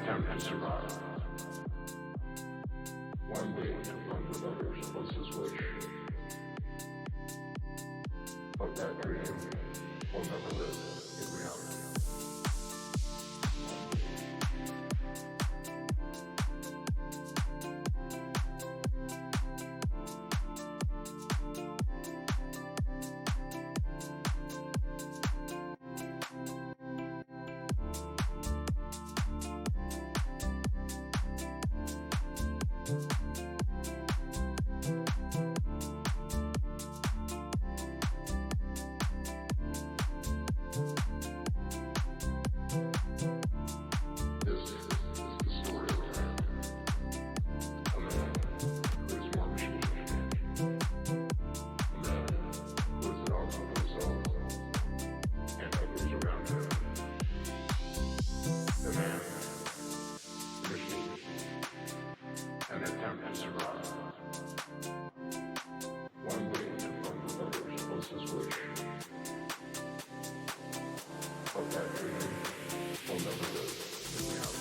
attempt to survive. One day to fun with others was his wish. But that dream will never live in reality. An attempt to survive. One day to fun with others was his wish. But that dream will never live in reality.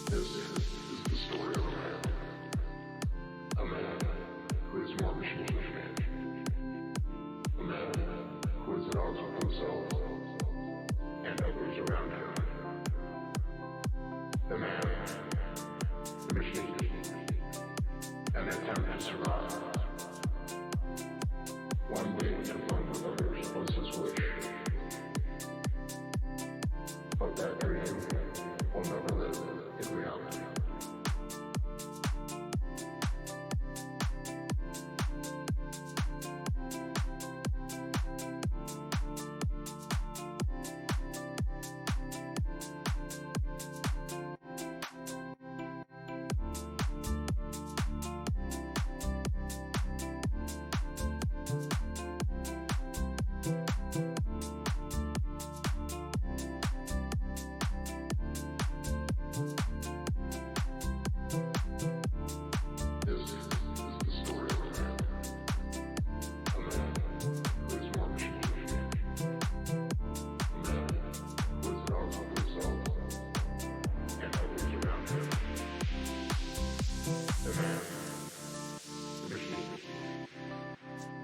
This is the story of a man who is more machine than man, a man who is at odds with himself and others around him, the man, the machine, an attempt to survive. One day to fun with others was his wish, but that dream will never live in reality.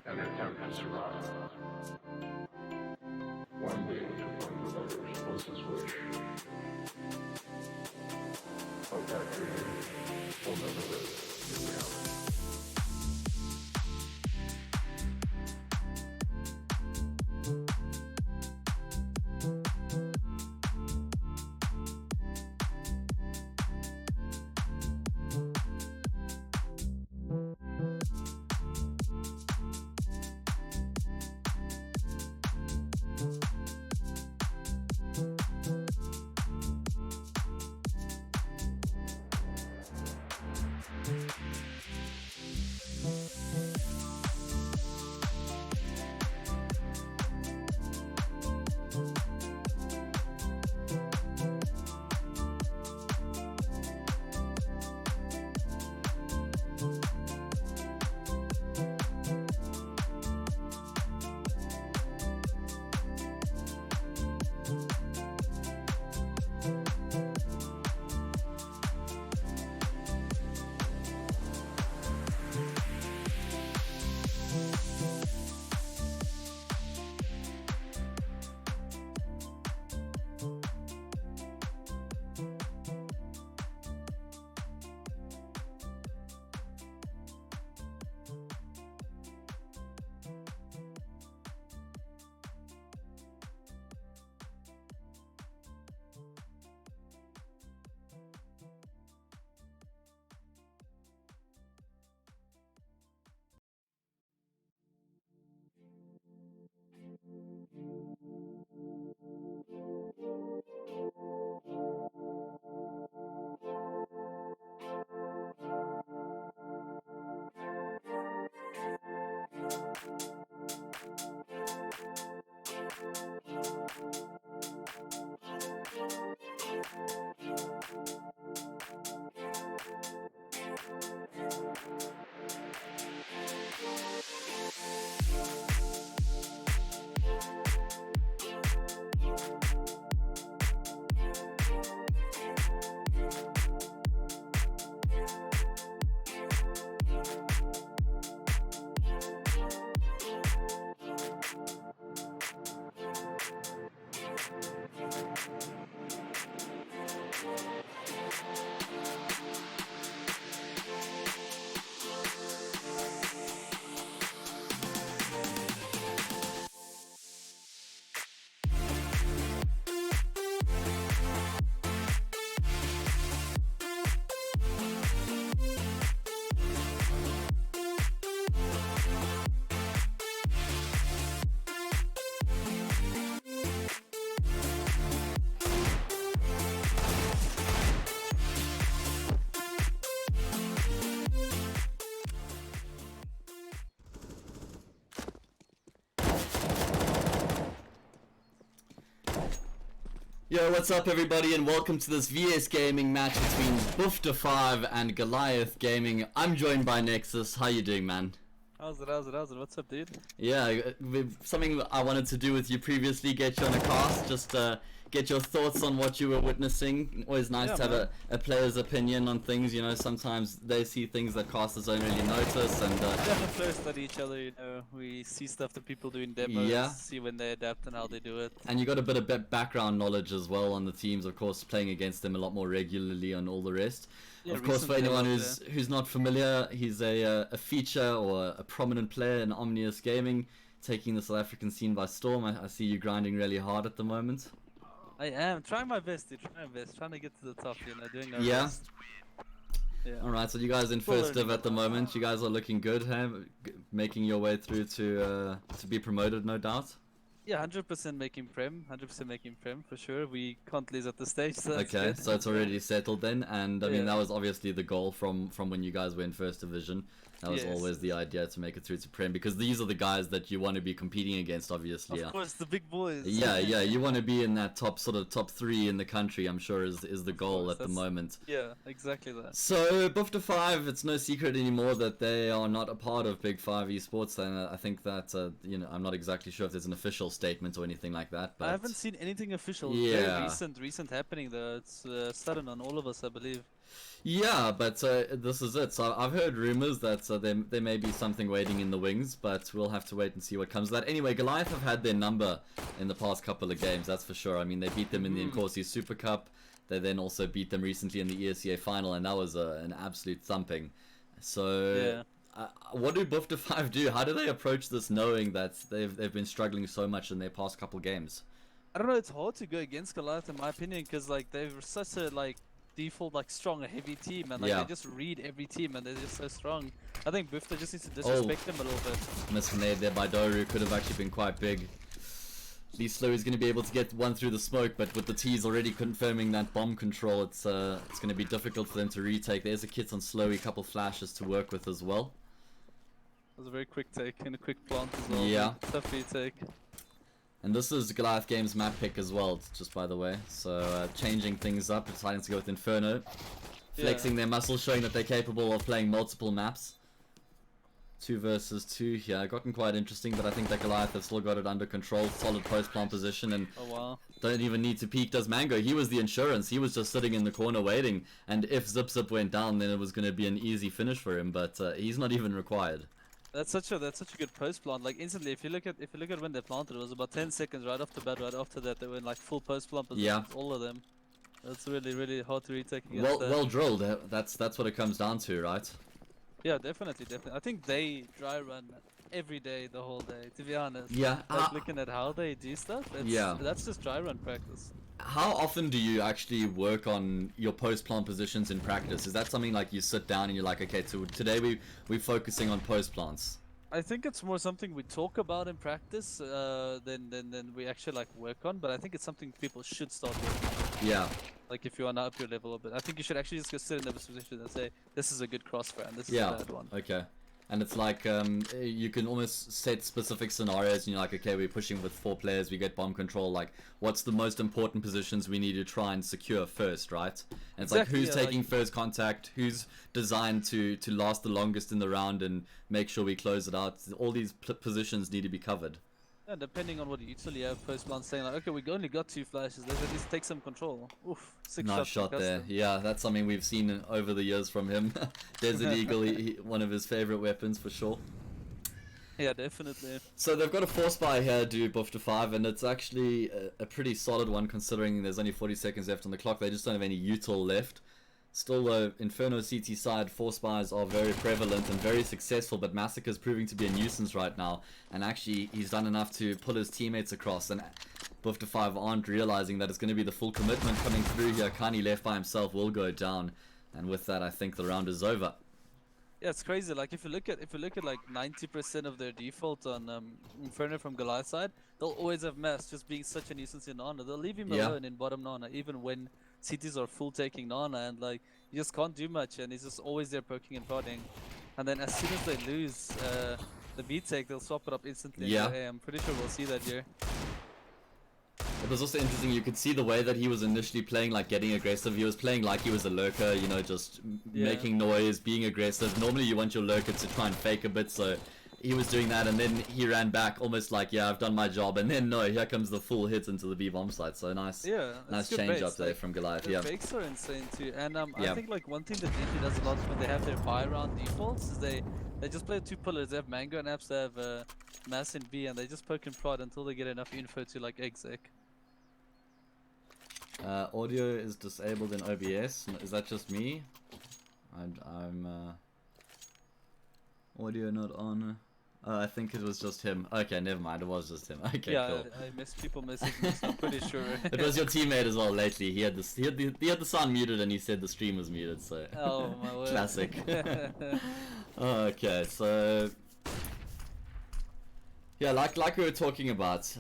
An attempt to survive. One day to fun with others was his wish. But that dream will never live in reality. Yo, what's up everybody and welcome to this VS Gaming match between Big5 and Goliath Gaming. I'm joined by Nexus. How you doing, man? How's it? What's up, dude? Yeah, something I wanted to do with you previously, get you on a cast, just get your thoughts on what you were witnessing. Always nice to have a player's opinion on things, you know, sometimes they see things that casters don't really notice, and Different players study each other, you know, we see stuff that people do in demos, see when they adapt and how they do it. And you got a bit of background knowledge as well on the teams, of course, playing against them a lot more regularly and all the rest. Yeah, of course, for anyone who's not familiar, he's a feature or a prominent player in Omnius Gaming, taking the South African scene by storm. I see you grinding really hard at the moment. I am trying my best, dude. Trying to get to the top, you know, doing our best. Yeah. All right, so you guys in first div at the moment. You guys are looking good, hey? Making your way through to be promoted, no doubt. Yeah, 100% making prem. 100% making prem for sure. We can't lose at the stage. So okay, so it's already settled then, and I mean that was obviously the goal from when you guys were in first division. That was always the idea, to make it through to Prem, because these are the guys that you want to be competing against, obviously. Of course, the big boys. Yeah, you want to be in that top 3 in the country, I'm sure is the goal at the moment. Yeah, exactly that. So, Big5, it's no secret anymore that they are not a part of Big5 Esports, and I think that, you know, I'm not exactly sure if there's an official statement or anything like that, but... I haven't seen anything official. Yeah. Very recent happening though. It's sudden on all of us, I believe. Yeah, but this is it. So I've heard rumors that there may be something waiting in the wings, but we'll have to wait and see what comes of that. Anyway, Goliath have had their number in the past couple of games, that's for sure. I mean, they beat them in the Encorsi Super Cup. They then also beat them recently in the ESCA final, and that was an absolute thumping. So, what do Big5 do? How do they approach this, knowing that they've been struggling so much in their past couple games? I don't know. It's hard to go against Goliath in my opinion, because like they're such a default strong, heavy team, and they just read every team, and they're just so strong. I think Bifta just needs to disrespect them a little bit. Misgrenade there by Doru could have actually been quite big. At least Slow is going to be able to get one through the smoke, but with the T's already confirming that bomb control, it's going to be difficult for them to retake. There's a kit on Slowy, a couple flashes to work with as well. It was a very quick take and a quick plant as well. Yeah. Tough retake. And this is Goliath Games map pick as well, just by the way. So changing things up, deciding to go with Inferno. Flexing their muscles, showing that they're capable of playing multiple maps. 2 versus 2 here. Gotten quite interesting, but I think that Goliath have still got it under control. Solid post-plant position, and don't even need to peek, does Mango. He was the insurance. He was just sitting in the corner waiting. And if Zip Zip went down, then it was going to be an easy finish for him, but he's not even required. That's such a good post plant. Like instantly, if you look at when they planted, it was about 10 seconds right off the bat. Right after that, they were in like full post plant position. All of them. That's really hard to retake. Well drilled. That's what it comes down to, right? Yeah, definitely. I think they dry run every day, the whole day. To be honest. Yeah. Like looking at how they do stuff. That's just dry run practice. How often do you actually work on your post-plant positions in practice? Is that something like you sit down and you're like, okay, so today we're focusing on post-plants? I think it's more something we talk about in practice than we actually work on, but I think it's something people should start working on. Yeah. Like if you want to up your level a bit, I think you should actually just go sit in this position and say, this is a good crossfire and this is a bad one. Okay. And it's like, you can almost set specific scenarios and you're like, okay, we're pushing with 4 players, we get bomb control, like, what's the most important positions we need to try and secure first, right? And it's like, who's taking first contact, who's designed to last the longest in the round and make sure we close it out. All these positions need to be covered. Yeah, depending on what you usually have, post plant saying like, okay, we only got 2 flashes, let's at least take some control. Oof, 6 nice shot there. Yeah, that's something we've seen over the years from him. Desert Eagle, one of his favorite weapons for sure. Yeah, definitely. So they've got a force buy here, Big5, and it's actually a pretty solid one considering there's only 40 seconds left on the clock. They just don't have any util left. Still though, Inferno CT side, force buys are very prevalent and very successful, but Massacre's proving to be a nuisance right now, and actually he's done enough to pull his teammates across, and Big5 aren't realizing that it's going to be the full commitment coming through here. Kani left by himself will go down, and with that I think the round is over. Yeah, it's crazy. Like if you look at like 90% of their default on Inferno from Goliath side, they'll always have Mass just being such a nuisance in Nana. They'll leave him alone in bottom Nana, even when CTs are full taking Nana, and like you just can't do much, and he's just always there poking and prodding. And then as soon as they lose the beat take, they'll swap it up instantly. Yeah, I'm pretty sure we'll see that here. It was also interesting, you could see the way that he was initially playing, like getting aggressive. He was playing like he was a lurker, you know, just making noise, being aggressive. Normally you want your lurker to try and fake a bit, so he was doing that, and then he ran back almost like, yeah, I've done my job, and then no, here comes the full hit into the B bomb site. So nice, nice change up there from Goliath. The fakes are insane too, and I think like one thing that GT does a lot when they have their buy round defaults is they just play two pillars. They have Mango and Apps, they have Mass and B, and they just poke and prod until they get enough info to like exec. Audio is disabled in OBS. Is that just me? I'm audio not on. I think it was just him. Okay, never mind. It was just him. Okay, yeah, cool. I miss people messaging me, so I'm pretty sure. It was your teammate as well lately. He had the sound muted and he said the stream was muted. So. Oh my word. Classic. Okay, so yeah, like we were talking about.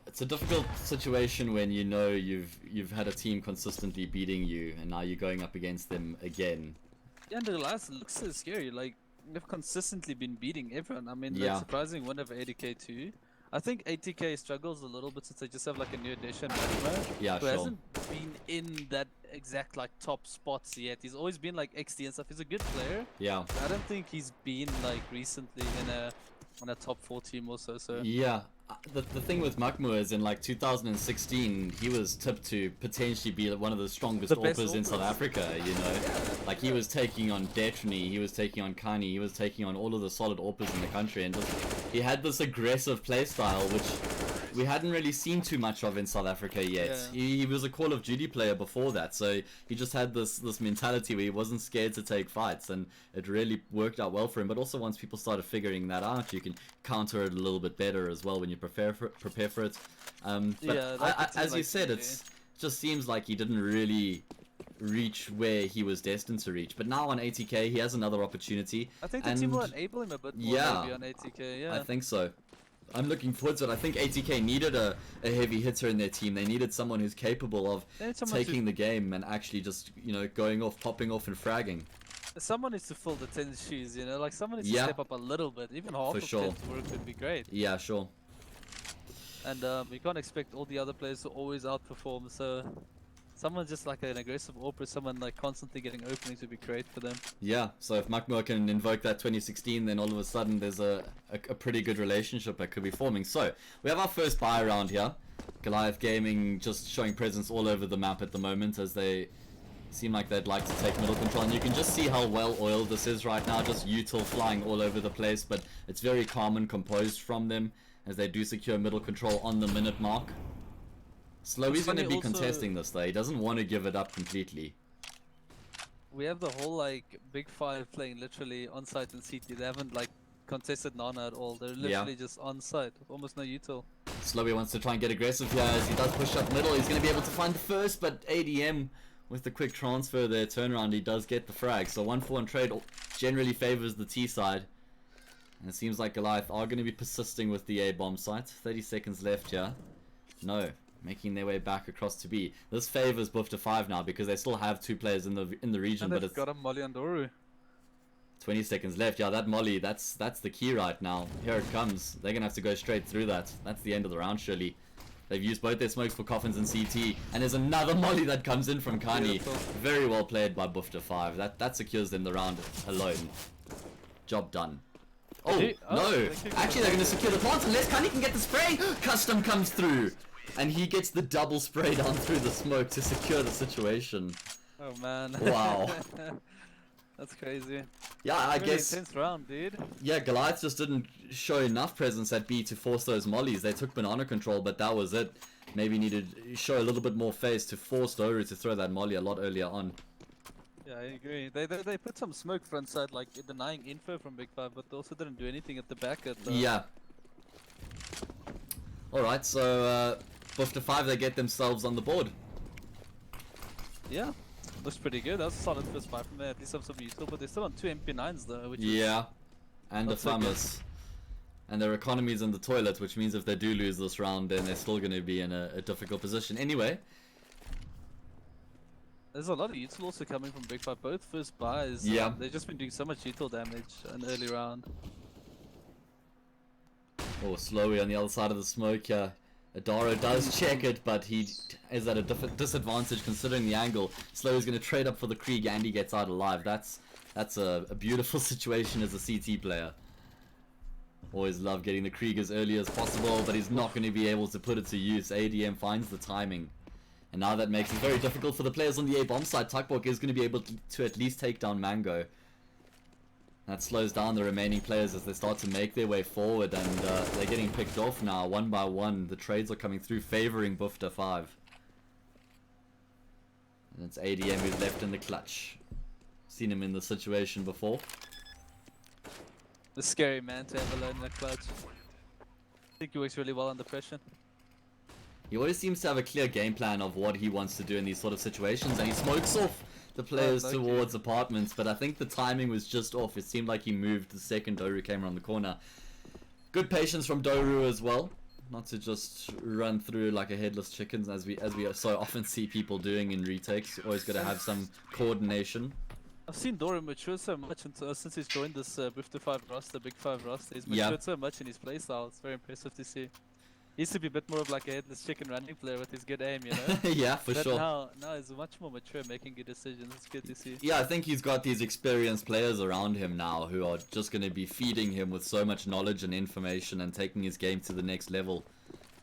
It's a difficult situation when you know you've had a team consistently beating you, and now you're going up against them again. Yeah, and the last looks so scary. Like they've consistently been beating everyone. I mean, that's surprising. One over 80k too. I think 80k struggles a little bit since they just have like a new addition, who hasn't been in that exact like top spots yet. He's always been like XD and stuff. He's a good player. Yeah. But I don't think he's been like recently in a top 4 team or so. Yeah. The thing with Makmu is in like 2016 he was tipped to potentially be one of the strongest AWPers in South Africa, you know. Like he was taking on Detrony, he was taking on Kani, he was taking on all of the solid AWPers in the country, and just he had this aggressive playstyle which we hadn't really seen too much of in South Africa yet. He was a Call of Duty player before that, so he just had this mentality where he wasn't scared to take fights, and it really worked out well for him. But also once people started figuring that out, you can counter it a little bit better as well when you prepare for it. But as you said, it just seems like he didn't really reach where he was destined to reach. But now on 80k he has another opportunity. I think the team will enable him a bit more maybe on 80k. I think so. I'm looking forward to it. I think 80k needed a heavy hitter in their team. They needed someone who's capable of taking the game and actually just, you know, going off, popping off and fragging. Someone needs to fill the 10 shoes, you know, like someone needs to step up a little bit. Even half of 10's work would be great. Yeah, sure. And you can't expect all the other players to always outperform, so someone just like an aggressive AWPer, someone like constantly getting openings would be great for them. Yeah, so if Makmur can invoke that 2016, then all of a sudden there's a pretty good relationship that could be forming. So, we have our first buy round here. Goliath Gaming just showing presence all over the map at the moment as they seem like they'd like to take middle control. And you can just see how well oiled this is right now, just util flying all over the place, but it's very calm and composed from them as they do secure middle control on the minute mark. Slowy's going to be contesting this though, he doesn't want to give it up completely. We have the whole like Big5 playing literally on site in CT. They haven't like contested Nana at all, they're literally just on site with almost no util. Slowy wants to try and get aggressive here as he does push up middle. He's going to be able to find the first, but ADM with the quick transfer there, turnaround, he does get the frag. So 1-4-1 trade generally favors the T side. And it seems like Goliath are going to be persisting with the A bomb site. 30 seconds left here. No, making their way back across to B. This favors Big5 now because they still have 2 players in the region, and but it's got a Molly and Doru. 20 seconds left. Yeah, that Molly, that's the key right now. Here it comes. They're gonna have to go straight through that. That's the end of the round, surely. They've used both their smokes for coffins and CT, and there's another Molly that comes in from Kani. Very well played by Big5. That secures them the round alone. Job done. Oh, no! Actually, they're gonna secure the plant unless Kani can get the spray. Custom comes through, and he gets the double spray down through the smoke to secure the situation. Oh man! Wow. That's crazy. Yeah, I guess. Intense round, dude. Yeah, Goliath just didn't show enough presence at B to force those mollies. They took banana control, but that was it. Maybe needed to show a little bit more face to force Doru to throw that molly a lot earlier on. Yeah, I agree. They put some smoke front side, like denying info from Big5, but they also didn't do anything at the back. Yeah. Alright, so Big5, they get themselves on the board. Yeah. Looks pretty good. That was a solid first fight from there. At least have some useful, but they're still on 2 MP9s though, which is and a Famas. And their economy's in the toilet, which means if they do lose this round, then they're still going to be in a difficult position. Anyway. There's a lot of util also coming from Big5. Both first buys. They've just been doing so much util damage in early round. Oh, Slowy on the other side of the smoke here. Adaro does check it, but he is at a disadvantage considering the angle. Slow is going to trade up for the Krieg and he gets out alive. That's a beautiful situation as a CT player. Always love getting the Krieg as early as possible, but he's not going to be able to put it to use. ADM finds the timing. And now that makes it very difficult for the players on the A-bomb side. Tuckborg is going to be able to at least take down Mango. That slows down the remaining players as they start to make their way forward, and they're getting picked off now, one by one. The trades are coming through, favoring Bufta5. And it's ADM who's left in the clutch. Seen him in the situation before. The scary man to have alone in the clutch. I think he works really well under pressure. He always seems to have a clear game plan of what he wants to do in these sort of situations, and he smokes off the players towards apartments, but I think the timing was just off. It seemed like he moved the second Doru came around the corner. Good patience from Doru as well, not to just run through like a headless chicken as we so often see people doing in retakes. Always got to have some coordination. I've seen Doru mature so much since he's joined this Big5 roster, Big5 roster. He's matured so much in his playstyle. It's very impressive to see. He used to be a bit more of like a headless chicken running player with his good aim, you know? Yeah, for but sure. Now he's much more mature, making good decisions. It's good to see. Yeah, I think he's got these experienced players around him now who are just going to be feeding him with so much knowledge and information and taking his game to the next level.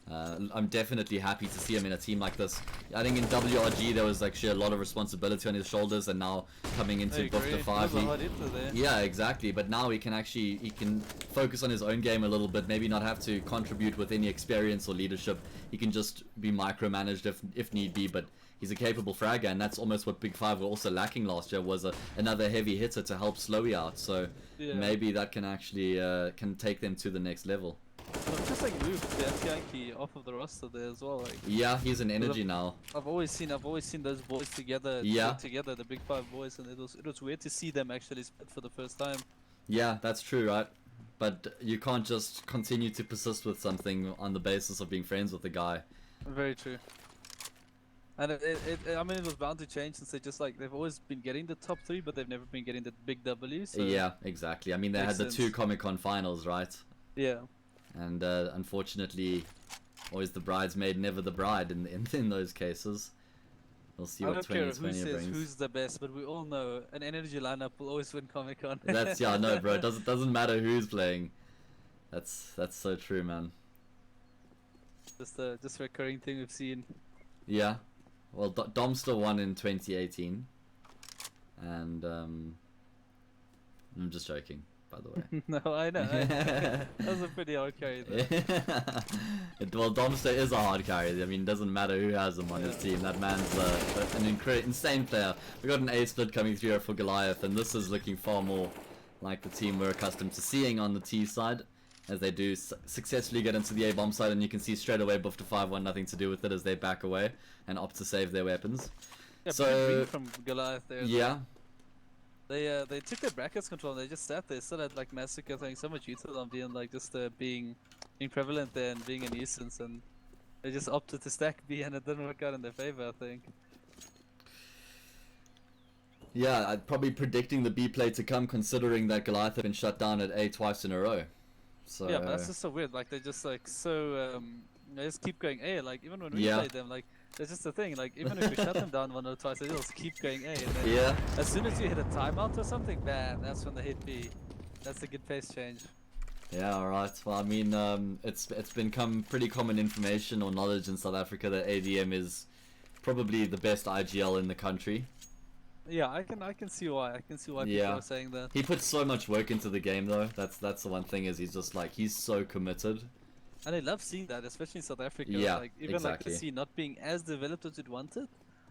I'm definitely happy to see him in a team like this. I think in WRG there was actually a lot of responsibility on his shoulders, and now coming into Bufta5, yeah, exactly. But now he can focus on his own game a little bit. Maybe not have to contribute with any experience or leadership. He can just be micromanaged if need be. But he's a capable fragger, and that's almost what Big5 were also lacking last year, was another heavy hitter to help Slowy out. So maybe that can actually can take them to the next level. I've just like moved the Yankee off of the roster there as well. Like, yeah, he's an energy now. I've always seen those boys together. Together, the Big5 boys, and it was weird to see them actually split for the first time. Yeah, that's true, right? But you can't just continue to persist with something on the basis of being friends with the guy. Very true. And I mean, it was bound to change since they've always been getting the top 3, but they've never been getting the big W. So yeah, exactly. I mean, they had the 2 Comic-Con finals, right? Yeah. And unfortunately, always the bridesmaid, never the bride in those cases. We'll see what 2020 brings. Who's the best, but we all know an energy lineup will always win Comic-Con. That's no, bro. It doesn't matter who's playing. That's so true, man. Just recurring thing we've seen. Yeah. Well, Domster won in 2018, and I'm just joking, by the way. No, I know. That was a pretty hard carry though. Well, Domster is a hard carry. I mean, it doesn't matter who has him on his team. That man's an insane player. We got an A split coming through here for Goliath, and this is looking far more like the team we're accustomed to seeing on the T side, as they do successfully get into the A-bomb side, and you can see straight away Bufta5 want nothing to do with it as they back away and opt to save their weapons. Yeah, so from Goliath there. Yeah. They took their brackets control and they just sat there, still had like Massacre throwing so much util on being like just being prevalent there and being a nuisance, and they just opted to stack B and it didn't work out in their favor, I think. Yeah, I'd probably predicting the B play to come, considering that Goliath have been shut down at A twice in a row. So yeah, but that's just so weird. Like they just like they just keep going A. Like even when we play them, like it's just a thing. Like even if we shut them down one or twice, they just keep going A. And then as soon as you hit a timeout or something, bam, that's when they hit B. That's a good pace change. Yeah, alright. Well, I mean, it's become pretty common information or knowledge in South Africa that ADM is probably the best IGL in the country. Yeah, I can see why. I can see why people are saying that. He puts so much work into the game, though. That's the one thing, is he's just like, he's so committed. And I love seeing that, especially in South Africa. Yeah, like even like to see not being as developed as you'd wanted.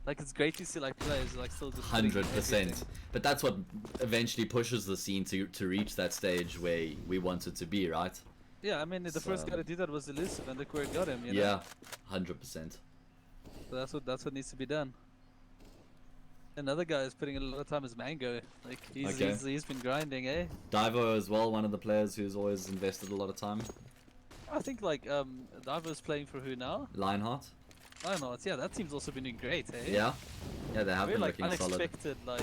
Like it's great to see like players like still just 100%. But that's what eventually pushes the scene to reach that stage where we want it to be, right? Yeah, I mean the first guy to do that was Elusive, and the Queer got him. You know? Yeah, 100%. So that's what needs to be done. Another guy is putting in a lot of time is Mango. Like he's been grinding, eh? Divo as well, one of the players who's always invested a lot of time. I think like Divo's playing for who now? Lionheart. Lionheart, yeah, that team's also been doing great, eh? Yeah, they have been like looking solid. unexpected, like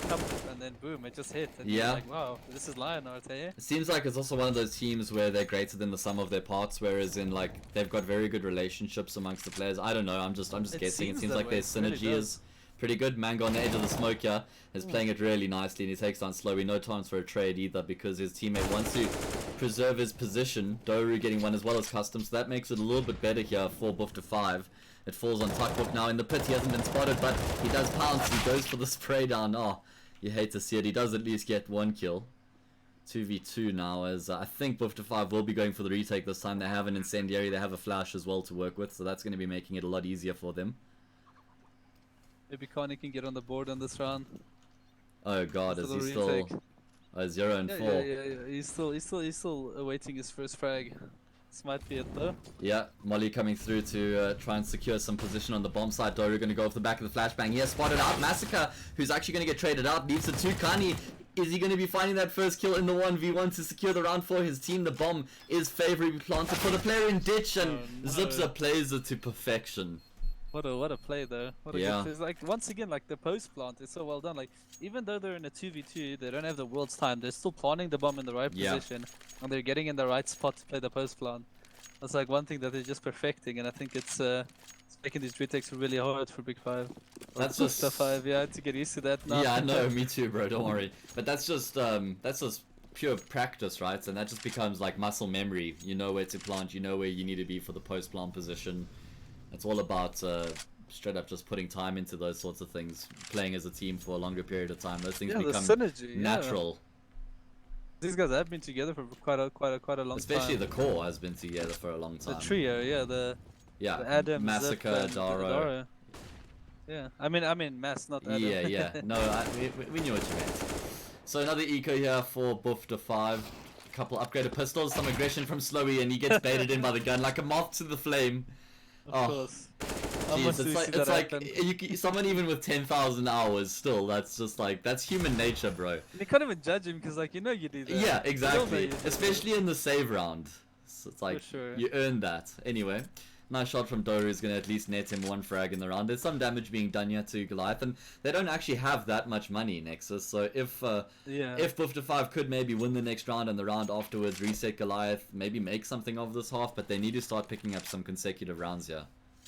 come and then boom, it just hit. And Yeah. you're like, wow, this is Lionheart, eh? It seems like it's also one of those teams where they're greater than the sum of their parts, whereas in like they've got very good relationships amongst the players. I don't know. I'm just guessing. It seems that like way, their it really synergy does. is pretty good. Mango on the edge of the smoke here is playing it really nicely, and he takes down Slowey. No chance for a trade either because his teammate wants to preserve his position. Doru getting one as well as Custom, so that makes it a little bit better here for Boof5. It falls on Tuckbook now in the pit. He hasn't been spotted, but he does pounce. He goes for the spray down. Oh, you hate to see it. He does at least get one kill. 2v2 now, as I think Boof5 will be going for the retake this time. They have an incendiary, they have a flash as well to work with, so that's going to be making it a lot easier for them. Maybe Connie can get on the board on this round. Oh god, is For the he still retake. 0 and 4? Yeah. He's still awaiting his first frag. This might be it though. Yeah, Molly coming through to try and secure some position on the bomb side. Doru going to go off the back of the flashbang. He has spotted out Massacre, who's actually going to get traded out. Leaves it to Kani. Is he going to be finding that first kill in the 1v1 to secure the round for his team? The bomb is favorably planted for the player in ditch, and no. Zipser plays it to perfection. What a play though. What a Yeah. good play. It's like once again like the post plant is so well done. Like even though they're in a 2v2, they don't have the world's time. They're still planting the bomb in the right Yeah. position, and they're getting in the right spot to play the post plant. That's like one thing that they're just perfecting, and I think it's making these retakes really hard for Big5. That's Just just 5. Yeah, I had to get used to that now. Yeah, no, me too, bro. Don't worry. But that's just pure practice, right? And that just becomes like muscle memory. You know where to plant. You know where you need to be for the post plant position. It's all about straight up just putting time into those sorts of things. Playing as a team for a longer period of time. Those things Yeah, the become synergy, yeah. natural. These guys have been together for quite a long Especially time. the core has been together for a long The time. trio, yeah, the Adam, Massacre, Zip, and Daro. Daro. Yeah, I mean, Mass, not Adam. Yeah. No, we knew what you meant. So another eco here for Boof5. A couple upgraded pistols, some aggression from Slowey, and he gets baited in by the gun like a moth to the flame. Of course. How Jeez, much do you see that happen? someone even with 10,000 hours still, that's just like, that's human nature, bro. You can't even judge him because, like, you know you do that. Yeah, You know exactly. you do that. Especially in the save round. So it's like, sure. you earned that. Anyway, nice shot from Doru is going to at least net him one frag in the round. There's some damage being done here to Goliath, and they don't actually have that much money, Nexus. So if Boof5 could maybe win the next round and the round afterwards, reset Goliath, maybe make something of this half, but they need to start picking up some consecutive rounds here.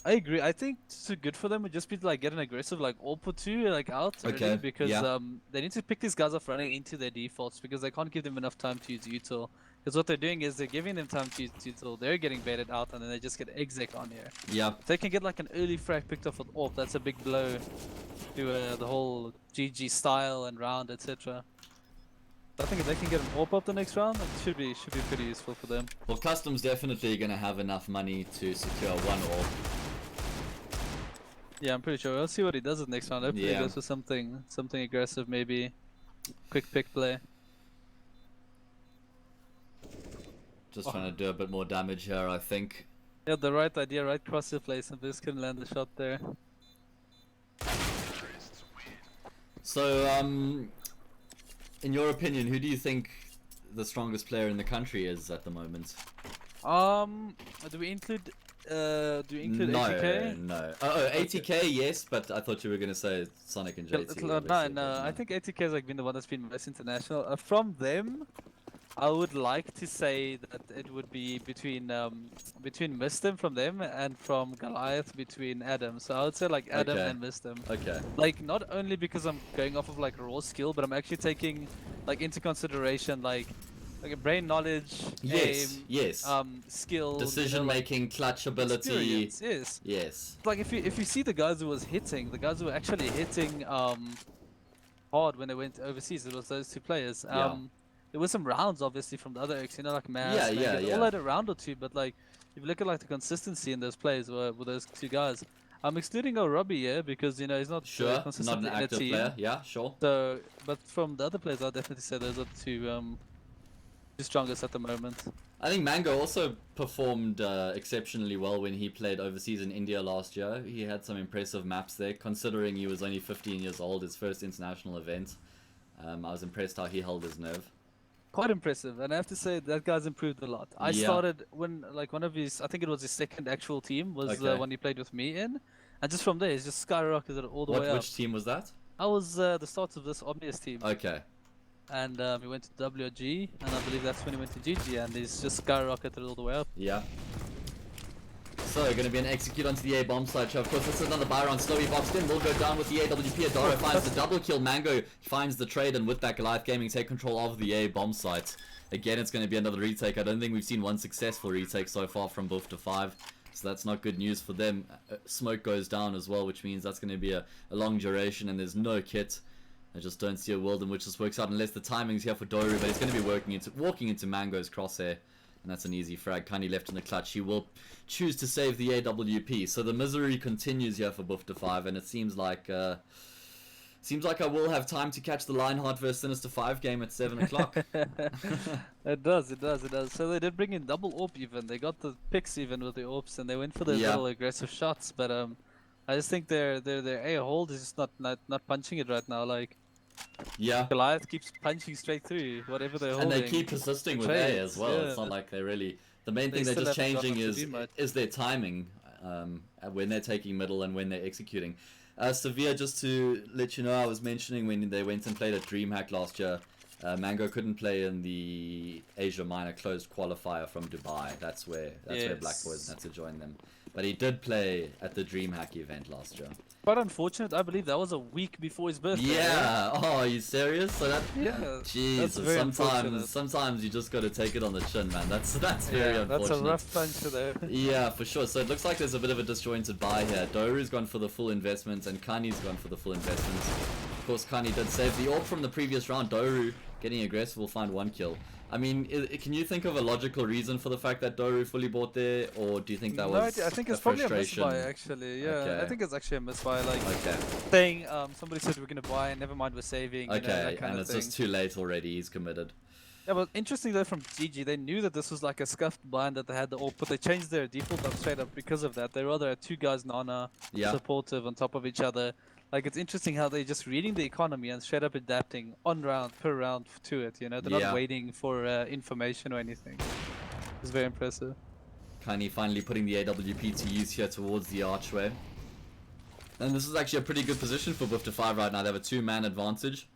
I agree. I think so good for them would just be to like get an aggressive like all put two like out early, Okay, because yeah. they need to pick these guys off running into their defaults because they can't give them enough time to use util. Because what they're doing is they're giving them time to use util, they're getting baited out, and then they just get exec on here. Yeah. If they can get like an early frag picked off with AWP, that's a big blow to the whole GG style and round, etc. I think if they can get an AWP up the next round, it should be pretty useful for them. Well, Custom's definitely going to have enough money to secure one AWP. Yeah, I'm pretty sure. We'll see what he does with next round. Hopefully Yeah. he goes for something aggressive, maybe quick pick play. Just trying to do a bit more damage here, I think. Yeah, the right idea, right crosshair place, and just couldn't land the shot there. So, in your opinion, who do you think the strongest player in the country is at the moment? Do we include ATK? No. Oh, ATK, yes, but I thought you were going to say Sonic and JT. No, obviously, no. but I think ATK has like been the one that's been most international. From them, I would like to say that it would be between Mistim from them and from Goliath between Adam. So I would say like Adam Okay. and Mistim. Okay. Like not only because I'm going off of like raw skill, but I'm actually taking like into consideration like a brain knowledge, Yes, aim, yes. skill, Decision making, clutch ability. experience. Yes. Yes. Like if you see the guys who was hitting, the guys who were actually hitting hard when they went overseas, it was those two players. Yeah. There were some rounds obviously from the other X, you know, like Mass. Yeah, Naked, yeah, They yeah. all had a round or two, but like if you look at like the consistency in those plays with those two guys. I'm excluding Robbie here because you know he's not Sure, not consistently an in a active team. player. Yeah, sure. So, but from the other players, I'd definitely say those are the two strongest at the moment. I think Mango also performed exceptionally well when he played overseas in India last year. He had some impressive maps there, considering he was only 15 years old, his first international event. I was impressed how he held his nerve. Quite impressive, and I have to say that guy's improved a lot. I Yeah. started when like one of his, I think it was his second actual team was Okay. when he played with me in, and just from there he's just skyrocketed all the way up. Which team was that? I was the start of this obvious team, Okay. and he went to WG, and I believe that's when he went to GG, and he's just skyrocketed all the way up. Yeah. So, gonna be an execute onto the A bomb side. Of course, this is another Byron. Slowly boxed in. Will go down with the AWP. Adaro finds the double kill. Mango finds the trade, and with that, Goliath Gaming take control of the A bomb site. Again, it's gonna be another retake. I don't think we've seen one successful retake so far from Big5. So that's not good news for them. Smoke goes down as well, which means that's gonna be a long duration, and there's no kit. I just don't see a world in which this works out unless the timing's here for Doru, but he's gonna be walking into Mango's crosshair. And that's an easy frag. Kindly left in the clutch. He will choose to save the AWP. So the misery continues here for Big5, and it seems like I will have time to catch the Lionheart vs Sinister 5 game at 7 o'clock. It does. So they did bring in double AWP even. They got the picks even with the AWPs, and they went for those little aggressive shots. But I just think their A hold is just not punching it right now. Like, yeah. Goliath keeps punching straight through whatever they're holding. And they keep persisting with A as well. Yeah. It's not like they really... The main thing they're just changing is their timing when they're taking middle and when they're executing. Severe, just to let you know, I was mentioning when they went and played at DreamHack last year, Mango couldn't play in the Asia Minor closed qualifier from Dubai. That's where Black Poison had to join them. But he did play at the DreamHack event last year. Quite unfortunate. I believe that was a week before his birthday. Yeah. Right? Oh, are you serious? So that. Yeah. Jesus. Sometimes you just got to take it on the chin, man. That's very unfortunate. That's a rough punch there. Yeah, for sure. So it looks like there's a bit of a disjointed buy here. Doru's gone for the full investment, and Kani's gone for the full investment. Of course, Kani did save the AWP from the previous round. Doru getting aggressive will find one kill. I mean, can you think of a logical reason for the fact that Doru fully bought there, or do you think that was I think it's probably a misbuy, actually. Yeah, okay. I think it's actually a misbuy. Like, saying somebody said we're gonna buy, never mind, we're saving. Okay, you know, that kind and of it's thing. just too late already. He's committed. Yeah, but interesting though from GG, they knew that this was like a scuffed bind that they had the AWP, but they changed their default up straight up because of that. They rather had two guys Nana supportive on top of each other. Like, it's interesting how they're just reading the economy and straight up adapting on round per round to it, you know? They're not waiting for information or anything. It's very impressive. Kani finally putting the AWP to use here towards the archway. And this is actually a pretty good position for Big5 right now. They have a two-man advantage.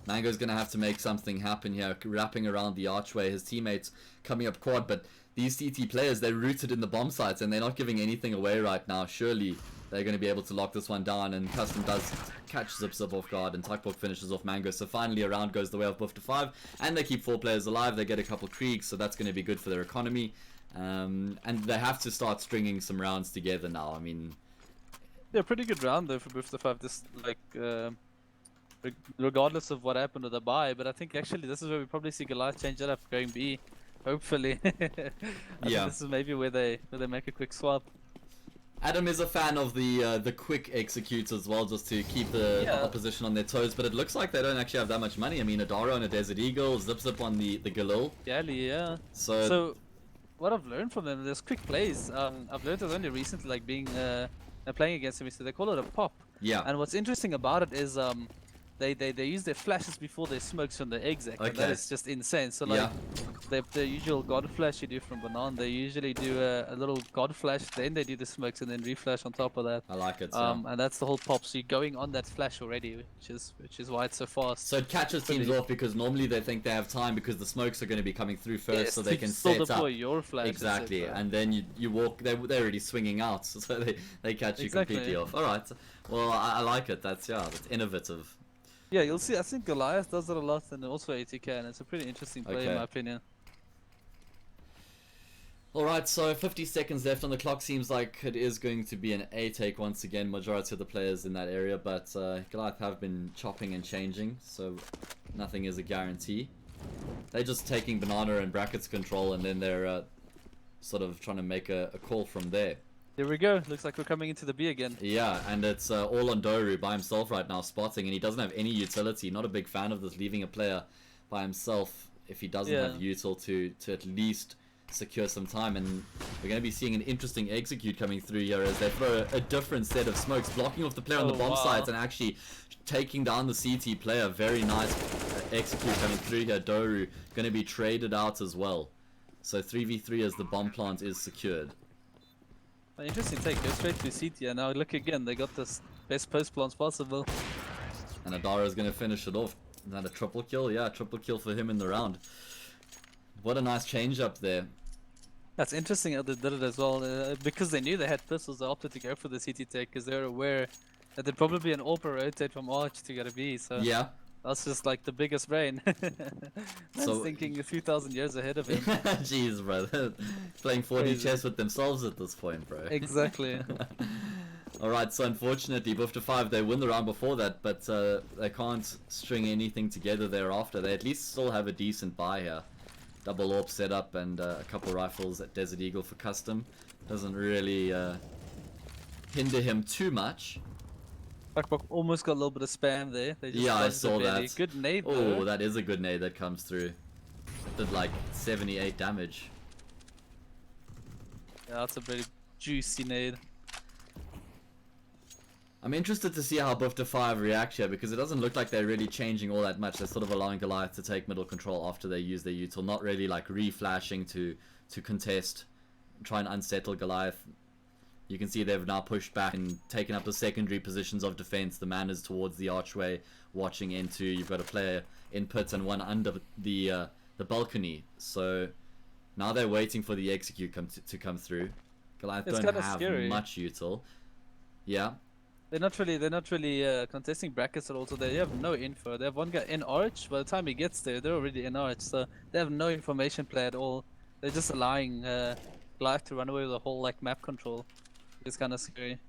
Mango's going to have to make something happen here, wrapping around the archway. His teammates coming up quad, but these CT players, they're rooted in the bomb sites and they're not giving anything away right now. Surely they're going to be able to lock this one down, and Custom does catch Zip off guard, and Tuckbook finishes off Mango. So finally a round goes the way of Big5, and they keep 4 players alive. They get a couple Kriegs, so that's going to be good for their economy. And they have to start stringing some rounds together now. I mean... Yeah, pretty good round though for Big5, just like... regardless of what happened to the buy, but I think actually this is where we probably see Goliath change it up, going B, hopefully. I think this is maybe where they make a quick swap. Adam is a fan of the quick executes as well, just to keep the opposition on their toes, but it looks like they don't actually have that much money. I mean, Adaro on a Desert Eagle, Zip on the Galil. Yeah. So what I've learned from them, there's quick plays. I've learned it only recently, like being playing against them, so they call it a pop. Yeah. And what's interesting about it is they use their flashes before their smokes from the exec, and that is just insane. So like the usual god flash you do from Banan, they usually do a little god flash, then they do the smokes and then reflash on top of that. I like it. And that's the whole pop. So you're going on that flash already, which is why it's so fast. So it catches teams off because normally they think they have time because the smokes are going to be coming through first, so they can set deploy up your flash. Exactly, and then you walk. They're already swinging out, so they catch you completely off. All right. Well, I like it. That's innovative. Yeah, you'll see. I think Goliath does it a lot, and also ATK, and it's a pretty interesting play in my opinion. Alright, so 50 seconds left on the clock. Seems like it is going to be an A take once again. Majority of the players in that area, but Goliath have been chopping and changing, so nothing is a guarantee. They're just taking banana and brackets control, and then they're sort of trying to make a call from there. Here we go. Looks like we're coming into the B again. Yeah, and it's all on Doru by himself right now, spotting, and he doesn't have any utility. Not a big fan of this, leaving a player by himself if he doesn't have util to at least secure some time. And we're going to be seeing an interesting execute coming through here as they throw a different set of smokes, blocking off the player on the bomb sides and actually taking down the CT player. Very nice execute coming through here. Doru going to be traded out as well. So 3v3 as the bomb plant is secured. Interesting take, go straight to CT, and now look again, they got the best post plants possible. And Adara's gonna finish it off. Is that a triple kill? Yeah, triple kill for him in the round. What a nice change up there. That's interesting how they did it as well. Because they knew they had pistols, they opted to go for the CT tech because they were aware that there'd probably be an AWP rotate from Arch to get a B. So Yeah. that's just like the biggest brain. Man's So- thinking a few thousand years ahead of him. Jeez, bro. They're playing 4D Crazy. chess with themselves at this point, bro. Exactly. Alright, so unfortunately, Bufter5, they win the round before that, but they can't string anything together thereafter. They at least still have a decent buy here. Double AWP setup and a couple rifles at Desert Eagle for custom. Doesn't really hinder him too much. Backbok almost got a little bit of spam there. They just Yeah, I dodged it saw barely. that. Good nade Oh, though. that is a good nade that comes through. Did like 78 damage. Yeah, that's a very juicy nade. I'm interested to see how Bufter5 react here because it doesn't look like they're really changing all that much. They're sort of allowing Goliath to take middle control after they use their util, not really like re-flashing to contest, try and unsettle Goliath. You can see they've now pushed back and taken up the secondary positions of defense. The man is towards the archway, watching into. You've got a player in pit and one under the balcony. So now they're waiting for the execute to come through. Goliath It's don't kinda have scary. much util. Yeah. They're not really contesting brackets at all, so they have no info. They have one guy in Arch. By the time he gets there, they're already in Arch, so they have no information play at all. They're just allowing Goliath to run away with the whole like map control. It's kind of scary.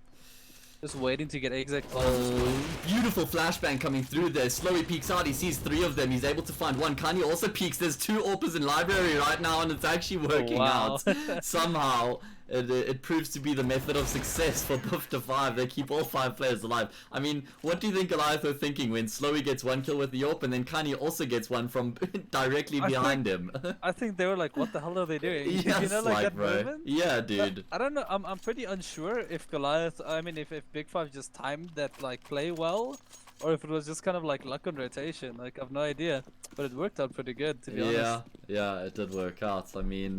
Just waiting to get exact. Oh, beautiful flashbang coming through there. Slowy peeks out. He sees 3 of them. He's able to find one. Kanye also peeks. There's 2 AWPers in library right now, and it's actually working wow. out. Somehow, it proves to be the method of success for Bufter5. They keep all 5 players alive. I mean, what do you think Goliath are thinking when Slowy gets 1 kill with the AWP, and then Kanye also gets one from directly behind him? I think they were like, "What the hell are they doing?" Yes, you know, like that bro. moment. Yeah, dude. I don't know. I'm pretty unsure if Goliath. I mean, if Big5 just timed that like play well, or if it was just kind of like luck on rotation. Like I've no idea, but it worked out pretty good to be honest. Yeah, it did work out. I mean,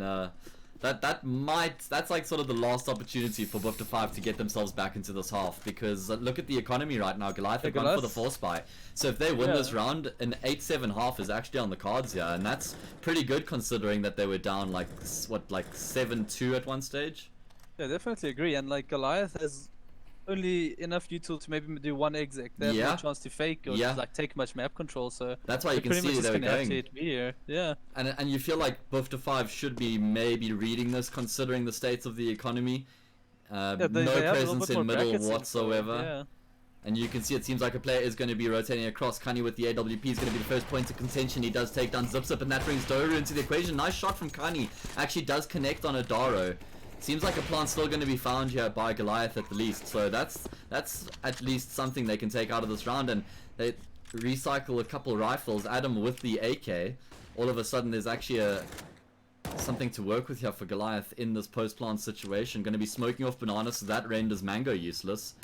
that's like sort of the last opportunity for Bufter5 to get themselves back into this half, because look at the economy right now. Goliath have gone for the force buy, so if they win this round, an 8-7 half is actually on the cards here, and that's pretty good considering that they were down like what, like 7-2 at one stage. Yeah, definitely agree. And like Goliath has only enough util to maybe do one exec. They have no chance to fake or like take much map control. So that's why you they're can pretty see much they were just gonna have going. to hit me here. Yeah. And you feel like Bufter5 should be maybe reading this, considering the state of the economy. They No have a little presence bit in more middle brackets info, whatsoever. Yeah. And you can see it seems like a player is going to be rotating across. Kanye with the AWP is going to be the first point of contention. He does take down Zipzip, and that brings Doru into the equation. Nice shot from Kanye. Actually does connect on Adaro. Seems like a plant's still going to be found here by Goliath at the least. So that's at least something they can take out of this round. And they recycle a couple rifles. Adam with the AK. All of a sudden there's actually something to work with here for Goliath in this post-plant situation. Going to be smoking off Banana, so that renders Mango useless.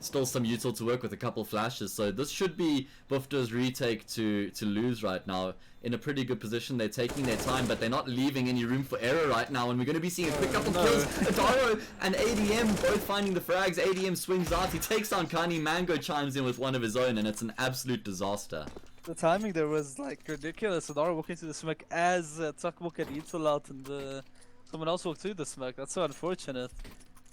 Still some util to work with, a couple flashes, so this should be Bufter's retake to lose right now. In a pretty good position, they're taking their time, but they're not leaving any room for error right now, and we're going to be seeing a quick couple kills. Adaro and ADM both finding the frags. ADM swings out, he takes down Kanye. Mango chimes in with one of his own, and it's an absolute disaster. The timing there was like ridiculous. Adara walking through the smoke as Tuck walked Eatle out, and someone else walked through the smoke. That's so unfortunate.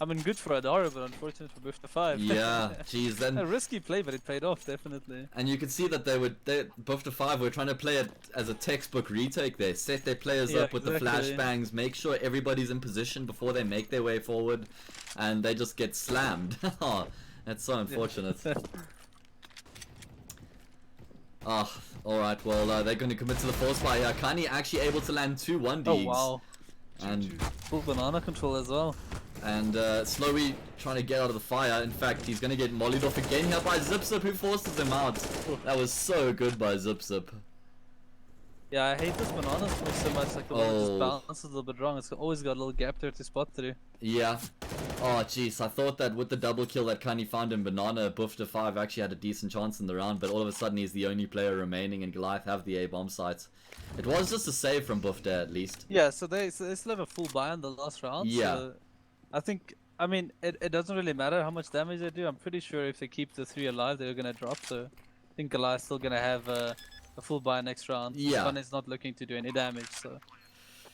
I mean, good for Adara, but unfortunate for Bufter5. Yeah, jeez, then a risky play, but it paid off definitely. And you can see that Bufter5 were trying to play it as a textbook retake there. Set their players up with the flashbangs, make sure everybody's in position before they make their way forward, and they just get slammed. Oh, that's so unfortunate. Oh, alright, well, they're going to commit to the force buy here. Kanye actually able to land 2 1Ds. Oh, wow. And full banana control as well. And Slowy trying to get out of the fire. In fact, he's going to get mollied off again here by Zipzip, who forces him out. That was so good by Zipzip. Yeah, I hate this banana smoke so much. Like the one just bounces a little bit wrong. It's always got a little gap there to spot through. Yeah. Oh jeez, I thought that with the double kill that Kanye found in Banana, Bufter5 actually had a decent chance in the round, but all of a sudden he's the only player remaining, and Goliath have the A-bomb sites. It was just a save from Bufter at least. Yeah, so they still have a full buy in the last round. Yeah. So I think, it doesn't really matter how much damage they do. I'm pretty sure if they keep the 3 alive, they're gonna drop. So I think Goliath's still gonna have a full buy next round. Yeah. One is not looking to do any damage, so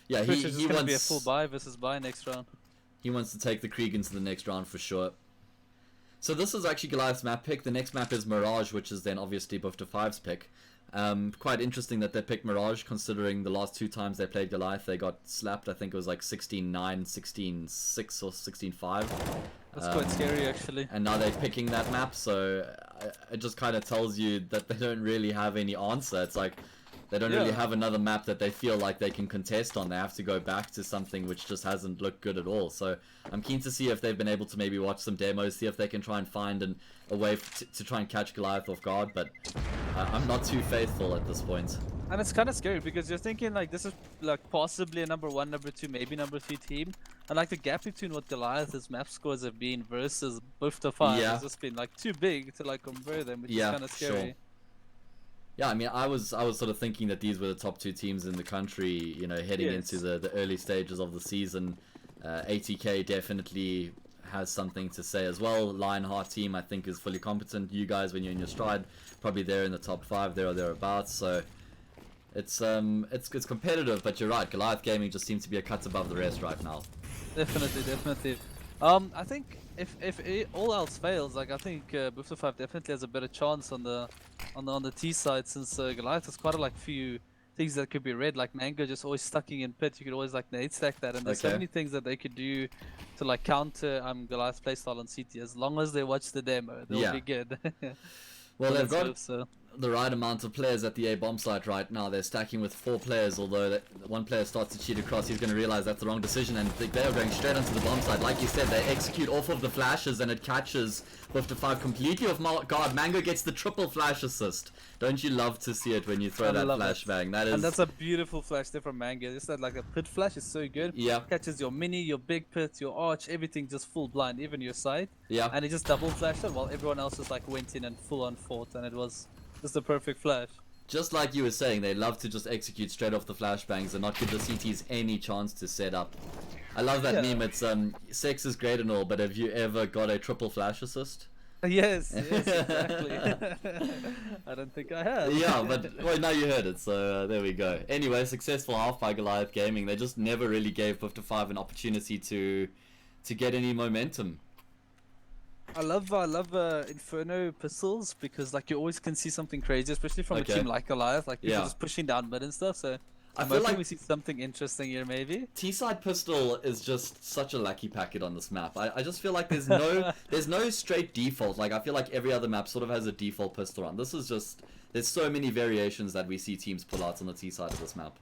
Yeah, Twitch is he just gonna be a wants full buy versus buy next round. he wants to take the Krieg into the next round for sure. So this is actually Goliath's map pick. The next map is Mirage, which is then obviously Bufta5's pick. Quite interesting that they picked Mirage, considering the last 2 times they played Goliath, they got slapped. I think it was like 16-9, 16-6, or 16-5. That's quite scary, actually. And now they're picking that map, so it just kind of tells you that they don't really have any answer. It's like they don't really have another map that they feel like they can contest on. They have to go back to something which just hasn't looked good at all. So I'm keen to see if they've been able to maybe watch some demos, see if they can try and find a way to try and catch Goliath off guard, but I'm not too faithful at this point. And it's kind of scary because you're thinking like this is like possibly a number 1, number 2, maybe number 3 team, and like the gap between what Goliath's map scores have been versus Bufta5 has just been like too big to like compare them, which is kind of scary. Sure. Yeah, I mean, I was sort of thinking that these were the top 2 teams in the country, you know, heading into the early stages of the season. ATK definitely has something to say as well. Lionheart team, I think, is fully competent. You guys, when you're in your stride, probably there in the top 5, there or thereabouts. So it's competitive, but you're right. Goliath Gaming just seems to be a cut above the rest right now. Definitely. I think if all else fails, like I think Bufta5 definitely has a better chance on the T side, since Goliath has quite a few things that could be read, like Mango just always stucking in pit. You could always like nade stack that, and there's so many things that they could do to like counter Goliath's playstyle on CT. As long as they watch the demo, they'll be good. Well, they've got the right amount of players at the A bomb site right now. They're stacking with 4 players, although one player starts to cheat across, he's going to realize that's the wrong decision, and they are going straight onto the bomb site. Like you said, they execute off of the flashes, and it catches Bufta5 completely off guard. Mango gets the triple flash assist. Don't you love to see it when you throw that flashbang? And that's a beautiful flash there from Mango. Just that like a pit flash is so good. Yeah. Catches your mini, your big pit, your arch, everything just full blind, even your side. Yeah. And he just double flashed it while everyone else just like went in and full on fought, and it was just a perfect flash. Just like you were saying, they love to just execute straight off the flashbangs and not give the CTs any chance to set up. I love that meme. It's sex is great and all, but have you ever got a triple flash assist? Yes, exactly. I don't think I have. Yeah, but well, now you heard it, so there we go. Anyway, successful half by Goliath Gaming. They just never really gave Bufta5 an opportunity to get any momentum. I love Inferno pistols, because like you always can see something crazy, especially from a team like Goliath, like people just pushing down mid and stuff. So I feel like we see something interesting here, maybe. T-side pistol is just such a lucky packet on this map. I just feel like there's no straight default. Like I feel like every other map sort of has a default pistol run. This is just, there's so many variations that we see teams pull out on the T-side of this map.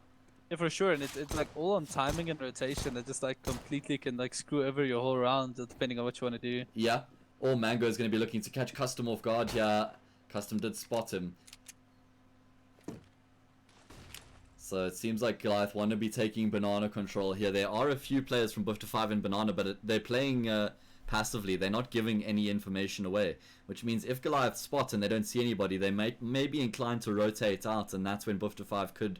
Yeah, for sure, and it's like all on timing and rotation that just like completely can like screw over your whole round depending on what you want to do. Yeah. Or Mango is going to be looking to catch Custom off guard here. Custom did spot him. So it seems like Goliath want to be taking banana control here. There are a few players from Bufta5 and banana, but they're playing passively. They're not giving any information away. Which means if Goliath spots and they don't see anybody, they may be inclined to rotate out, and that's when Bufta5 could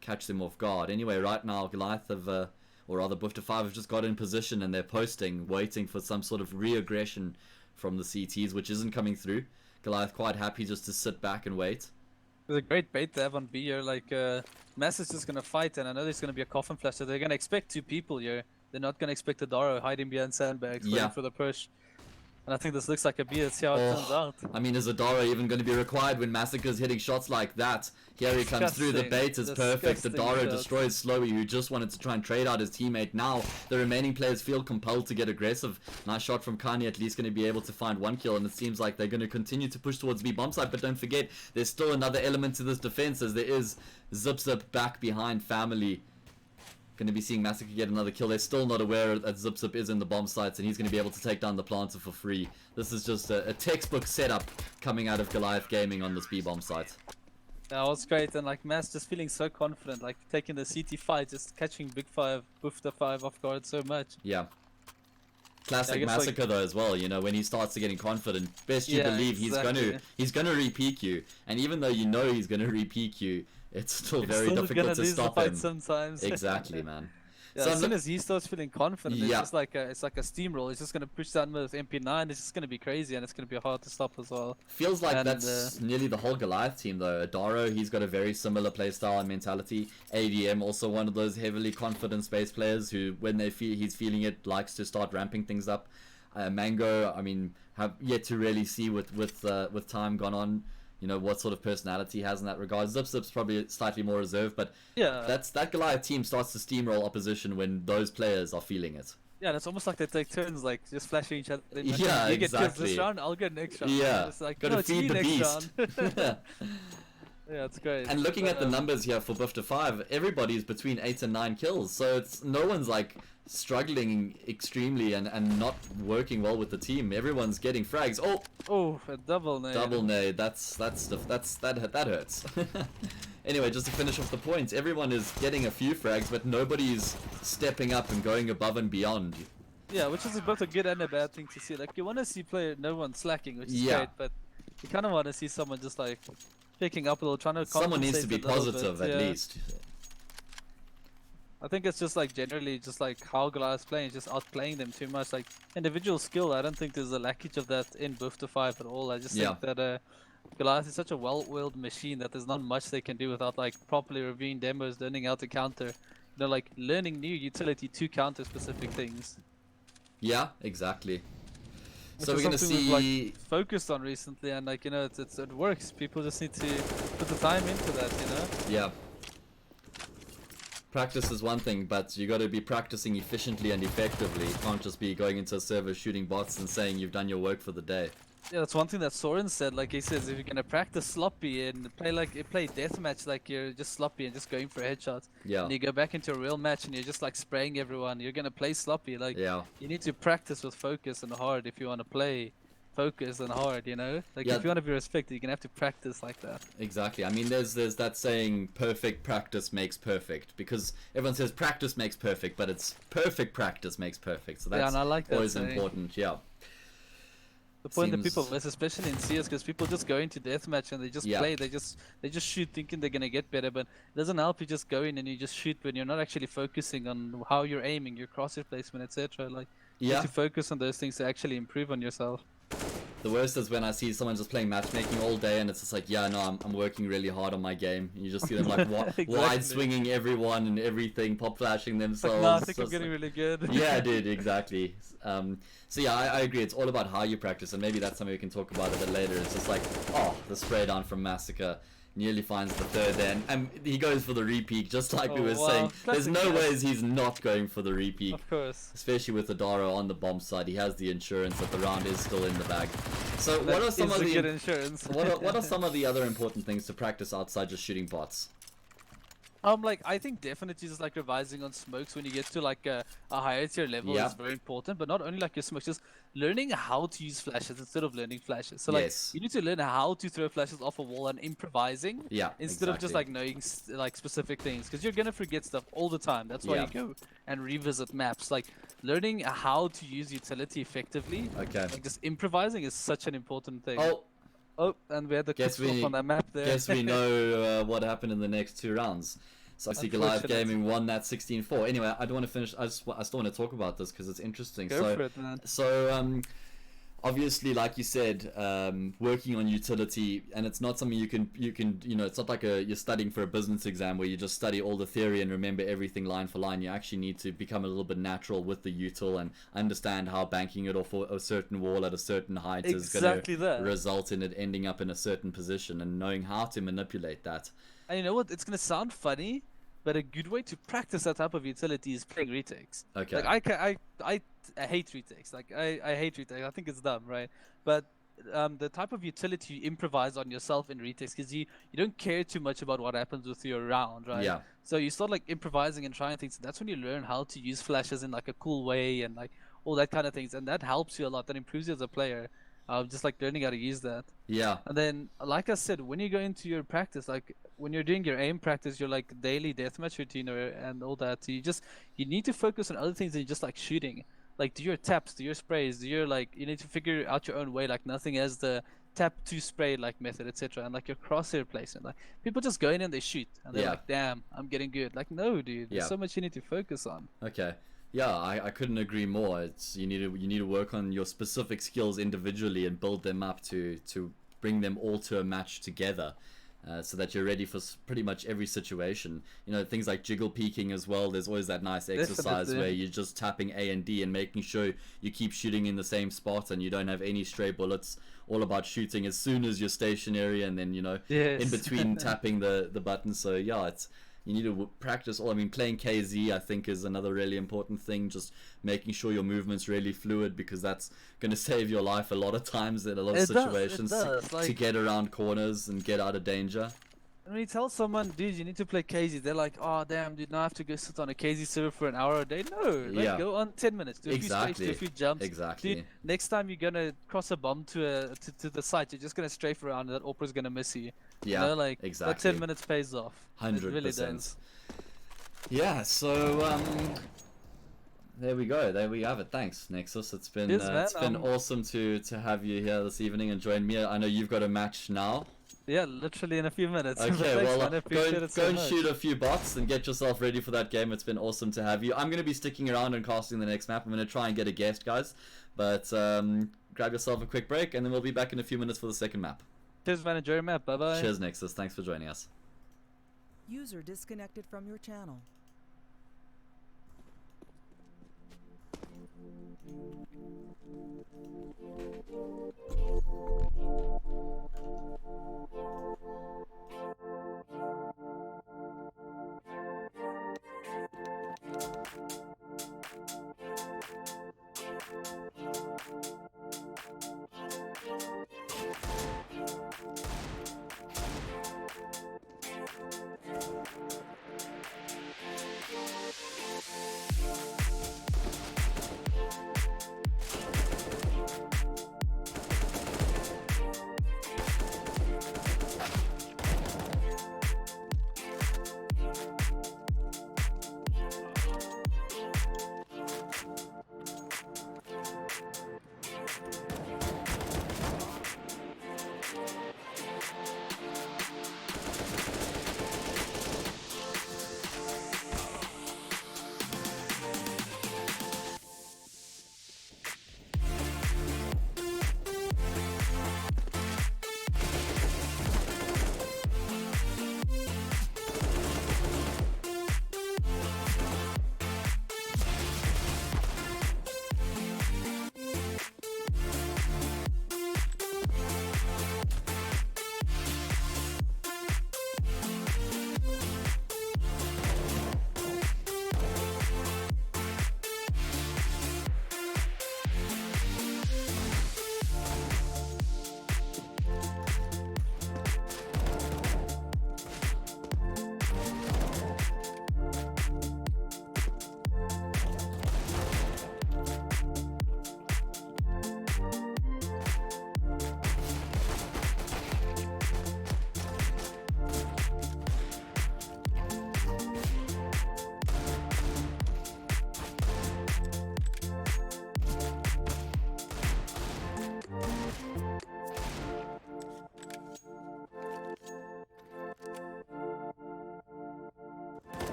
catch them off guard. Anyway, right now Goliath have... or rather Bufta5 have just got in position and they're posting, waiting for some sort of re-aggression from the CTs, which isn't coming through. Goliath quite happy just to sit back and wait. There's a great bait to have on B here, like Mass is just gonna fight, and I know there's gonna be a coffin flash, so they're gonna expect 2 people here. They're not gonna expect a Daro hiding behind sandbags waiting for the push. And I think this looks like a B. Let's see how it turns out. I mean, is Adara even going to be required when Massacre's hitting shots like that? Here he comes through. The bait is perfect. Adara destroys Slowy, who just wanted to try and trade out his teammate. Now, the remaining players feel compelled to get aggressive. Nice shot from Kanye, at least going to be able to find 1 kill. And it seems like they're going to continue to push towards B bomb site. But don't forget, there's still another element to this defense, as there is Zip back behind Family. Going to be seeing Massacre get another kill. They're still not aware that Zip is in the bomb sites, and he's going to be able to take down the planter for free. This is just a textbook setup coming out of Goliath Gaming on this B bomb site. That was great, and like Mass just feeling so confident, like taking the CT fight, just catching Big5, Bufta5 off guard so much. Yeah. Classic Massacre though as well, you know, when he starts to getting confident, best you believe he's gonna re-peak you, and even though you know he's gonna re-peak you, it's still very difficult to stop him. Sometimes. Exactly, man. Yeah, So as I'm soon look- as he starts feeling confident, Yeah. it's like a steamroll. It's just gonna push down with MP9. It's just gonna be crazy, and it's gonna be hard to stop as well. Feels like And, that's nearly the whole Goliath team though. Adaro, he's got a very similar playstyle and mentality. ADM, also one of those heavily confidence-based players who, when he's feeling it, likes to start ramping things up. Mango, I mean, have yet to really see with time gone on, what sort of personality he has in that regard. Zip's probably slightly more reserved, but Yeah. that Goliath team starts to steamroll opposition when those players are feeling it. Yeah, and it's almost like they take turns, like just flashing each other. Yeah, you get kills exactly. this round, I'll get next round. Yeah, It's like, gotta no, it's feed me the next beast. round. Yeah, it's great. And looking But, at the numbers here for Bif5, everybody's between 8 and 9 kills, so it's no one's like struggling extremely and not working well with the team. Everyone's getting frags. Oh, a double nade. Double nade. That hurts. Anyway, just to finish off the points, everyone is getting a few frags, but nobody's stepping up and going above and beyond. Yeah, which is both a good and a bad thing to see. Like, you want to see no one slacking, which is Yeah. great, but you kind of want to see someone just like picking up a little, trying to Someone needs to be compensate a little positive bit, at yeah. least. I think it's just like generally just like how Goliath's playing, just outplaying them too much. Like individual skill, I don't think there's a lackage of that in Bif5 at all. I just think that Goliath is such a well-oiled machine that there's not much they can do without like properly reviewing demos, learning how to counter, like learning new utility to counter specific things. Yeah, exactly. Which So is we're gonna something see. we've, like, focused on recently, and like it works. People just need to put the time into that, Yeah. Practice is one thing, but you got to be practicing efficiently and effectively. You can't just be going into a server shooting bots and saying you've done your work for the day. Yeah, that's one thing that Soren said. Like he says, if you're gonna practice sloppy and play deathmatch like you're just sloppy and just going for headshots, Yeah. and you go back into a real match and you're just like spraying everyone, you're gonna play sloppy. Like Yeah. you need to practice with focus and hard if you want to play focus and hard. Like Yeah. if you want to be respected, you're gonna have to practice like that. Exactly. I mean, there's that saying, perfect practice makes perfect, because everyone says practice makes perfect, but it's perfect practice makes perfect. So Yeah, that's and I like that always saying. important. Yeah. The point that Seems- people miss, especially in CS, because people just go into deathmatch and they just Yeah. play, they just shoot thinking they're gonna get better, but it doesn't help you just go in and you just shoot when you're not actually focusing on how you're aiming, your crosshair placement, etc. Like you Yeah. need to focus on those things to actually improve on yourself. The worst is when I see someone just playing matchmaking all day and it's just like, yeah, no, I'm working really hard on my game. And you just see them like wide Exactly. swinging everyone and everything, pop flashing It's like, themselves. no, I think I'm just getting like- really good. Yeah, dude, exactly. So yeah, I agree. It's all about how you practice, and maybe that's something we can talk about a bit later. It's just like, the spray down from Massacre nearly finds the third there, and he goes for the repeat, just like we Oh, were wow. saying. There's Classic no Mass. ways he's not going for the repeat, Of course. especially with Adaro on the bomb side. He has the insurance that the round is still in the bag. So That what are some is of a the good insurance. what are some of the other important things to practice outside just shooting bots? Like I think definitely just like revising on smokes when you get to like a higher tier level Yeah. is very important, but not only like your smokes, just learning how to use flashes instead of learning flashes. So like Yes. you need to learn how to throw flashes off a wall and improvising Yeah, instead of just exactly. like knowing like specific things, because you're gonna forget stuff all the time. That's why Yeah. you go and revisit maps. Like learning how to use utility effectively, Okay. like just improvising is such an important thing. Oh, And we had the Guess quick swap we- on that map there. guess we know what happened in the next 2 rounds. So I see Goliath Unfortunate. Gaming won that 16-4. Anyway, I don't want to finish. I still want to talk about this because it's interesting. Go for it, man. So obviously, like you said, working on utility, and it's not something you can it's not like you're studying for a business exam where you just study all the theory and remember everything line for line. You actually need to become a little bit natural with the util and understand how banking it off a certain wall at a certain height Exactly is going that. to result in it ending up in a certain position, and knowing how to manipulate that. And you know what? It's gonna sound funny, but a good way to practice that type of utility is playing retakes. Okay. Like I hate retakes. Like I hate retakes. I think it's dumb, right? But the type of utility you improvise on yourself in retakes, because you don't care too much about what happens with your round, right? Yeah. So you start like improvising and trying things. That's when you learn how to use flashes in like a cool way and like all that kind of things, and that helps you a lot. That improves you as a player. Just like learning how to use that. Yeah. And then, like I said, when you go into your practice, like when you're doing your aim practice, your like daily deathmatch routine and all that, you need to focus on other things than just like shooting. Like do your taps, do your sprays, you need to figure out your own way. Like nothing as the tap to spray like method, etc., and like your crosshair placement. Like people just go in and they shoot, and they're Yeah. like, "Damn, I'm getting good." Like, no, dude, there's Yeah. so much you need to focus on. Okay. Yeah, I couldn't agree more. It's you need to work on your specific skills individually and build them up to bring them all to a match together. So that you're ready for pretty much every situation. You know, things like jiggle peeking as well. There's always that nice exercise Definitely. where you're just tapping A and D and making sure you keep shooting in the same spot and you don't have any stray bullets. All about shooting as soon as you're stationary, and then, you know, Yes. in between tapping the button. So yeah, it's you need to practice all. I mean, playing KZ I think is another really important thing. Just making sure your movement's really fluid, because that's going to save your life a lot of times in a lot of It does, it situations does, to like- get around corners and get out of danger. And when you tell someone, dude, you need to play KZ, they're like, "Oh, damn, dude, now I have to go sit on a KZ server for an hour a day." No, like, Yeah. go on 10 minutes, do a few strafes, do a Exactly. few jumps. Exactly. Dude, next time you're gonna cross a bomb to the site, you're just gonna strafe around, and that Opera's gonna miss you. Yeah, You know, like, that exactly. 10 minutes pays off. It really 100%. does. Yeah, so there we go. There we have it. Thanks, Nexus. It's been Cheers, man. it's been awesome to have you here this evening and join me. I know you've got a match now. Yeah, literally in a few minutes. Okay, Thanks, well, man, I go appreciate and, it so go and much. shoot a few bots and get yourself ready for that game. It's been awesome to have you. I'm going to be sticking around and casting the next map. I'm going to try and get a guest, guys. But grab yourself a quick break, and then we'll be back in a few minutes for the second map. Cheers, man. Enjoy your map. Bye-bye. Cheers, Nexus. Thanks for joining us. User disconnected from your channel.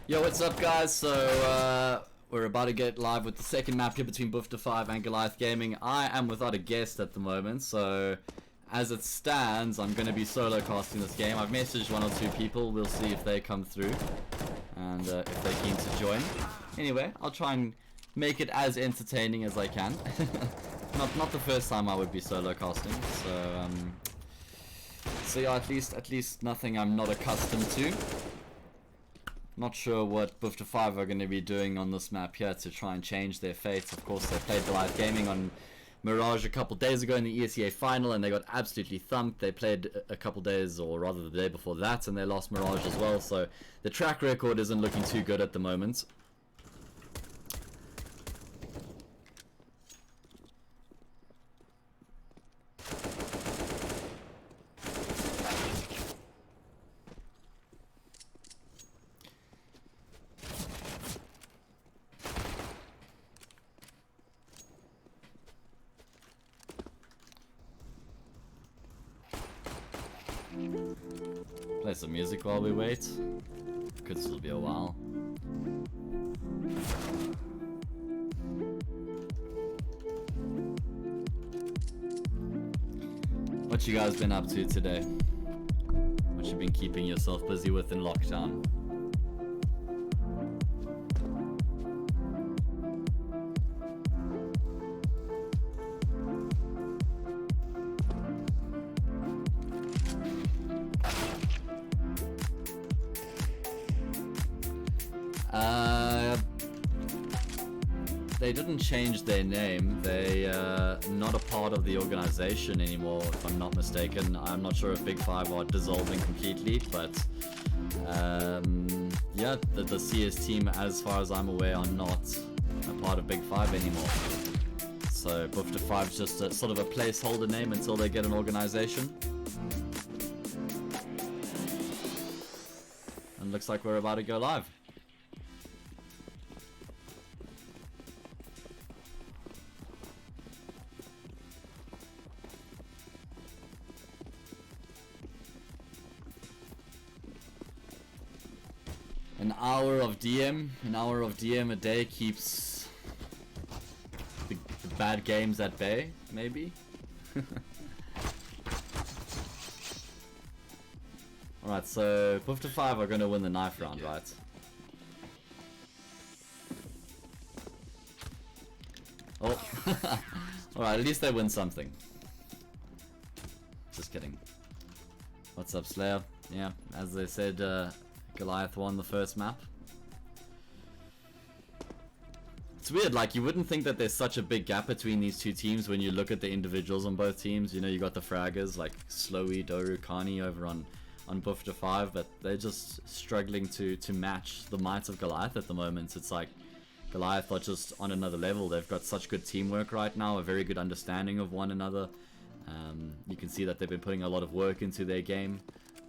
Yo, what's up, guys? So, we're about to get live with the second map here between Big5 and Goliath Gaming. I am without a guest at the moment, so as it stands, I'm going to be solo casting this game. I've messaged 1 or 2 people. We'll see if they come through and if they're keen to join. Anyway, I'll try and make it as entertaining as I can. not the first time I would be solo casting, so yeah, at least nothing I'm not accustomed to. Not sure what Big5 are going to be doing on this map here to try and change their fate. Of course, they played Goliath Gaming on Mirage a couple days ago in the ESEA final, and they got absolutely thumped. They played a couple days, or rather the day before that, and they lost Mirage as well. So the track record isn't looking too good at the moment. Play some music while we wait. Could still be a while. What you guys been up to today? What you been keeping yourself busy with in lockdown? They didn't change their name. They're not a part of the organization anymore, if I'm not mistaken. I'm not sure if Big5 are dissolving completely, but yeah, the CS team, as far as I'm aware, are not a part of Big5 anymore. So Big5 is just a sort of a placeholder name until they get an organization. And looks like we're about to go live. An hour of DM a day keeps the bad games at bay, maybe? Alright, so Big5 are gonna win the knife round, right? Oh, alright, at least they win something. Just kidding. What's up, Slayer? Yeah, as they said, Goliath won the first map. It's weird, like, you wouldn't think that there's such a big gap between these two teams when you look at the individuals on both teams. You know, you got the fraggers like Slowy, Doru, Kani over on Big5, but they're just struggling to match the might of Goliath at the moment. It's like Goliath are just on another level. They've got such good teamwork right now, a very good understanding of one another. You can see that they've been putting a lot of work into their game,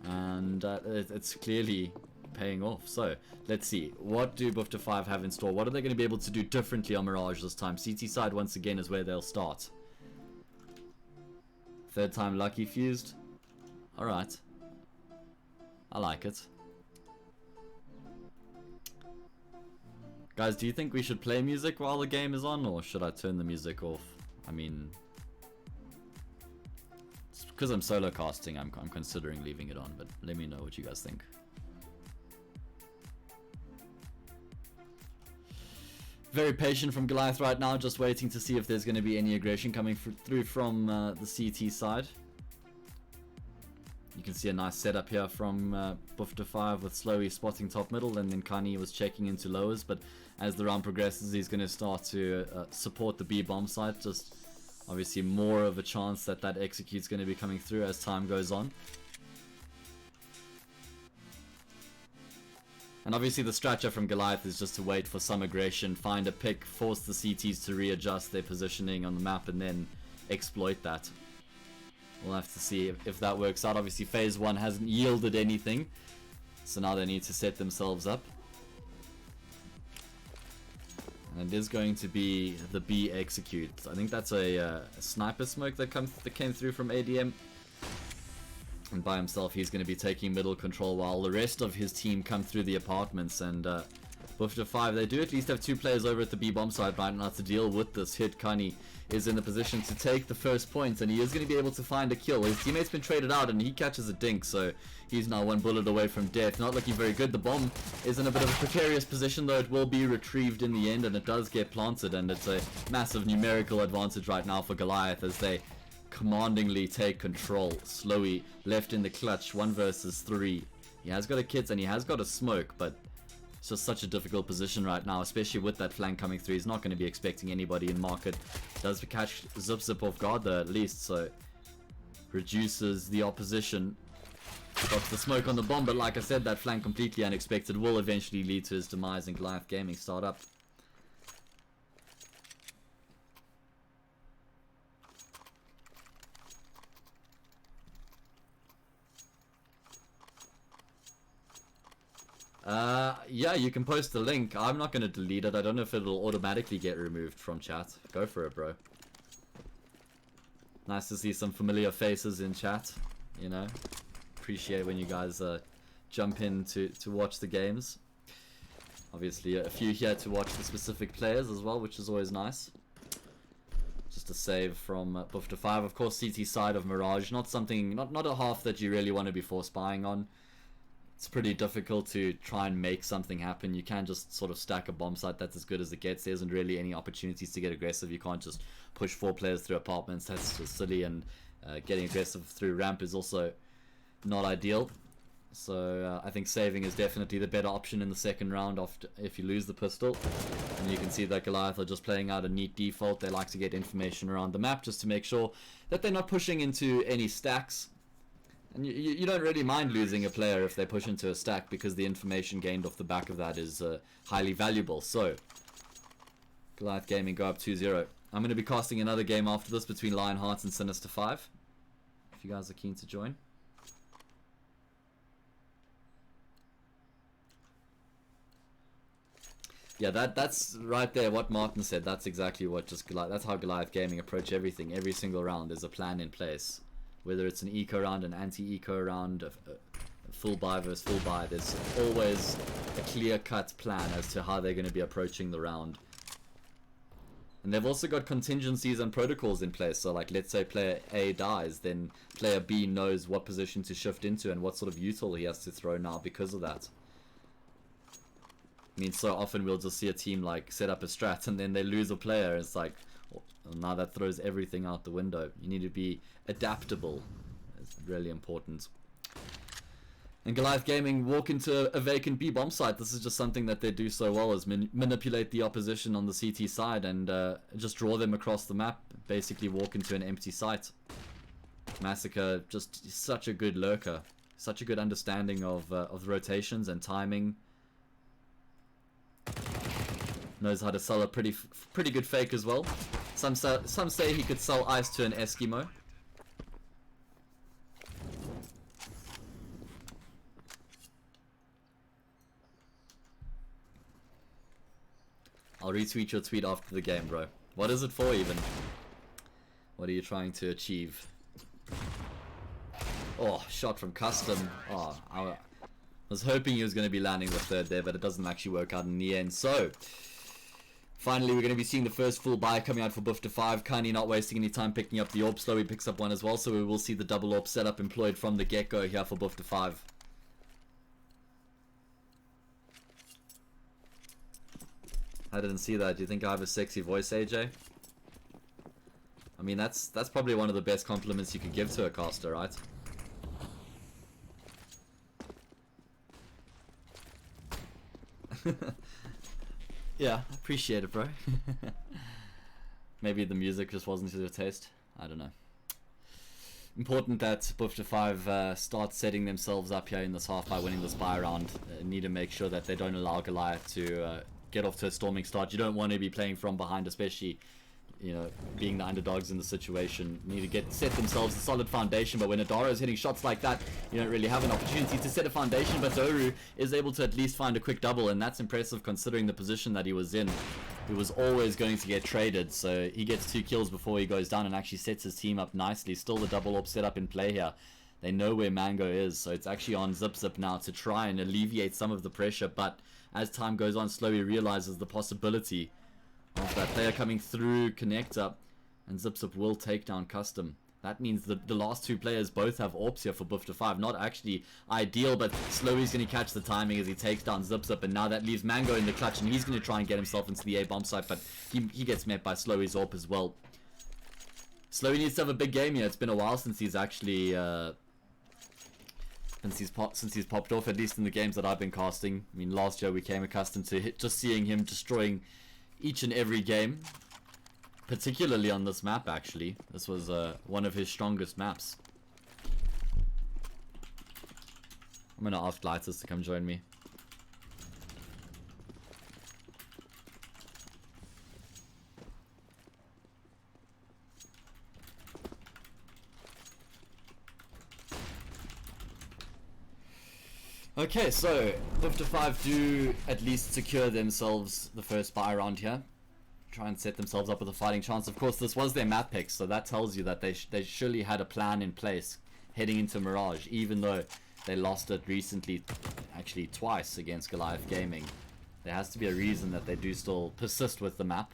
and it's clearly paying off. So let's see, what do Big5 have in store? What are they going to be able to do differently on Mirage this time? CT side once again is where they'll start. Third time lucky fused. Alright, I like it. Guys, do you think we should play music while the game is on, or should I turn the music off? I mean, it's because I'm solo casting, I'm considering leaving it on, but let me know what you guys think. Very patient from Goliath right now, just waiting to see if there's going to be any aggression coming through from the CT side. You can see a nice setup here from Big5 with Slowy spotting top middle, and then Kani was checking into lowers, but as the round progresses he's going to start to support the B bomb site. Just obviously more of a chance that execute's going to be coming through as time goes on. And obviously the strategy from Goliath is just to wait for some aggression, find a pick, force the CTs to readjust their positioning on the map, and then exploit that. We'll have to see if that works out. Obviously phase 1 hasn't yielded anything, so now they need to set themselves up. And it is going to be the B execute. I think that's a sniper smoke that came through from ADM. And by himself, he's going to be taking middle control while the rest of his team come through the apartments. And Big5, they do at least have 2 players over at the B bomb side right now to deal with this hit. Kani is in the position to take the first point, and he is going to be able to find a kill. His teammate's been traded out, and he catches a dink, so he's now 1 bullet away from death. Not looking very good. The bomb is in a bit of a precarious position, though it will be retrieved in the end, and it does get planted, and it's a massive numerical advantage right now for Goliath as they commandingly take control. Slowy left in the clutch, 1 versus 3. He has got a kit and he has got a smoke, but it's just such a difficult position right now, especially with that flank coming through. He's not going to be expecting anybody in market. Does catch Zip off guard though at least, so reduces the opposition. Got the smoke on the bomb, but like I said, that flank completely unexpected will eventually lead to his demise and Goliath Gaming start up. Yeah, you can post the link. I'm not going to delete it. I don't know if it'll automatically get removed from chat. Go for it, bro. Nice to see some familiar faces in chat, you know. Appreciate when you guys jump in to watch the games. Obviously, a few here to watch the specific players as well, which is always nice. Just a save from Big5. Of course, CT side of Mirage. Not something, not a half that you really want to be force spying on. It's pretty difficult to try and make something happen. You can't just sort of stack a bomb site. That's as good as it gets. There isn't really any opportunities to get aggressive. You can't just push 4 players through apartments. That's just silly, and getting aggressive through ramp is also not ideal. So I think saving is definitely the better option in the second round if you lose the pistol. And you can see that Goliath are just playing out a neat default. They like to get information around the map just to make sure that they're not pushing into any stacks. And you don't really mind losing a player if they push into a stack, because the information gained off the back of that is highly valuable. So, Goliath Gaming go up 2-0. I'm going to be casting another game after this between Lionhearts and Sinister 5. If you guys are keen to join. Yeah, that's right there what Martin said. That's exactly what that's how Goliath Gaming approach everything. Every single round there's a plan in place. Whether it's an eco round, an anti-eco round, a full buy versus full buy, there's always a clear-cut plan as to how they're going to be approaching the round. And they've also got contingencies and protocols in place. So like, let's say player A dies, then player B knows what position to shift into and what sort of util he has to throw now because of that. I mean, so often we'll just see a team like set up a strat and then they lose a player. And it's like, well, now that throws everything out the window. You need to be adaptable. It's really important. And Goliath Gaming walk into a vacant B bomb site. This is just something that they do so well, is manipulate the opposition on the CT side and just draw them across the map. Basically walk into an empty site. Massacre, just such a good lurker. Such a good understanding of rotations and timing. Knows how to sell a pretty good fake as well. Some say he could sell ice to an Eskimo. I'll retweet your tweet after the game, bro. What is it for even? What are you trying to achieve? Oh, shot from custom. Oh, I was hoping he was going to be landing the third there, but it doesn't actually work out in the end. So, finally, we're going to be seeing the first full buy coming out for Big5. Kani not wasting any time picking up the AWP. Slowly picks up one as well, so we will see the double AWP setup employed from the get-go here for Big5. I didn't see that. Do you think I have a sexy voice, AJ? I mean, that's probably one of the best compliments you could give to a caster, right? Yeah, appreciate it, bro. Maybe the music just wasn't to your taste. I don't know. Important that Big5 start setting themselves up here in this half by winning this buy round. Need to make sure that they don't allow Goliath to get off to a storming start. You don't want to be playing from behind, especially, you know, being the underdogs in the situation. You need to set themselves a solid foundation, but when Adara is hitting shots like that, you don't really have an opportunity to set a foundation. But Doru is able to at least find a quick double, and that's impressive considering the position that he was in. He was always going to get traded, so he gets 2 kills before he goes down and actually sets his team up nicely. Still the double AWP set up in play here. They know where Mango is, so it's actually on Zip now to try and alleviate some of the pressure. But as time goes on, Slowly realizes the possibility of that player coming through connector, and Zip will take down Custom. That means that the last two players both have AWPs here for Boof5. Not actually ideal, but Slowly's going to catch the timing as he takes down Zip, and now that leaves Mango in the clutch, and he's going to try and get himself into the A bomb site, but he gets met by Slowly's AWP as well. Slowy needs to have a big game here. It's been a while since he's actually since he's popped off, at least in the games that I've been casting. I mean, last year we came accustomed to just seeing him destroying each and every game, particularly on this map. Actually, this was one of his strongest maps. I'm gonna ask Lighters to come join me. Okay, so Boof5 do at least secure themselves the first buy round here. Try and set themselves up with a fighting chance. Of course, this was their map pick, so that tells you that they surely had a plan in place heading into Mirage, even though they lost it recently, actually twice against Goliath Gaming. There has to be a reason that they do still persist with the map.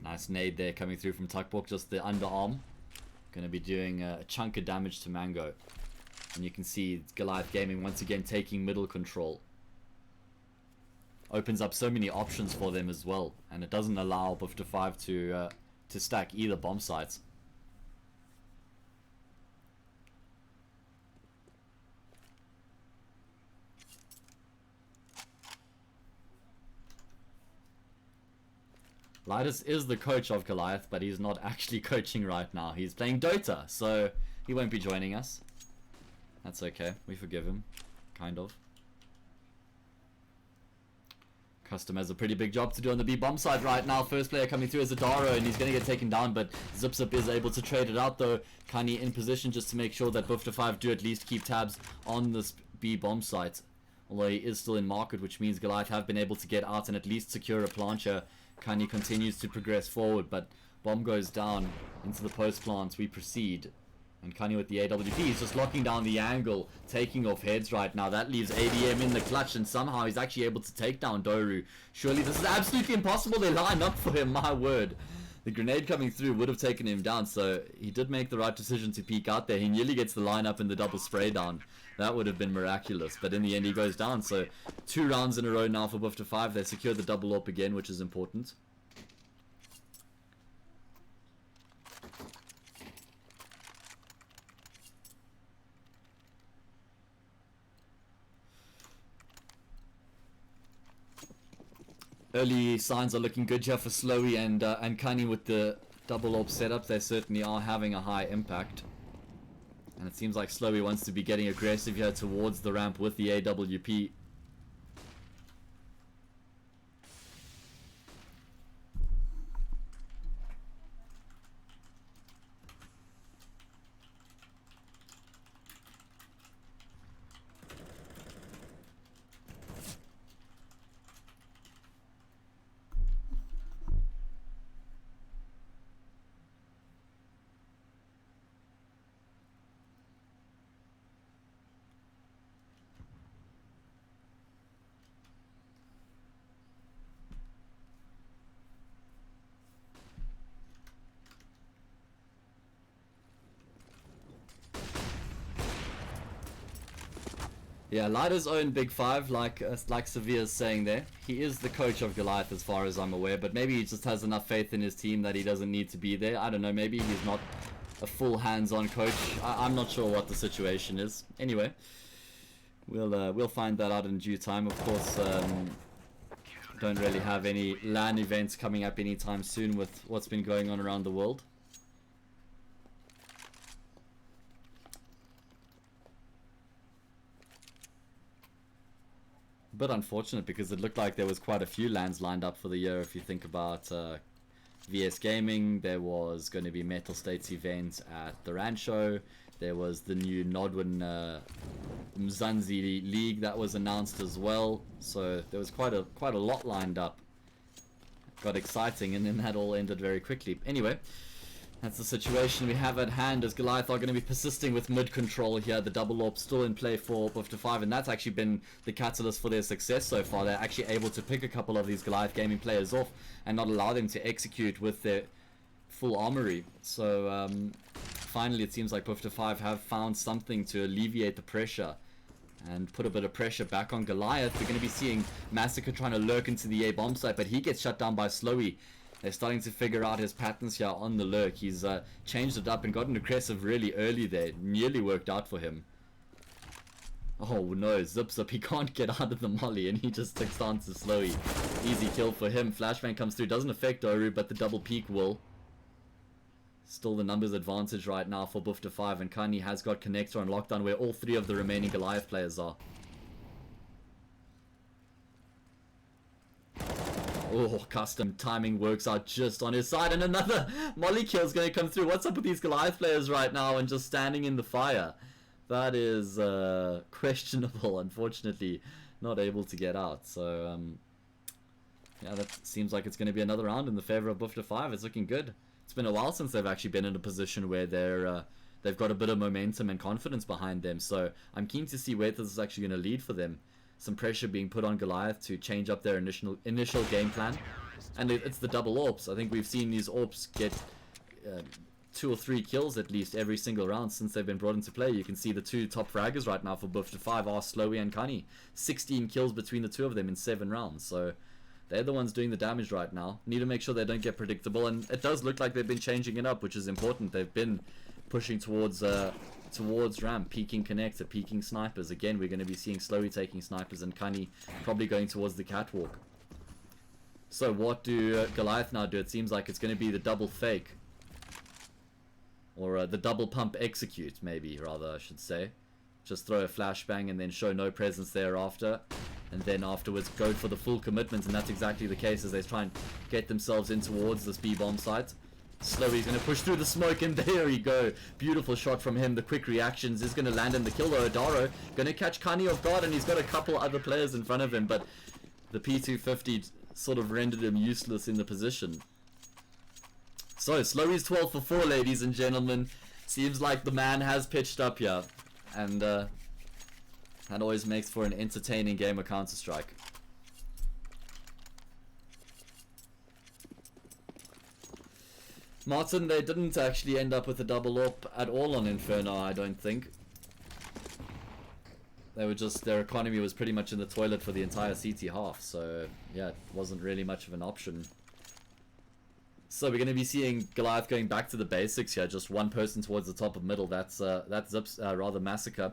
Nice nade there coming through from Tuckborg, just the underarm. Going to be doing a chunk of damage to Mango. And you can see Goliath Gaming once again taking middle control. Opens up so many options for them as well, and it doesn't allow Boof5 to stack either bomb sites. Lidus is the coach of Goliath, but he's not actually coaching right now. He's playing Dota, so he won't be joining us. That's okay. We forgive him. Kind of. Custom has a pretty big job to do on the B bomb side right now. First player coming through is Adaro, and he's going to get taken down, but Zip is able to trade it out, though. Kani in position just to make sure that Boof5 do at least keep tabs on this B bomb site. Although he is still in market, which means Goliath have been able to get out and at least secure a plancher. Kani continues to progress forward, but bomb goes down into the post plant. We proceed, and Kani with the AWP is just locking down the angle, taking off heads right now. That leaves ADM in the clutch, and somehow he's actually able to take down Doru. Surely this is absolutely impossible. They line up for him, my word. The grenade coming through would have taken him down, so he did make the right decision to peek out there. He nearly gets the lineup in the double spray down. That would have been miraculous, but in the end he goes down. So 2 rounds in a row now for Boof5. They secure the double AWP again, which is important. Early signs are looking good here for Slowy and Kani with the double AWP setup. They certainly are having a high impact. And it seems like Slowy wants to be getting aggressive here towards the ramp with the AWP. Yeah, Lida's own Big5, like Severe's saying there. He is the coach of Goliath as far as I'm aware, but maybe he just has enough faith in his team that he doesn't need to be there. I don't know, maybe he's not a full hands-on coach. I'm not sure what the situation is. Anyway, we'll find that out in due time. Of course, don't really have any LAN events coming up anytime soon with what's been going on around the world. But unfortunate, because it looked like there was quite a few LANs lined up for the year. If you think about VS Gaming, there was going to be Metal States events at the Rancho. There was the new Nodwin Mzansi League that was announced as well. So there was quite a lot lined up. Got exciting, and then that all ended very quickly. Anyway, That's the situation we have at hand, as Goliath are going to be persisting with mid control here. The double AWP still in play for Big5, and that's actually been the catalyst for their success so far. They're actually able to pick a couple of these Goliath gaming players off and not allow them to execute with their full armory. So finally it seems like Big5 have found something to alleviate the pressure and put a bit of pressure back on Goliath. We're going to be seeing Massacre trying to lurk into the A bomb site, but he gets shut down by Slowy. They're starting to figure out his patterns here on the lurk. He's changed it up and gotten aggressive really early there. Nearly worked out for him. Oh no, Zip, he can't get out of the molly and he just sticks down to Slowy. Easy kill for him. Flashbang comes through. Doesn't affect Doru, but the double peek will. Still the numbers advantage right now for Big5, and Kani has got connector on lockdown where all three of the remaining Goliath players are. Oh, custom timing works out just on his side, and another molly kill is going to come through. What's up with these Goliath players right now and just standing in the fire? That is questionable, unfortunately. Not able to get out. So, yeah, that seems like it's going to be another round in the favor of Big5. It's looking good. It's been a while since they've actually been in a position where they've got a bit of momentum and confidence behind them. So, I'm keen to see where this is actually going to lead for them. Some pressure being put on Goliath to change up their initial game plan, and it's the double AWPs. I think we've seen these AWPs get 2 or 3 kills at least every single round since they've been brought into play. You can see the two top fraggers right now for Big5 are Slowy and Kani. 16 kills between the two of them in 7 rounds, so they're the ones doing the damage right now. Need to make sure they don't get predictable, and it does look like they've been changing it up, which is important. They've been pushing towards ramp, peeking connector, peeking snipers. Again, we're going to be seeing Slowy taking snipers and Kani probably going towards the catwalk. So what do Goliath now do? It seems like it's going to be the double fake. Or the double pump execute, maybe, rather, I should say. Just throw a flashbang and then show no presence thereafter. And then afterwards go for the full commitment, and that's exactly the case as they try and get themselves in towards this B-bomb site. Slowy's going to push through the smoke, and there we go. Beautiful shot from him. The quick reactions is going to land him. The kill though. Adaro going to catch Kani off guard, and he's got a couple other players in front of him, but the P250 sort of rendered him useless in the position. So Slowy's 12 for 4, ladies and gentlemen. Seems like the man has pitched up here, and that always makes for an entertaining game of Counter-Strike. Martin, they didn't actually end up with a double AWP at all on Inferno, I don't think. They were just, their economy was pretty much in the toilet for the entire CT half, so yeah, it wasn't really much of an option. So we're going to be seeing Goliath going back to the basics here, just one person towards the top of middle, that's Zips, rather Massacre.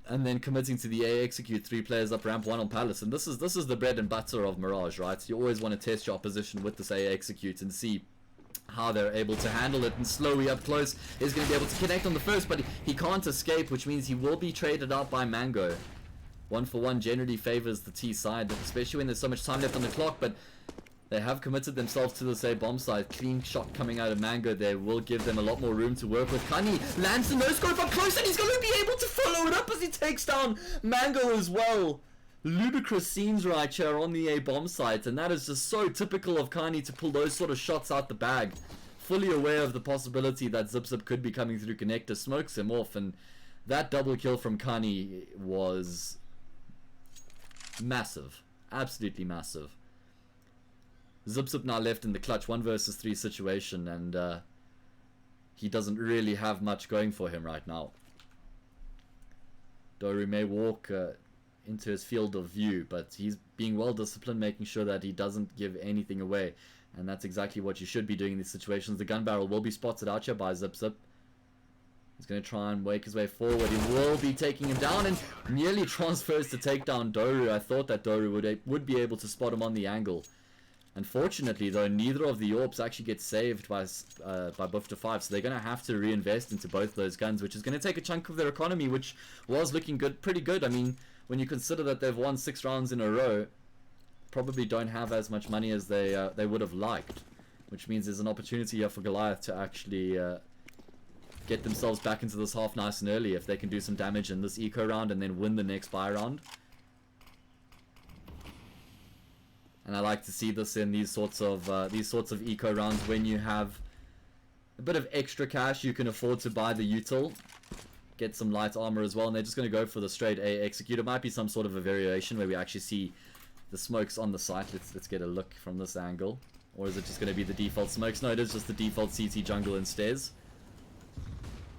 And then committing to the A execute, 3 players up ramp, 1 on Palace. And this is the bread and butter of Mirage, right? You always want to test your opposition with this A execute and see how they're able to handle it, and Slowy up close is going to be able to connect on the first, but he can't escape, which means he will be traded out by Mango. 1 for 1 generally favors the T side, especially when there's so much time left on the clock, but they have committed themselves to this A bomb side. Clean shot coming out of Mango there will give them a lot more room to work with. Kani lands the no-scope up close, and he's going to be able to follow it up as he takes down Mango as well. Ludicrous scenes right here on the A bomb site, and that is just so typical of Kani to pull those sort of shots out the bag. Fully aware of the possibility that Zip could be coming through connector, smokes him off, and that double kill from Kani was massive. Absolutely massive. Zip now left in the clutch 1 versus 3 situation, and he doesn't really have much going for him right now. Doru may walk into his field of view, but he's being well disciplined, making sure that he doesn't give anything away, and that's exactly what you should be doing in these situations. The gun barrel will be spotted out here by Zip. He's going to try and wake his way forward. He will be taking him down, and nearly transfers to take down Doru. I thought that Doru would be able to spot him on the angle. Unfortunately though, neither of the AWPs actually get saved by Big5, so they're going to have to reinvest into both those guns, which is going to take a chunk of their economy, which was looking good, pretty good. I mean, when you consider that they've won 6 rounds in a row, probably don't have as much money as they would have liked, which means there's an opportunity here for Goliath to actually get themselves back into this half nice and early if they can do some damage in this eco round and then win the next buy round. And I like to see this in these sorts of eco rounds when you have a bit of extra cash, you can afford to buy the util. Get some light armor as well, and they're just going to go for the straight A execute. It might be some sort of a variation where we actually see the smokes on the site. Let's get a look from this angle. Or is it just going to be the default smokes? No, it is just the default CT jungle and stairs.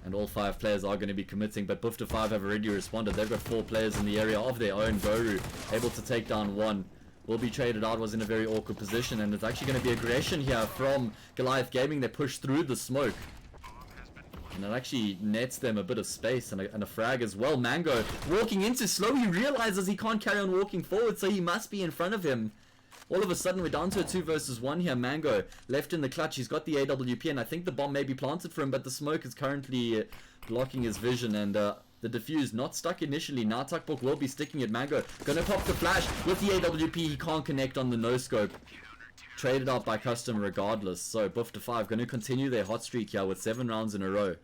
And all 5 players are going to be committing, but Bufta 5 have already responded. They've got 4 players in the area of their own. Boru able to take down 1. Will be traded out, was in a very awkward position, and it's actually going to be aggression here from Goliath Gaming. They push through the smoke. And it actually nets them a bit of space and a frag as well. Mango walking into slow. He realizes he can't carry on walking forward, so he must be in front of him. All of a sudden, we're down to a 2 versus 1 here. Mango left in the clutch. He's got the AWP, and I think the bomb may be planted for him, but the smoke is currently blocking his vision, and the defuse not stuck initially. Now Tuckbook will be sticking at Mango. Gonna pop the flash with the AWP. He can't connect on the no-scope. Traded out by custom regardless. So Bufta 5 going to continue their hot streak here with 7 rounds in a row.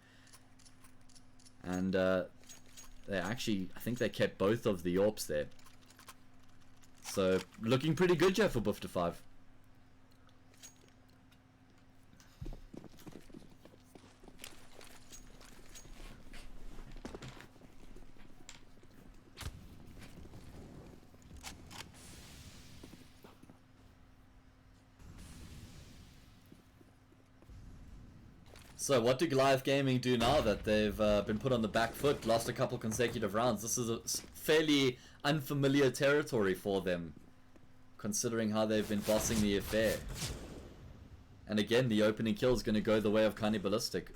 And they actually, I think they kept both of the AWPs there. So looking pretty good here for Bufta 5. So what do Goliath Gaming do now that they've been put on the back foot, lost a couple consecutive rounds? This is a fairly unfamiliar territory for them, considering how they've been bossing the affair. And again, the opening kill is going to go the way of Cannibalistic.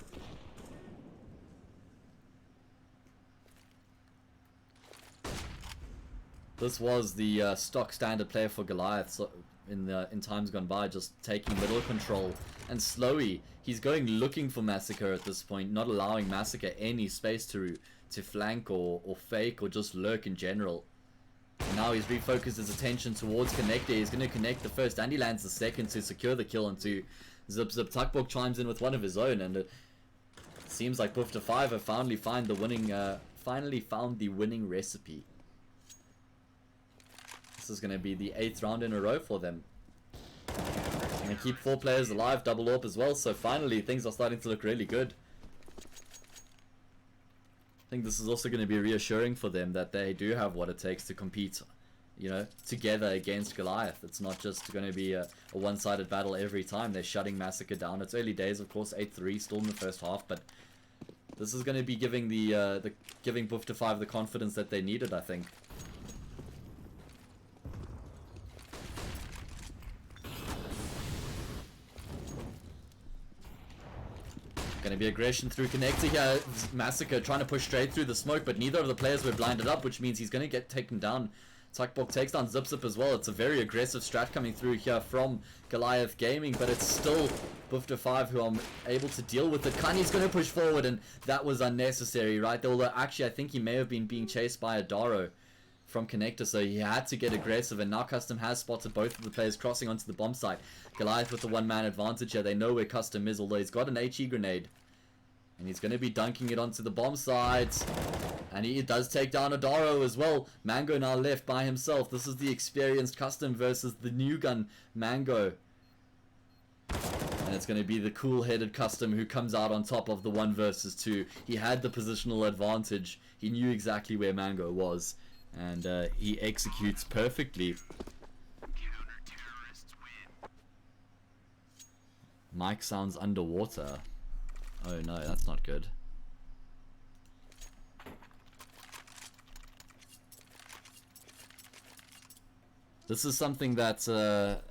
This was the stock standard player for Goliath, so in times gone by, just taking middle control. And Slowy, he's going looking for Massacre at this point, not allowing Massacre any space to flank or fake or just lurk in general. And now he's refocused his attention towards Connector. He's going to connect the first and he lands the second to secure the kill onto Zip Zip. Tuckbook chimes in with one of his own, and it seems like Bufta 5 have finally found the winning recipe. This is going to be the 8th round in a row for them. And they keep 4 players alive, double AWP as well, so finally things are starting to look really good. I think this is also going to be reassuring for them that they do have what it takes to compete, you know, together against Goliath. It's not just going to be a one-sided battle every time. They're shutting Massacre down. It's early days, of course, 8-3 still in the first half, but this is going to be giving giving Bufta 5 the confidence that they needed, I think. Going to be aggression through Connector here. Massacre trying to push straight through the smoke, but neither of the players were blinded up, which means he's going to get taken down. Tuckbook takes down Zip Zip as well. It's a very aggressive strat coming through here from Goliath Gaming, but it's still Bufta 5 who are able to deal with it. Kani's going to push forward, and that was unnecessary, right? Although actually I think he may have been being chased by a Daro from Connector, so he had to get aggressive, and now Custom has spotted both of the players crossing onto the bomb site. Goliath with the one-man advantage here. They know where Custom is, although he's got an HE grenade. And he's going to be dunking it onto the bomb site. And he does take down a Daro as well. Mango now left by himself. This is the experienced Custom versus the new gun Mango. And it's going to be the cool-headed Custom who comes out on top of the 1 versus 2. He had the positional advantage. He knew exactly where Mango was. And he executes perfectly. Mike sounds underwater. Oh no, that's not good. This is something that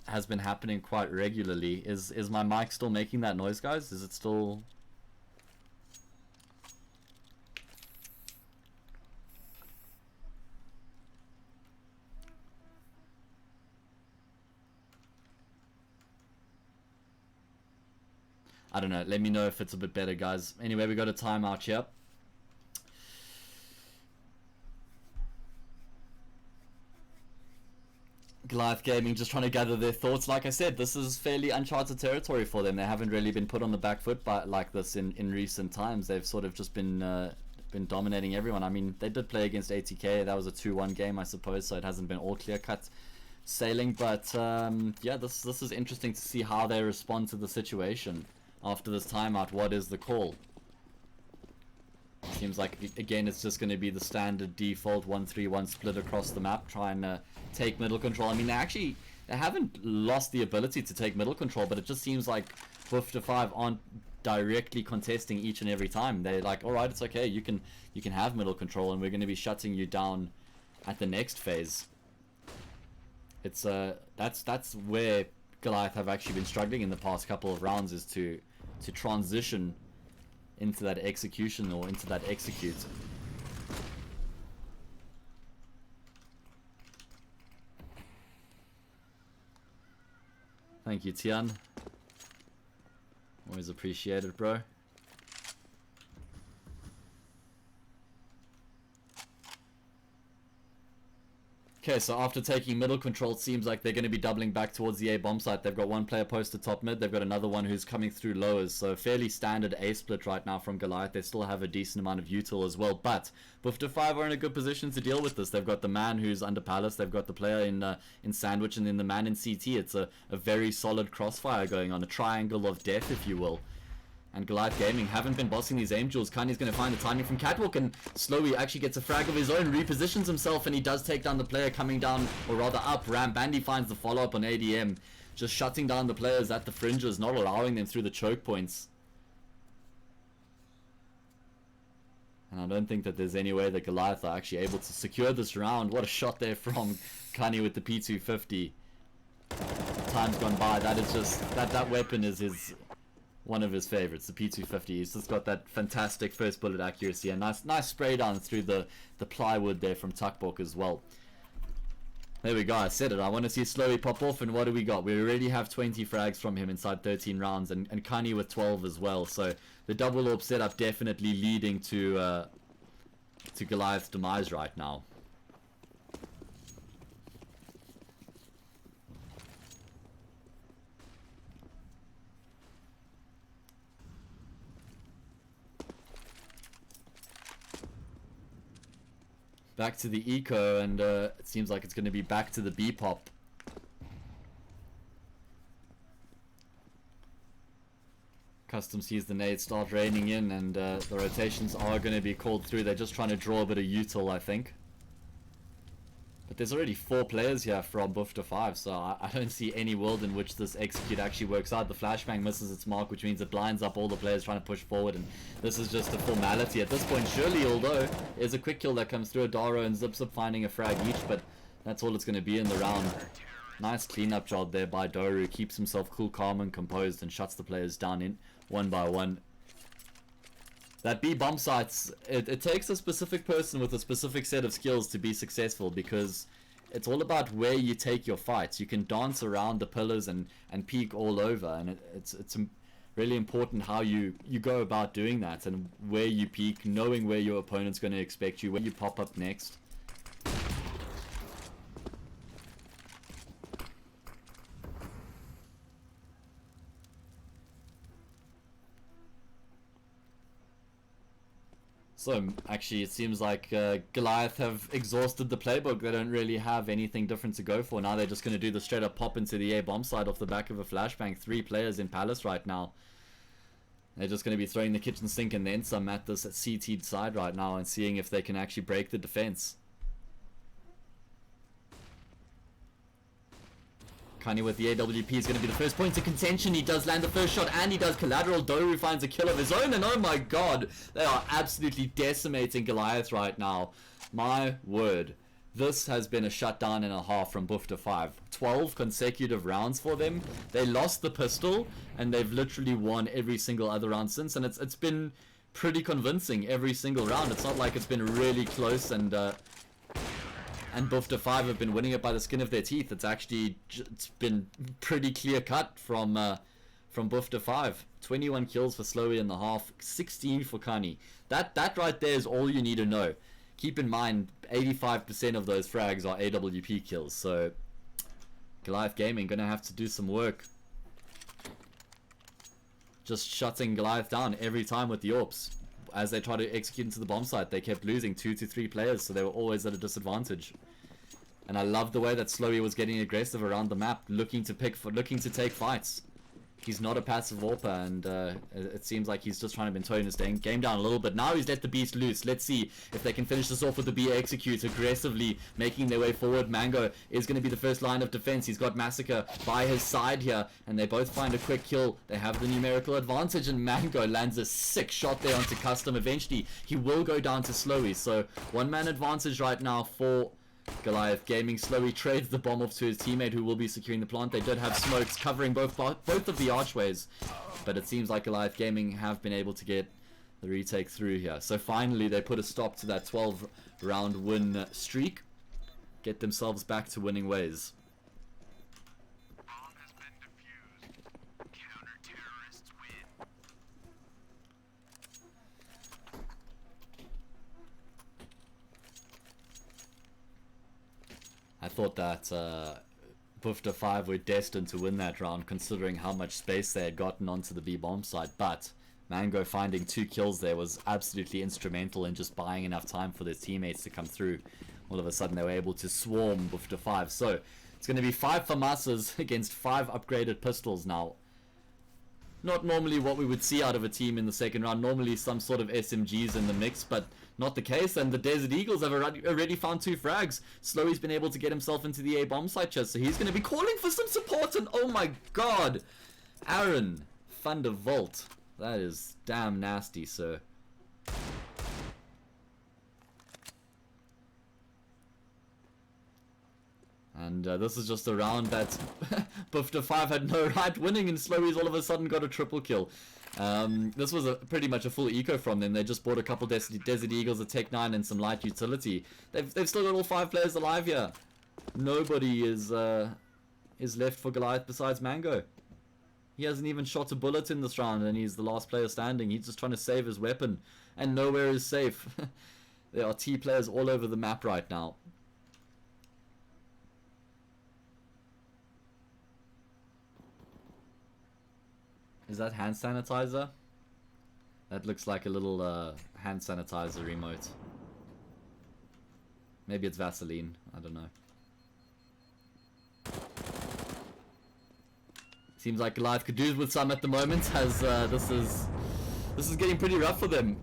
has been happening quite regularly. Is my mic still making that noise, guys? Is it still... I don't know. Let me know if it's a bit better, guys. Anyway, we got a timeout here. Goliath Gaming just trying to gather their thoughts. Like I said, this is fairly uncharted territory for them. They haven't really been put on the back foot like this in recent times. They've sort of just been dominating everyone. I mean, they did play against ATK. That was a 2-1 game, I suppose, so it hasn't been all clear-cut sailing. But yeah, this is interesting to see how they respond to the situation. after this timeout, what is the call? Seems like, again, it's just going to be the standard default 1-3-1 split across the map, trying to take middle control. I mean, they haven't lost the ability to take middle control, but it just seems like Big5 aren't directly contesting each and every time. They're like, alright, it's okay, you can have middle control, and we're going to be shutting you down at the next phase. It's that's where Goliath have actually been struggling in the past couple of rounds, is to transition into that execution or into that execute. Thank you, Tian. Always appreciated, bro. Okay, so after taking middle control, it seems like they're going to be doubling back towards the A bomb site. They've got one player posted top mid. They've got another one who's coming through lowers. So fairly standard A split right now from Goliath. They still have a decent amount of util as well. But Big5 are in a good position to deal with this. They've got the man who's under Palace. They've got the player in Sandwich, and then the man in CT. It's a very solid crossfire going on. A triangle of death, if you will. And Goliath Gaming haven't been bossing these aim duels. Kanye's going to find the timing from Catwalk, and Slowly actually gets a frag of his own, repositions himself, and he does take down the player coming down, or rather up. Ram Bandy finds the follow-up on ADM, just shutting down the players at the fringes, not allowing them through the choke points. And I don't think that there's any way that Goliath are actually able to secure this round. What a shot there from Kanye with the P250. Time's gone by. That is just, that weapon is one of his favorites, the P250. He's just got that fantastic first bullet accuracy, and nice spray down through the plywood there from Tuckbok as well. There we go, I said it. I want to see Slowly pop off, and what do we got? We already have 20 frags from him inside 13 rounds, and Kanye with 12 as well. So the double AWP setup definitely leading to Goliath's demise right now. Back to the eco, and it seems like it's going to be back to the B-pop. Custom sees the nades start raining in, and the rotations are going to be called through. They're just trying to draw a bit of util, I think. But there's already 4 players here from Big5, so I don't see any world in which this execute actually works out. The flashbang misses its mark, which means it blinds up all the players trying to push forward, and this is just a formality at this point. Surely, although, there's a quick kill that comes through. Adaro and Zip finding a frag each, but that's all it's going to be in the round. Nice cleanup job there by Doru. Keeps himself cool, calm, and composed, and shuts the players down in one by one. That B bomb sites, it takes a specific person with a specific set of skills to be successful, because it's all about where you take your fights. You can dance around the pillars and peek all over, and it's really important how you go about doing that, and where you peek, knowing where your opponent's going to expect you, where you pop up next. So, actually, it seems like Goliath have exhausted the playbook. They don't really have anything different to go for. Now they're just going to do the straight up pop into the A bomb side off the back of a flashbang. 3 players in Palace right now. They're just going to be throwing the kitchen sink and then some at this CT side right now, and seeing if they can actually break the defense. Kanye with the AWP is going to be the first point of contention. He does land the first shot, and he does collateral. Doru finds a kill of his own, and oh my god, they are absolutely decimating Goliath right now. My word. This has been a shutdown and a half from Big5. 12 consecutive rounds for them. They lost the pistol, and they've literally won every single other round since, and it's been pretty convincing every single round. It's not like it's been really close, and Big5 have been winning it by the skin of their teeth. It's been pretty clear cut from Big5. 21 kills for Slowly in the half, 16 for Kanye. That right there is all you need to know. Keep in mind, 85% of those frags are AWP kills, so Goliath Gaming gonna have to do some work. Just shutting Goliath down every time with the AWPs. As they try to execute into the bomb site, they kept losing 2 to 3 players, so they were always at a disadvantage. And I love the way that Slowly was getting aggressive around the map, looking to take fights. He's not a passive AWPer, and it seems like he's just trying to been tone his game down a little bit. Now he's let the beast loose. Let's see if they can finish this off with the B execute, aggressively making their way forward. Mango is going to be the first line of defense. He's got Massacre by his side here, and they both find a quick kill. They have the numerical advantage, and Mango lands a sick shot there onto Custom. Eventually, he will go down to Slowy, so one-man advantage right now for Goliath Gaming. Slowly trades the bomb off to his teammate, who will be securing the plant. They did have smokes covering both of the archways, but it seems like Goliath Gaming have been able to get the retake through here. So finally they put a stop to that 12 round win streak, get themselves back to winning ways. I thought that Big5 were destined to win that round, considering how much space they had gotten onto the B bomb side, but Mango finding 2 kills there was absolutely instrumental in just buying enough time for their teammates to come through. All of a sudden they were able to swarm Big5. So it's going to be 5 FAMASas against 5 upgraded pistols now. Not normally what we would see out of a team in the second round. Normally some sort of SMGs in the mix, but not the case. And the Desert Eagles have already found 2 frags. Slowy's been able to get himself into the A bomb site chest, so he's going to be calling for some support. And oh my god, Aaron Thundervolt, that is damn nasty, sir. And this is just a round that Big5 had no right winning, and Slowy's all of a sudden got a triple kill. This was pretty much a full eco from them. They just bought a couple Desert Eagles, a Tech 9, and some light utility. They've still got all 5 players alive here. Nobody is left for Goliath besides Mango. He hasn't even shot a bullet in this round, and he's the last player standing. He's just trying to save his weapon, and nowhere is safe. There are T players all over the map right now. Is that hand sanitizer? That looks like a little hand sanitizer emote. Maybe it's Vaseline. I don't know. Seems like Goliath could do with some at the moment, as this is getting pretty rough for them.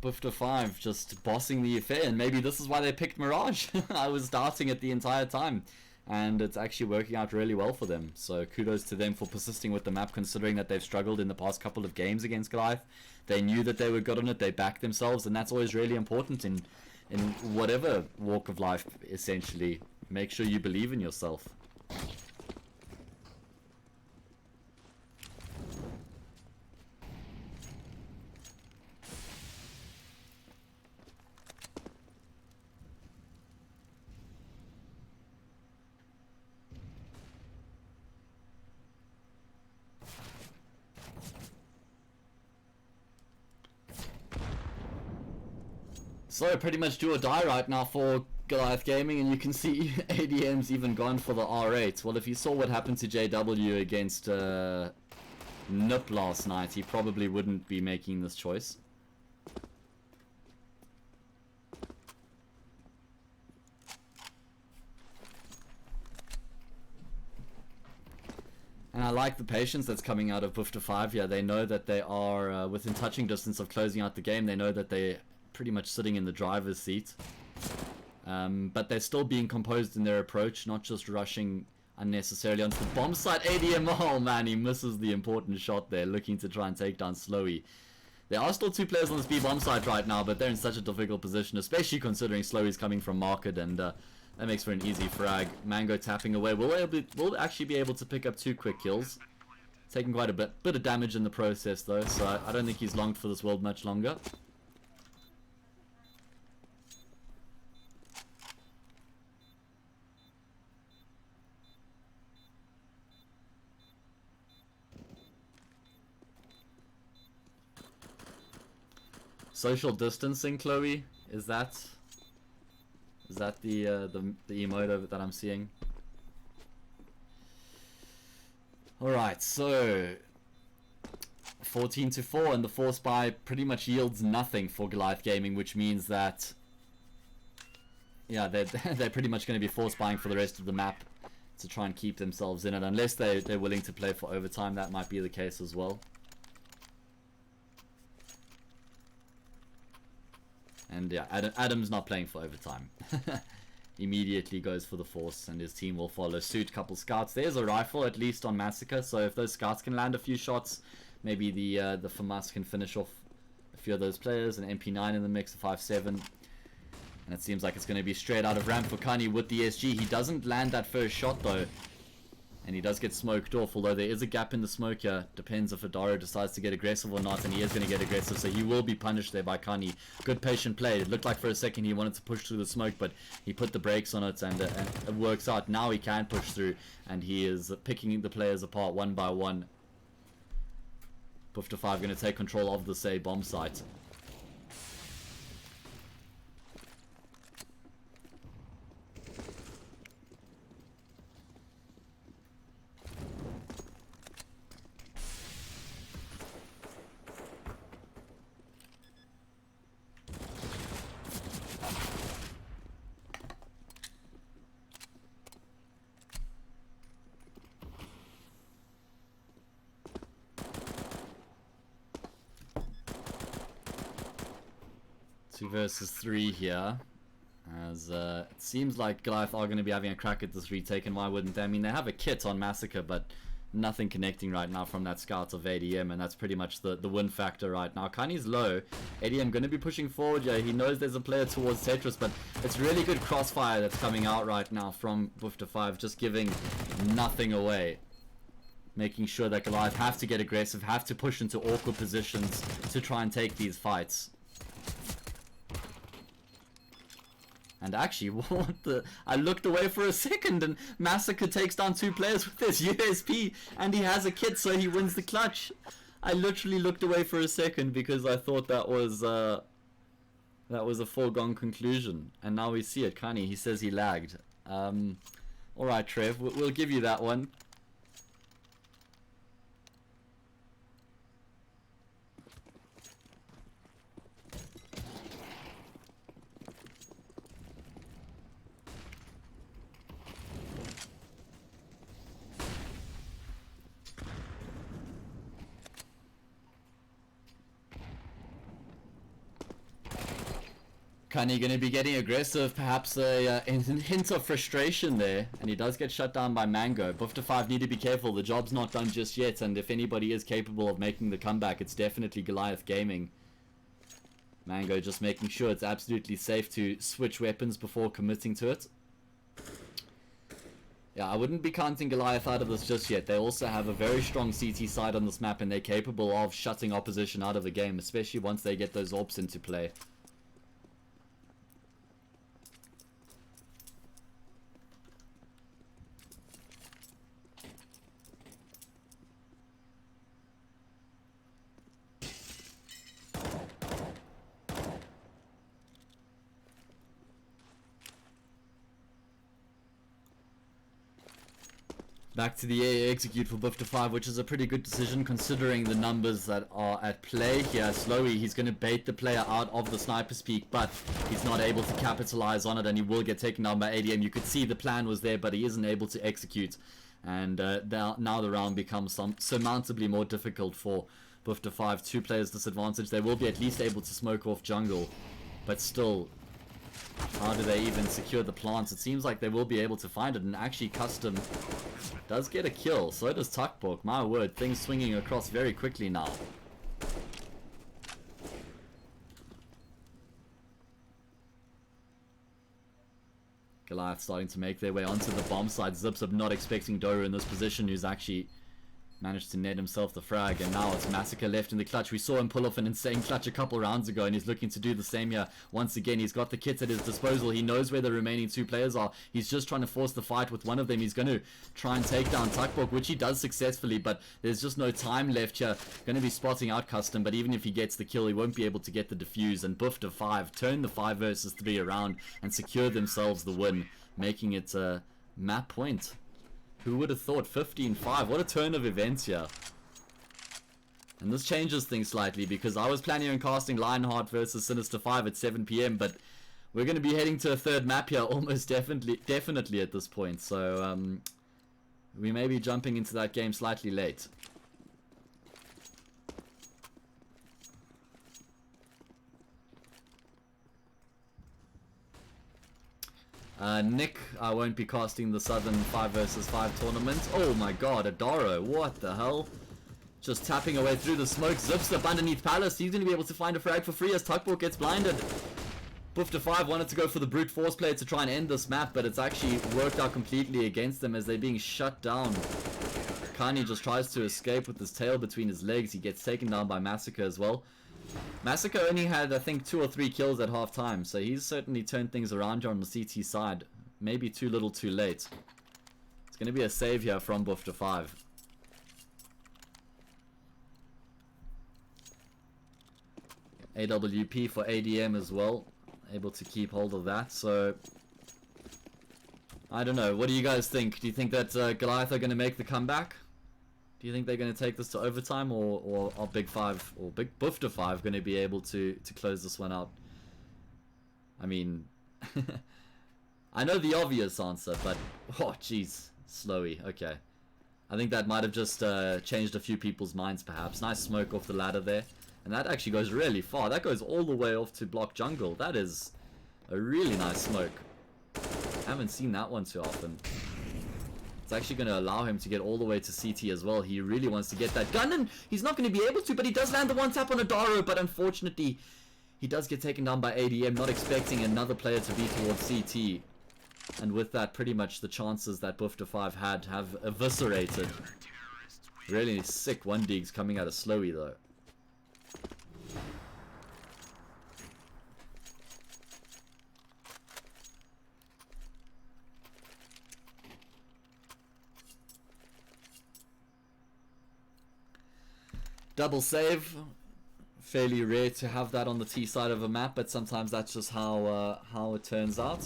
Big5 just bossing the affair, and maybe this is why they picked Mirage. I was darting it the entire time, and it's actually working out really well for them. So kudos to them for persisting with the map, considering that they've struggled in the past couple of games against Goliath. They knew that they were good on it, they backed themselves, and that's always really important in whatever walk of life, essentially. Make sure you believe in yourself. So pretty much do or die right now for Goliath Gaming, and you can see ADM's even gone for the R8. Well, if you saw what happened to JW against Nip last night, he probably wouldn't be making this choice. And I like the patience that's coming out of Big5 here. They know that they are within touching distance of closing out the game. They know that they're pretty much sitting in the driver's seat. But they're still being composed in their approach, not just rushing unnecessarily onto the bomb site. ADM, oh man, he misses the important shot there, looking to try and take down Slowy. There are still 2 players on this B bomb site right now, but they're in such a difficult position, especially considering Slowy's coming from market, and that makes for an easy frag. Mango tapping away. We'll actually be able to pick up 2 quick kills. Taking quite a bit of damage in the process though, so I don't think he's longed for this world much longer. Social distancing, Chloe? Is that the emote that I'm seeing? Alright, so 14-4, and the force buy pretty much yields nothing for Goliath Gaming, which means that, yeah, they're pretty much going to be force buying for the rest of the map to try and keep themselves in it. Unless they're willing to play for overtime, that might be the case as well. And yeah, Adam's not playing for overtime. Immediately goes for the force, and his team will follow suit. Couple scouts. There's a rifle at least on Massacre, so if those scouts can land a few shots, maybe the FAMAS can finish off a few of those players. An MP9 in the mix, a 5.7. And it seems like it's going to be straight out of ramp for Kani with the SG. He doesn't land that first shot though, and he does get smoked off, although there is a gap in the smoke here. Depends if Adaro decides to get aggressive or not, and he is going to get aggressive, so he will be punished there by Kani. Good patient play. It looked like for a second he wanted to push through the smoke, but he put the brakes on it, and it works out. Now he can push through, and he is picking the players apart one by one. Big5 going to take control of the bomb site. Versus 3 here, as it seems like Goliath are going to be having a crack at this retake, and why wouldn't they? I mean, they have a kit on Massacre, but nothing connecting right now from that scout of ADM, and that's pretty much the win factor right now. Kani's low. ADM going to be pushing forward. Yeah, he knows there's a player towards Tetris, but it's really good crossfire that's coming out right now from Big5, just giving nothing away. Making sure that Goliath have to get aggressive, have to push into awkward positions to try and take these fights. And actually, what the... I looked away for a second, and Massacre takes down 2 players with his USP, and he has a kit, so he wins the clutch. I literally looked away for a second because I thought that was a foregone conclusion. And now we see it. Kani, he says he lagged. Alright, Trev, we'll give you that one. Kani going to be getting aggressive, perhaps a hint of frustration there, and he does get shut down by Mango. Big5 need to be careful, the job's not done just yet, and if anybody is capable of making the comeback, it's definitely Goliath Gaming. Mango just making sure it's absolutely safe to switch weapons before committing to it. Yeah, I wouldn't be counting Goliath out of this just yet. They also have a very strong CT side on this map, and they're capable of shutting opposition out of the game, especially once they get those AWPs into play. Back to the AA execute for Big5, which is a pretty good decision considering the numbers that are at play here. Slowly, he's going to bait the player out of the sniper's peak, but he's not able to capitalize on it, and he will get taken down by ADM. You could see the plan was there, but he isn't able to execute. And now the round becomes surmountably more difficult for Big5. 2 players disadvantage. They will be at least able to smoke off jungle, but still... how do they even secure the plants? It seems like they will be able to find it, and actually Custom does get a kill. So does Tuckbook. My word, things swinging across very quickly now. Goliath starting to make their way onto the bomb side. Zipzip not expecting Doro in this position, who's actually managed to net himself the frag, and now it's Massacre left in the clutch. We saw him pull off an insane clutch a couple rounds ago, and he's looking to do the same here. Once again, he's got the kits at his disposal. He knows where the remaining 2 players are. He's just trying to force the fight with one of them. He's going to try and take down Tuckbook, which he does successfully, but there's just no time left here. Going to be spotting out Custom, but even if he gets the kill, he won't be able to get the defuse, and Big5 turn the 5 versus 3 around and secure themselves the win, making it a map point. Who would have thought? 15-5. What a turn of events here. And this changes things slightly, because I was planning on casting Lionheart versus Sinister 5 at 7 PM, but we're going to be heading to a 3rd map here almost definitely at this point. So We may be jumping into that game slightly late. Nick, I won't be casting the Southern 5 vs 5 tournament. Oh my god, Adaro, what the hell? Just tapping away through the smoke. Zips up underneath Palace. He's going to be able to find a frag for free as Tuckball gets blinded. Bufta5 wanted to go for the brute force play to try and end this map, but it's actually worked out completely against them as they're being shut down. Kani just tries to escape with his tail between his legs. He gets taken down by Massacre as well. Massacre only had, I think, 2 or 3 kills at half time, so he's certainly turned things around here on the CT side. Maybe too little too late. It's going to be a save here from Bufta5. AWP for ADM as well, able to keep hold of that. So I don't know, what do you guys think? Do you think that Goliath are going to make the comeback? Do you think they're going to take this to overtime, or are Big5 or Big Bufta5 going to be able to close this one out? I mean, I know the obvious answer, but oh jeez, Slowy. Okay, I think that might have just changed a few people's minds perhaps. Nice smoke off the ladder there. And that actually goes really far. That goes all the way off to block jungle. That is a really nice smoke. Haven't seen that one too often. It's actually going to allow him to get all the way to CT as well. He really wants to get that gun, and he's not going to be able to, but he does land the one tap on Adaro, but unfortunately he does get taken down by ADM, not expecting another player to be towards CT. And with that, pretty much the chances that Bufta5 had have eviscerated. Really sick 1-digs coming out of Slowy though. Double save, fairly rare to have that on the T side of a map, but sometimes that's just how it turns out.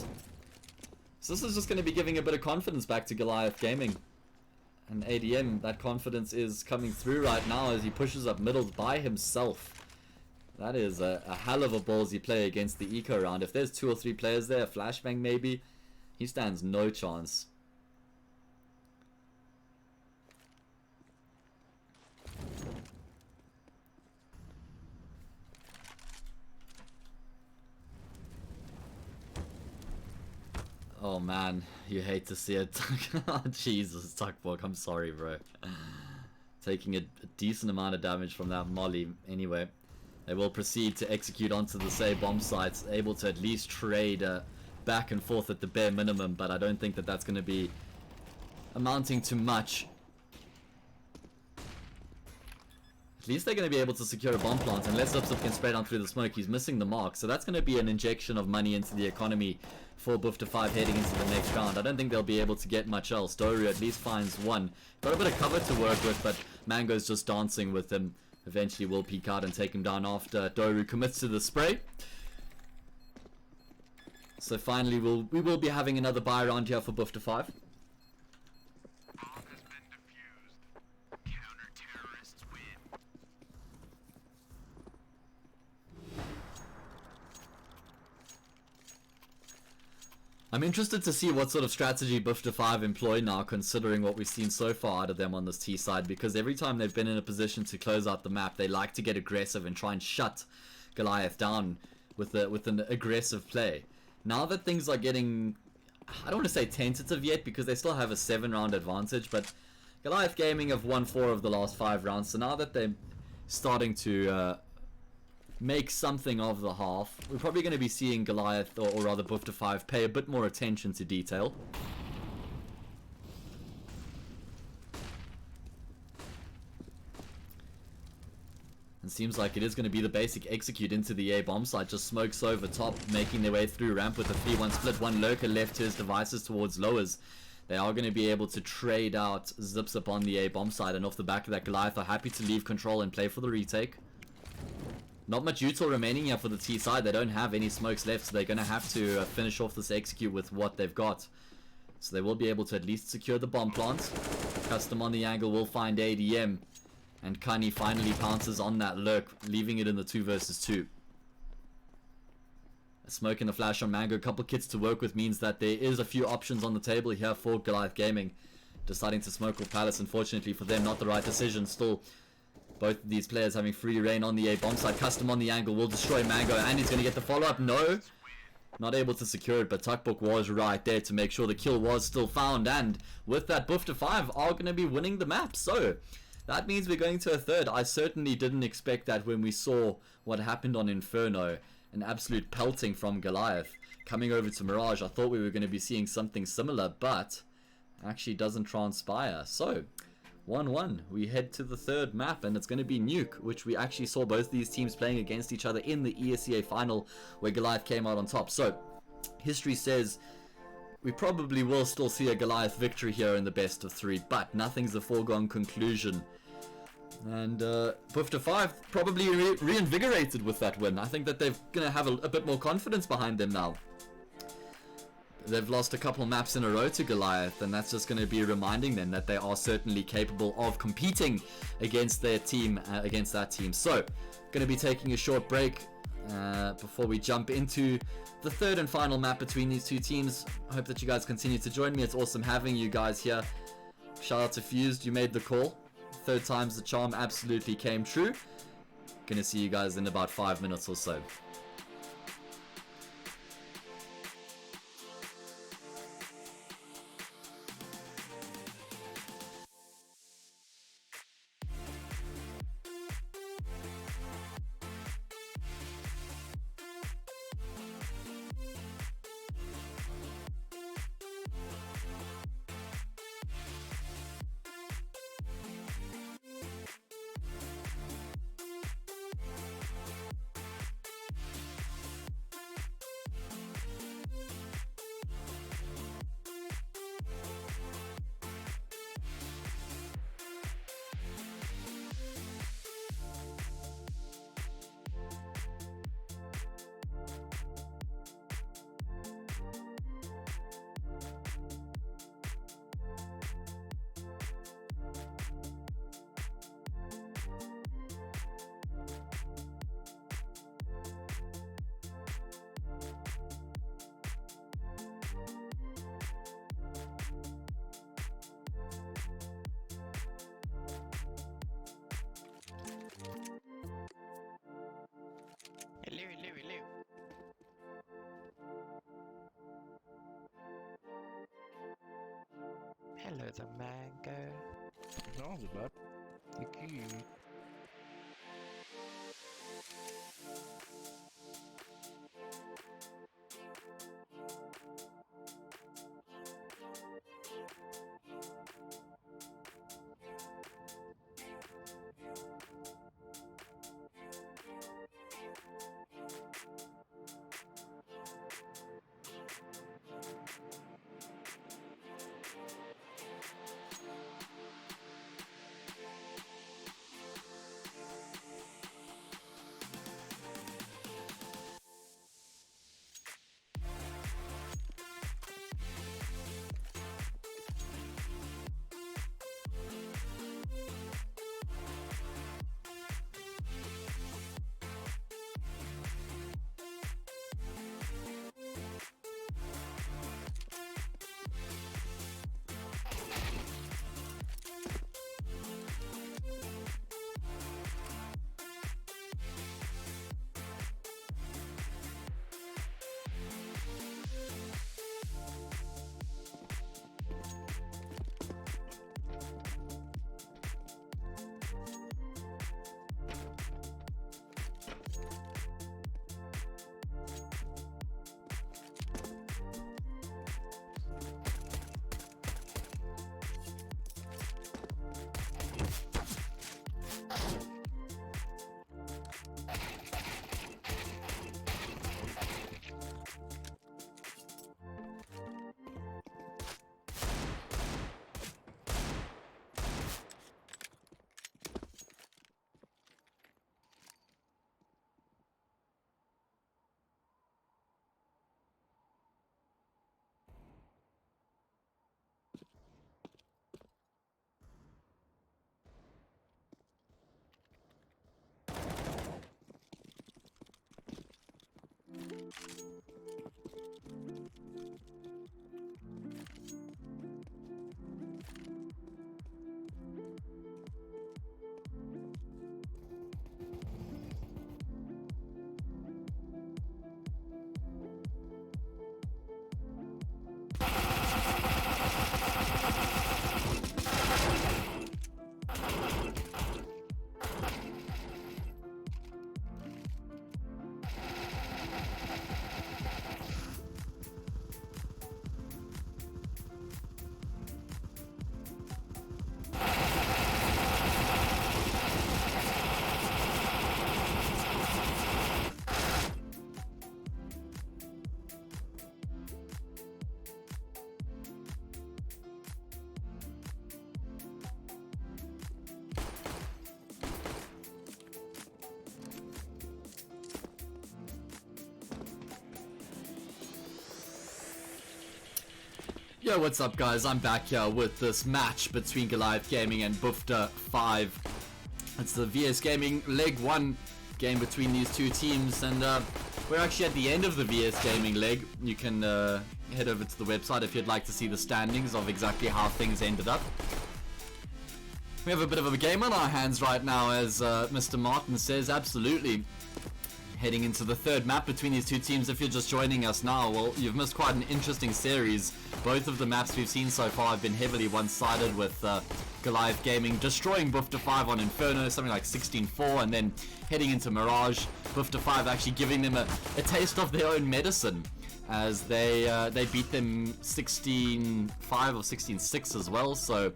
So this is just going to be giving a bit of confidence back to Goliath Gaming. And ADM, that confidence is coming through right now as he pushes up middle by himself. That is a hell of a ballsy play against the eco round. If there's 2 or 3 players there, a flashbang maybe, he stands no chance. Oh man, you hate to see it. Oh, Jesus, Tuckball, I'm sorry bro. Taking a decent amount of damage from that molly. Anyway, they will proceed to execute onto the say bomb sites, able to at least trade back and forth at the bare minimum, but I don't think that that's going to be amounting to much. At least they're going to be able to secure a bomb plant, unless Zipzip can spray down through the smoke. He's missing the mark, so that's going to be an injection of money into the economy for Bufta5 heading into the next round. I don't think they'll be able to get much else. Doru at least finds one. Got a bit of cover to work with, but Mango's just dancing with him. Eventually will peek out and take him down after Doru commits to the spray. So finally we will be having another buy round here for Bufta5. I'm interested to see what sort of strategy Bufta5 employ now, considering what we've seen so far out of them on this T side, because every time they've been in a position to close out the map, they like to get aggressive and try and shut Goliath down with an aggressive play. Now that things are getting, I don't want to say tentative yet, because they still have a 7-round advantage, but Goliath Gaming have won 4 of the last 5 rounds, so now that they're starting to make something of the half, we're probably going to be seeing Goliath, or rather Bufta5, pay a bit more attention to detail. And seems like it is going to be the basic execute into the A bomb site, just smokes over top, making their way through ramp with a 3-1 split. One lurker left to his devices towards lowers. They are going to be able to trade out Zips up on the A bomb side, and off the back of that, Goliath are happy to leave control and play for the retake. Not much util remaining here for the T side. They don't have any smokes left, so they're going to have to finish off this execute with what they've got. So they will be able to at least secure the bomb plant. Custom on the angle will find ADM. And Kani finally pounces on that lurk, leaving it in the 2 versus 2. A smoke and a flash on Mango. A couple kits to work with means that there is a few options on the table here for Goliath Gaming. deciding to smoke with Palace. Unfortunately for them, not the right decision. Still, both of these players having free reign on the A bomb side. Custom on the angle will destroy Mango, and he's going to get the follow-up. No, not able to secure it, but Tuckbook was right there to make sure the kill was still found, and with that, Big5 are going to be winning the map. So that means we're going to a third. I certainly didn't expect that when we saw what happened on Inferno. An absolute pelting from Goliath. Coming over to Mirage, I thought we were going to be seeing something similar, but actually doesn't transpire. So 1-1, we head to the third map, and it's going to be Nuke, which we actually saw both these teams playing against each other in the ESEA final, where Goliath came out on top. So history says we probably will still see a Goliath victory here in the best of 3, but nothing's a foregone conclusion. And Big5 probably reinvigorated with that win. I think that they're going to have a bit more confidence behind them now. They've lost a couple maps in a row to Goliath, and that's just going to be reminding them that they are certainly capable of competing against their team, against that team. So, going to be taking a short break before we jump into the third and final map between these two teams. I hope that you guys continue to join me. It's awesome having you guys here. Shout out to Fused, you made the call. Third time's the charm, absolutely came true. Gonna see you guys in about 5 minutes or so. Hello. Hello, the mango. No, the bad. The key. Yo, what's up guys? I'm back here with this match between Goliath Gaming and Big5. It's the VS Gaming Leg 1 game between these two teams, and we're actually at the end of the VS Gaming leg. You can head over to the website if you'd like to see the standings of exactly how things ended up. We have a bit of a game on our hands right now, as Mr. Martin says, absolutely. Heading into the third map between these two teams. If you're just joining us now, well, you've missed quite an interesting series. Both of the maps we've seen so far have been heavily one-sided, with Goliath Gaming destroying Big5 on Inferno, something like 16-4, and then heading into Mirage, Big5 actually giving them a taste of their own medicine, as they beat them 16-5 or 16-6 as well. So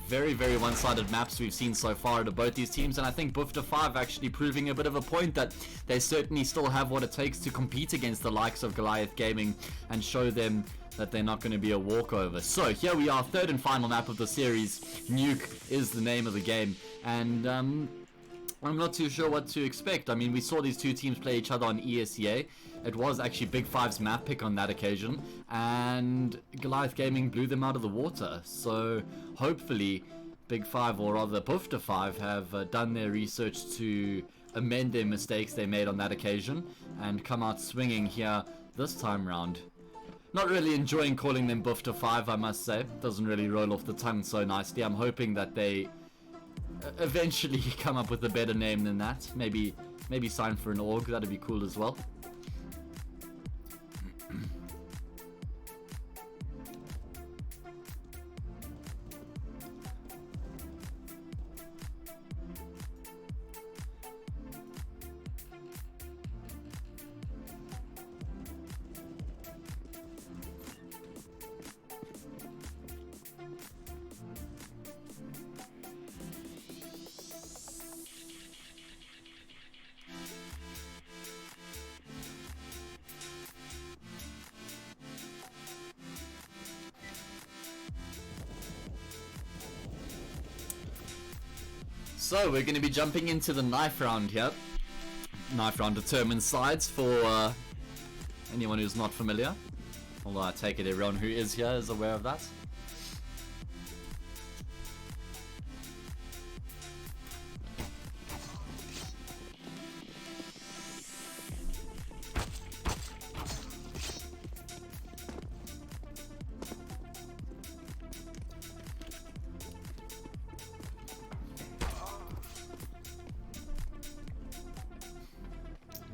very, very one-sided maps we've seen so far out of both these teams, and I think Big5 actually proving a bit of a point that they certainly still have what it takes to compete against the likes of Goliath Gaming and show them that they're not going to be a walkover. So here we are, third and final map of the series. Nuke is the name of the game, and I'm not too sure what to expect. I mean, we saw these two teams play each other on ESEA. It was actually Big5's map pick on that occasion, and Goliath Gaming blew them out of the water. So hopefully Big5, or rather Big5, have done their research to amend their mistakes they made on that occasion and come out swinging here this time round. Not really enjoying calling them Big5, I must say. Doesn't really roll off the tongue so nicely. I'm hoping that they eventually come up with a better name than that. Maybe sign for an org. That'd be cool as well. So we're going to be jumping into the knife round here. Knife round determines sides for anyone who's not familiar. Although I take it everyone who is here is aware of that.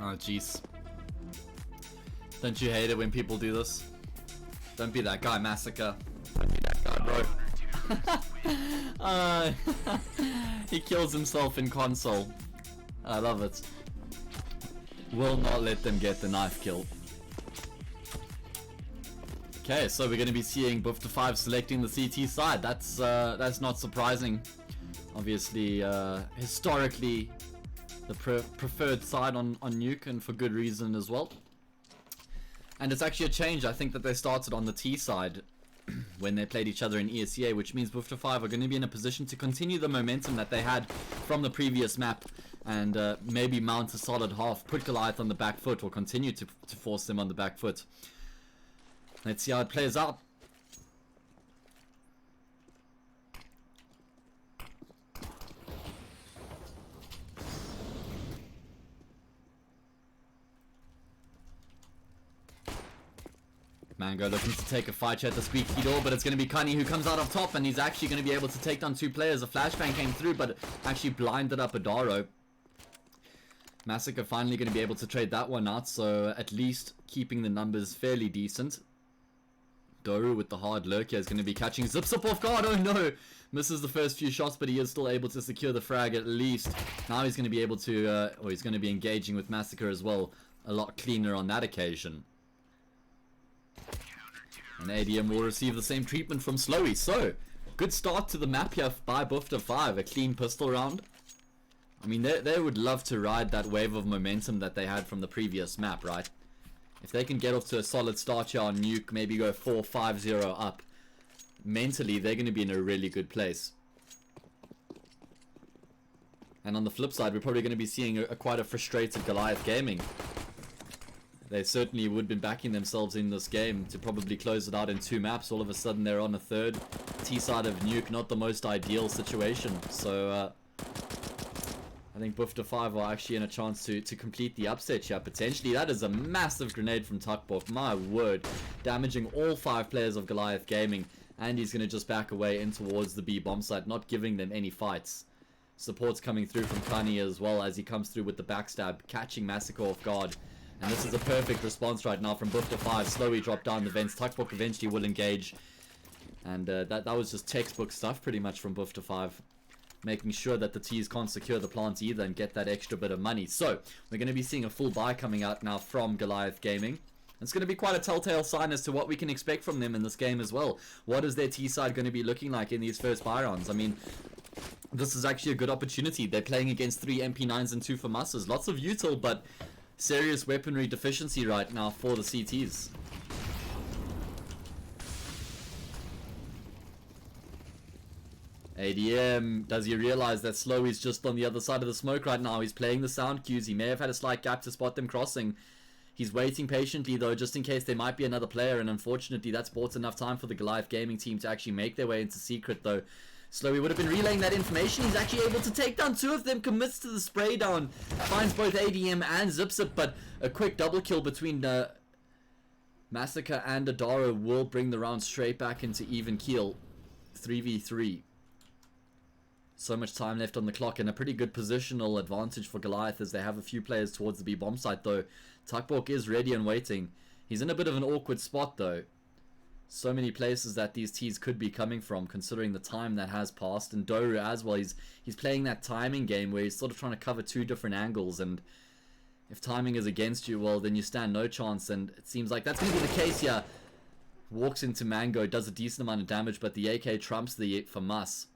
Oh jeez. Don't you hate it when people do this? Don't be that guy, Massacre. Don't be that guy, bro. He kills himself in console. I love it. Will not let them get the knife kill. Okay, so we're going to be seeing Big5 selecting the CT side. That's not surprising. Obviously, historically, the preferred side on Nuke, and for good reason as well. And it's actually a change. I think that they started on the T side when they played each other in ESEA, which means Big5 are going to be in a position to continue the momentum that they had from the previous map, and maybe mount a solid half, put Goliath on the back foot, or continue to force them on the back foot. Let's see how it plays out. Mango looking to take a fight here at the squeaky door, but it's going to be Cunny who comes out on top, and he's actually going to be able to take down two players. A flashbang came through, but actually blinded up Adaro. Massacre finally going to be able to trade that one out, so at least keeping the numbers fairly decent. Doru with the hard lurk here is going to be catching Zips up off guard. Oh no! Misses the first few shots, but he is still able to secure the frag at least. Now he's going to be able to, or he's going to be engaging with Massacre as well. A lot cleaner on that occasion. And ADM will receive the same treatment from Slowy. So, good start to the map here by Big5. A clean pistol round. I mean, they would love to ride that wave of momentum that they had from the previous map, right? If they can get off to a solid start here on Nuke, maybe go 4-5-0 up, mentally they're going to be in a really good place. And on the flip side, we're probably going to be seeing quite a frustrated Goliath Gaming. they certainly would have been backing themselves in this game to probably close it out in 2 maps. All of a sudden they're on a third. T-side of Nuke, not the most ideal situation. So I think Big5 are actually in a chance to complete the upset here, potentially. That is a massive grenade from Tuckborg, my word. Damaging all 5 players of Goliath Gaming. And he's going to just back away in towards the B bomb site, not giving them any fights. Support's coming through from Kani as well as he comes through with the backstab, catching Massacre off guard. And this is a perfect response right now from Big5. Slowly drop down the vents. Tuckborg eventually will engage. And that was just textbook stuff pretty much from Big5. Making sure that the T's can't secure the plant either and get that extra bit of money. So, we're going to be seeing a full buy coming out now from Goliath Gaming. It's going to be quite a telltale sign as to what we can expect from them in this game as well. What is their T-side going to be looking like in these first buy rounds? I mean, this is actually a good opportunity. They're playing against 3 MP9s and 2 FAMASas. Lots of util, but serious weaponry deficiency right now for the CTs. ADM, does he realize that Slow is just on the other side of the smoke right now? He's playing the sound cues. He may have had a slight gap to spot them crossing. He's waiting patiently though, just in case there might be another player, and unfortunately that's bought enough time for the Goliath Gaming team to actually make their way into secret though. Slowy would have been relaying that information. He's actually able to take down 2 of them, commits to the spray down, finds both ADM and Zipzip, but a quick double kill between Massacre and Adaro will bring the round straight back into even keel. 3v3. So much time left on the clock, and a pretty good positional advantage for Goliath as they have a few players towards the B bomb site though. Tuckborg is ready and waiting. He's in a bit of an awkward spot though. So many places that these T's could be coming from considering the time that has passed, and Doru as well. He's playing that timing game where he's sort of trying to cover 2 different angles, and if timing is against you, well then you stand no chance, and it seems like that's going to be the case here. Walks into Mango, does a decent amount of damage, but the AK trumps the FAMAS.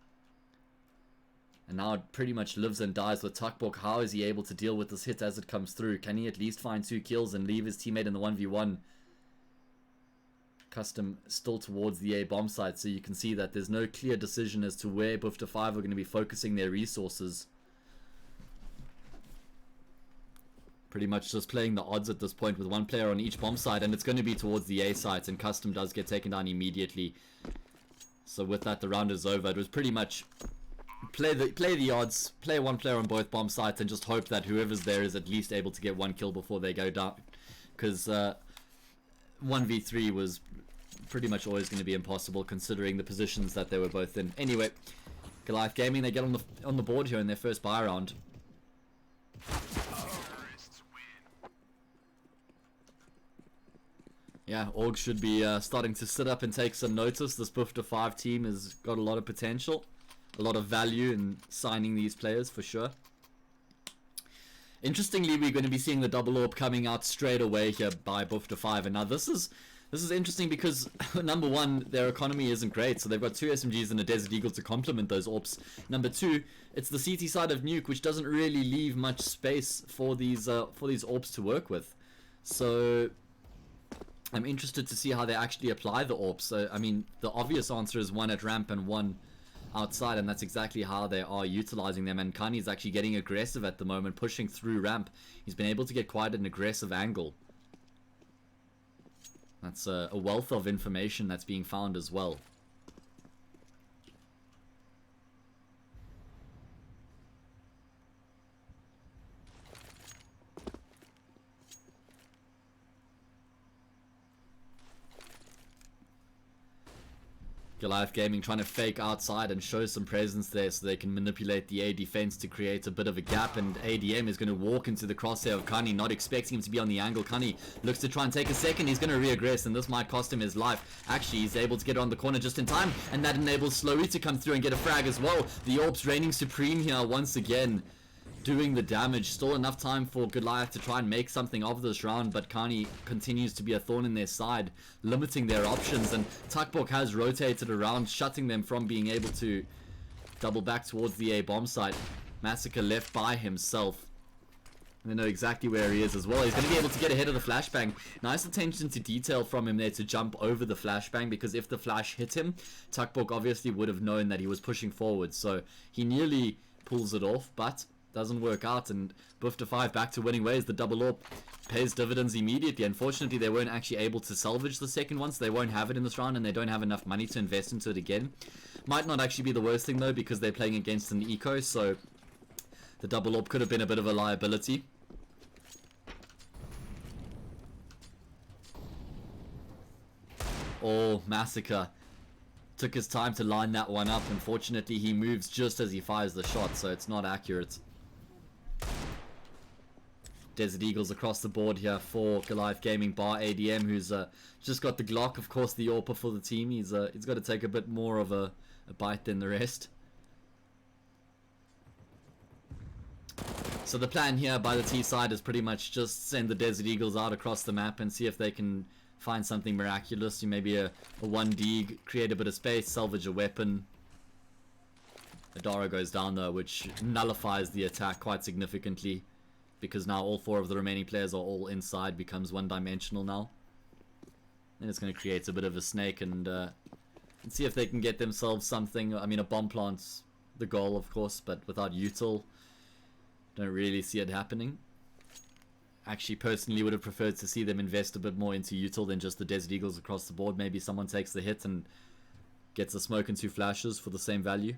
And now it pretty much lives and dies with Tuckborg. How is he able to deal with this hit as it comes through? Can he at least find 2 kills and leave his teammate in the 1v1? Custom still towards the A bomb site, so you can see that there's no clear decision as to where Big5 are going to be focusing their resources. Pretty much just playing the odds at this point with 1 player on each bomb site, and it's going to be towards the A site, and Custom does get taken down immediately. So with that, the round is over. It was pretty much play the odds, play 1 player on both bomb sites, and just hope that whoever's there is at least able to get 1 kill before they go down, because 1v3 was pretty much always going to be impossible considering the positions that they were both in. Anyway, Goliath Gaming, they get on the board here in their first buy round. Yeah, Org should be starting to sit up and take some notice. This Big5 team has got a lot of potential, a lot of value in signing these players for sure. Interestingly, we're going to be seeing the double AWP coming out straight away here by Big5, and now this is interesting because number 1, their economy isn't great, so they've got 2 SMGs and a Desert Eagle to complement those AWPs. Number 2, it's the CT side of Nuke, which doesn't really leave much space for these AWPs to work with. So I'm interested to see how they actually apply the AWPs. So I mean, the obvious answer is 1 at ramp and 1 outside, and that's exactly how they are utilizing them. And Kani's actually getting aggressive at the moment, pushing through ramp. He's been able to get quite an aggressive angle. That's a wealth of information that's being found as well. Goliath Gaming trying to fake outside and show some presence there so they can manipulate the A defense to create a bit of a gap, and ADM is going to walk into the crosshair of Kani, not expecting him to be on the angle. Kani looks to try and take a second. He's going to reaggress, and this might cost him his life. Actually, he's able to get on the corner just in time, and that enables Slowy to come through and get a frag as well. The AWPs reigning supreme here once again, doing the damage. Still enough time for Goliath to try and make something of this round, but Kani continues to be a thorn in their side, limiting their options, and Tuckborg has rotated around, shutting them from being able to double back towards the A bomb site. Massacre left by himself. They know exactly where he is as well. He's going to be able to get ahead of the flashbang. Nice attention to detail from him there to jump over the flashbang, because if the flash hit him, Tuckborg obviously would have known that he was pushing forward, so he nearly pulls it off, but doesn't work out, and Buff to 5 back to winning ways. The double AWP pays dividends immediately. Unfortunately, they weren't actually able to salvage the second one, so they won't have it in this round, and they don't have enough money to invest into it again. Might not actually be the worst thing though, because they're playing against an eco, so the double AWP could have been a bit of a liability. Oh, Massacre took his time to line that one up. Unfortunately, he moves just as he fires the shot, so it's not accurate. Desert Eagles across the board here for Goliath Gaming bar ADM, who's just got the Glock, of course, the AWPer for the team. He's got to take a bit more of a bite than the rest. So the plan here by the T side is pretty much just send the Desert Eagles out across the map and see if they can find something miraculous. You maybe a 1D, create a bit of space, salvage a weapon. Adara goes down though, which nullifies the attack quite significantly, because now all 4 of the remaining players are all inside, becomes one-dimensional now. And it's going to create a bit of a snake and see if they can get themselves something. I mean, a bomb plant's the goal, of course, but without util, don't really see it happening. Actually, personally, would have preferred to see them invest a bit more into util than just the Desert Eagles across the board. Maybe someone takes the hit and gets a smoke and 2 flashes for the same value.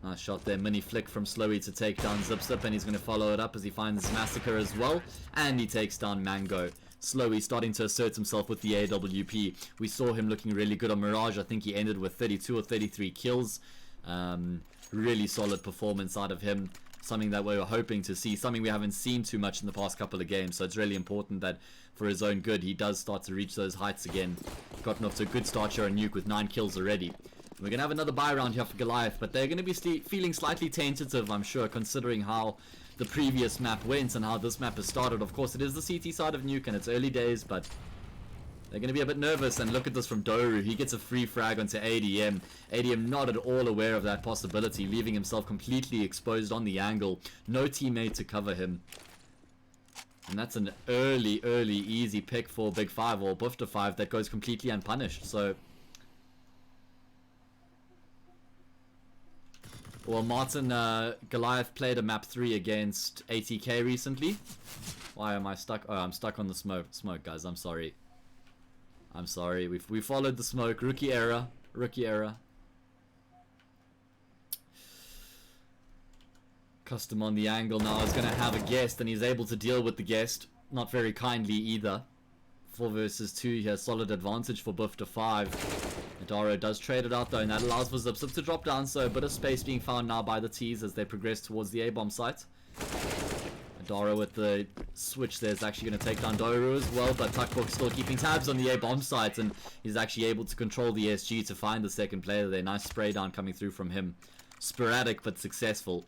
Nice shot there, mini flick from Slowy to take down Zip Zip, and he's going to follow it up as he finds Massacre as well, and he takes down Mango. Slowy starting to assert himself with the AWP. We saw him looking really good on Mirage. I think he ended with 32 or 33 kills. Really solid performance out of him. Something that we were hoping to see. Something we haven't seen too much in the past couple of games. So it's really important that for his own good, he does start to reach those heights again. Gotten off to a good start here on Nuke with 9 kills already. We're going to have another buy round here for Goliath, but they're going to be feeling slightly tentative, I'm sure, considering how the previous map went and how this map has started. Of course, it is the CT side of Nuke and it's early days, but they're going to be a bit nervous. And look at this from Doru. He gets a free frag onto ADM. ADM not at all aware of that possibility, leaving himself completely exposed on the angle. No teammate to cover him. And that's an early easy pick for Big5 or Buff to 5 that goes completely unpunished. So, well, Martin, Goliath played a map 3 against ATK recently. Why am I stuck? Oh, I'm stuck on the smoke, guys. I'm sorry. I'm sorry. We followed the smoke. Rookie error. Rookie error. Custom on the angle now is going to have a guest, and he's able to deal with the guest. Not very kindly either. 4 versus 2 here. Solid advantage for Buff to 5. Adaro does trade it out though, and that allows for Zip Zip to drop down, so a bit of space being found now by the T's as they progress towards the A-bomb site. Adaro with the switch there is actually going to take down Doru as well, but Tuckbook still keeping tabs on the A-bomb site, and he's actually able to control the SG to find the second player there. Nice spray down coming through from him. Sporadic but successful.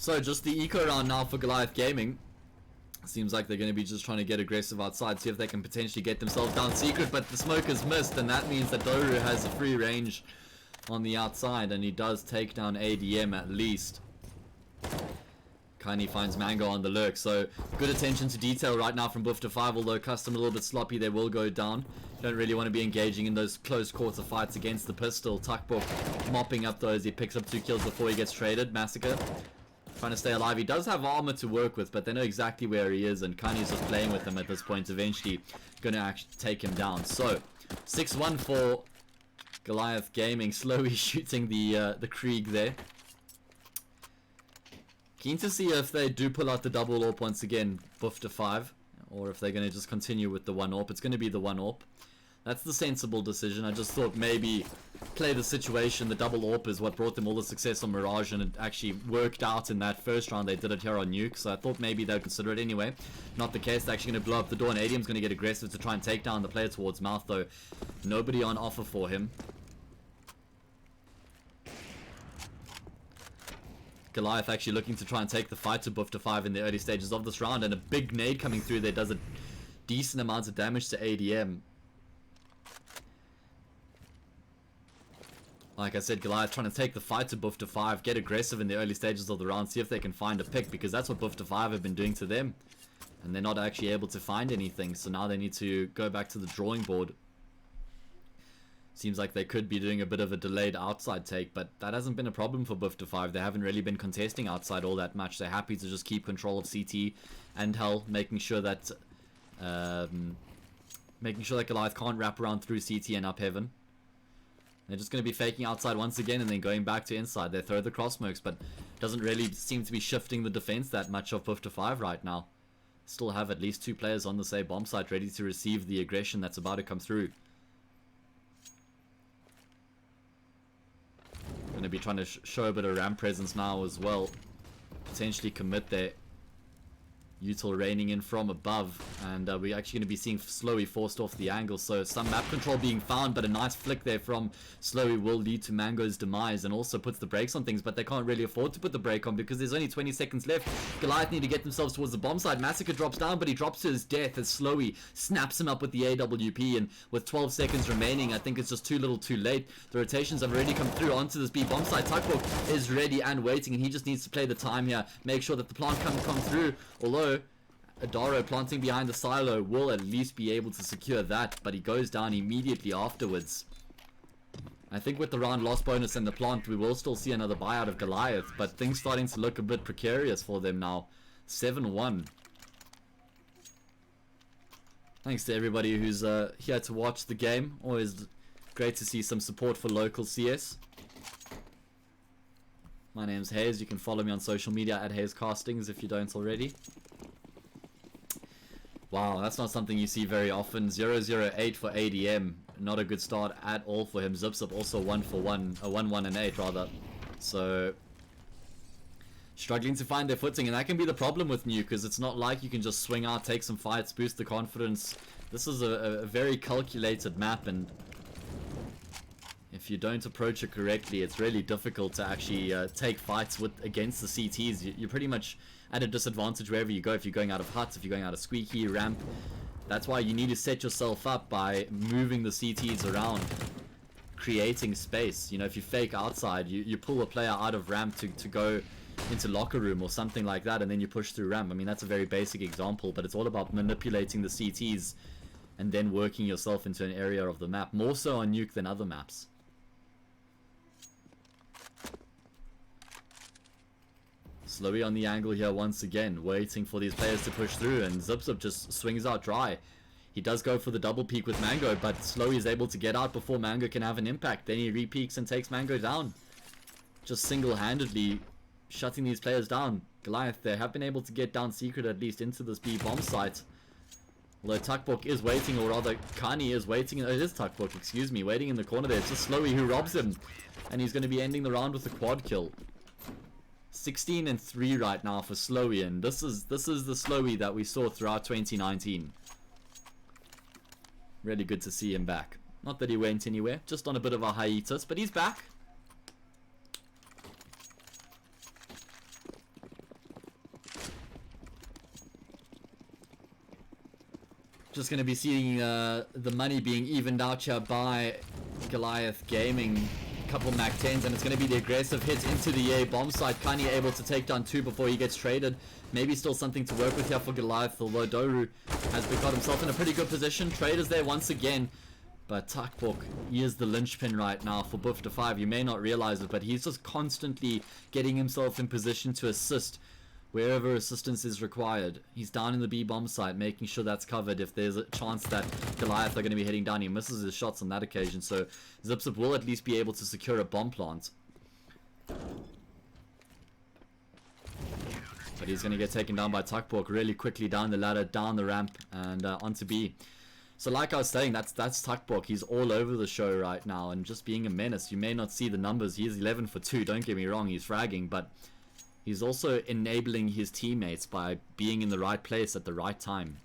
So just the eco round now for Goliath Gaming. Seems like they're going to be just trying to get aggressive outside, see if they can potentially get themselves down secret, but the smoke is missed, and that means that Doru has a free range on the outside, and he does take down ADM at least. Kindly finds Mango on the lurk, so good attention to detail right now from Buff to 5, although Custom a little bit sloppy, they will go down. Don't really want to be engaging in those close quarter fights against the pistol. Tuckbook mopping up those, he picks up 2 kills before he gets traded. Massacre trying to stay alive. He does have armor to work with, but they know exactly where he is, and Kanye's just playing with him at this point, eventually going to actually take him down. So 6-1 for Goliath Gaming, slowly shooting the Krieg there. Keen to see if they do pull out the double AWP once again, Buff to 5, or if they're going to just continue with the 1 AWP. It's going to be the 1 AWP. That's the sensible decision. I just thought maybe play the situation. The double AWP is what brought them all the success on Mirage, and it actually worked out in that first round. They did it here on Nuke, so I thought maybe they'd consider it anyway. Not the case. They're actually going to blow up the door, and Adium's going to get aggressive to try and take down the player towards Mouth, though. Nobody on offer for him. Goliath actually looking to try and take the fight to Buff to 5 in the early stages of this round, and a big nade coming through there does decent amounts of damage to ADM. Like I said, Goliath trying to take the fight to Big5, get aggressive in the early stages of the round, see if they can find a pick, because that's what Big5 have been doing to them. And they're not actually able to find anything, so now they need to go back to the drawing board. Seems like they could be doing a bit of a delayed outside take, but that hasn't been a problem for Big5. They haven't really been contesting outside all that much. They're happy to just keep control of CT and Hell, making sure that Goliath can't wrap around through CT and up heaven. They're just going to be faking outside once again and then going back to inside. They throw the cross smokes, but doesn't really seem to be shifting the defense that much of Big5 right now. Still have at least 2 players on the same bomb site ready to receive the aggression that's about to come through. Going to be trying to show a bit of ramp presence now as well. Potentially commit their util raining in from above, and we're actually going to be seeing Slowy forced off the angle, so some map control being found, but a nice flick there from Slowy will lead to Mango's demise and also puts the brakes on things, but they can't really afford to put the brake on because there's only 20 seconds left. Goliath need to get themselves towards the bomb side. Massacre drops down, but he drops to his death as Slowy snaps him up with the AWP, and with 12 seconds remaining, I think it's just too little too late. The rotations have already come through onto this B bomb side. Tuckbook is ready and waiting, and he just needs to play the time here, make sure that the plant can come through, although Adaro planting behind the silo will at least be able to secure that, but he goes down immediately afterwards. I think with the round loss bonus and the plant, we will still see another buyout of Goliath, but things starting to look a bit precarious for them now. 7-1. Thanks to everybody who's here to watch the game. Always great to see some support for local CS. My name's Hayes. You can follow me on social media at Hayes Castings if you don't already. Wow, that's not something you see very often. 0-0-8 for ADM. Not a good start at all for him. Zipsup also 1-1-8 rather. So struggling to find their footing, and that can be the problem with Nuke, because it's not like you can just swing out, take some fights, boost the confidence. This is a very calculated map, and if you don't approach it correctly, it's really difficult to actually take fights against the CTs. You're pretty much at a disadvantage wherever you go. If you're going out of huts, if you're going out of squeaky, ramp. That's why you need to set yourself up by moving the CTs around, creating space. You know, if you fake outside, you pull a player out of ramp to go into locker room or something like that, and then you push through ramp. I mean, that's a very basic example, but it's all about manipulating the CTs and then working yourself into an area of the map, more so on Nuke than other maps. Slowy on the angle here once again, waiting for these players to push through, and Zipsup just swings out dry. He does go for the double peek with Mango, but Slowy is able to get out before Mango can have an impact. Then he re-peeks and takes Mango down. Just single-handedly shutting these players down. Goliath, they have been able to get down secret at least into this B bomb site. Although Tuckbook is waiting, or rather Kani is waiting, it is Tuckbook, excuse me, waiting in the corner there. It's just Slowy who robs him, and he's going to be ending the round with a quad kill. 16-3 right now for Slowy, and this is the Slowy that we saw throughout 2019. Really good to see him back. Not that he went anywhere, just on a bit of a hiatus, but he's back. Just going to be seeing the money being evened out here by Goliath Gaming. Couple Mac 10s, and it's going to be the aggressive hit into the A bomb site. Kanye able to take down 2 before he gets traded. Maybe still something to work with here for Goliath, although Doru has got himself in a pretty good position. Traders there once again, but Tuckbook, he is the linchpin right now for Big5. You may not realize it, but he's just constantly getting himself in position to assist wherever assistance is required. He's down in the B bomb site, making sure that's covered. If there's a chance that Goliath are going to be heading down, he misses his shots on that occasion, so Zipsup will at least be able to secure a bomb plant. But he's going to get taken down by Tuckbook really quickly down the ladder, down the ramp, and onto B. So like I was saying, that's Tuckbook. He's all over the show right now and just being a menace. You may not see the numbers. He is 11 for 2, don't get me wrong, he's fragging, but he's also enabling his teammates by being in the right place at the right time.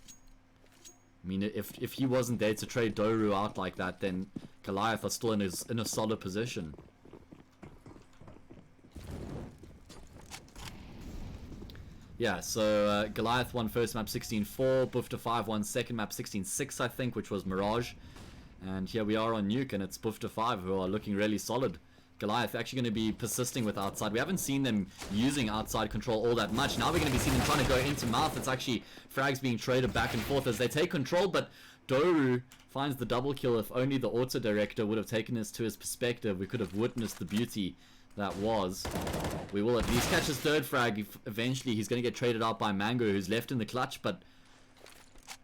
I mean, if he wasn't there to trade Doru out like that, then Goliath are still in a solid position. Yeah, so Goliath won first map 16-4, Bufta5 won second map 16-6, I think, which was Mirage. And here we are on Nuke, and it's Bufta5 who are looking really solid. Goliath actually going to be persisting with outside. We haven't seen them using outside control all that much. Now we're going to be seeing them trying to go into mouth. It's actually frags being traded back and forth as they take control, but Doru finds the double kill. If only the auto director would have taken this to his perspective, we could have witnessed the beauty that was. We will at least catch his third frag. Eventually he's going to get traded out by Mango, who's left in the clutch, but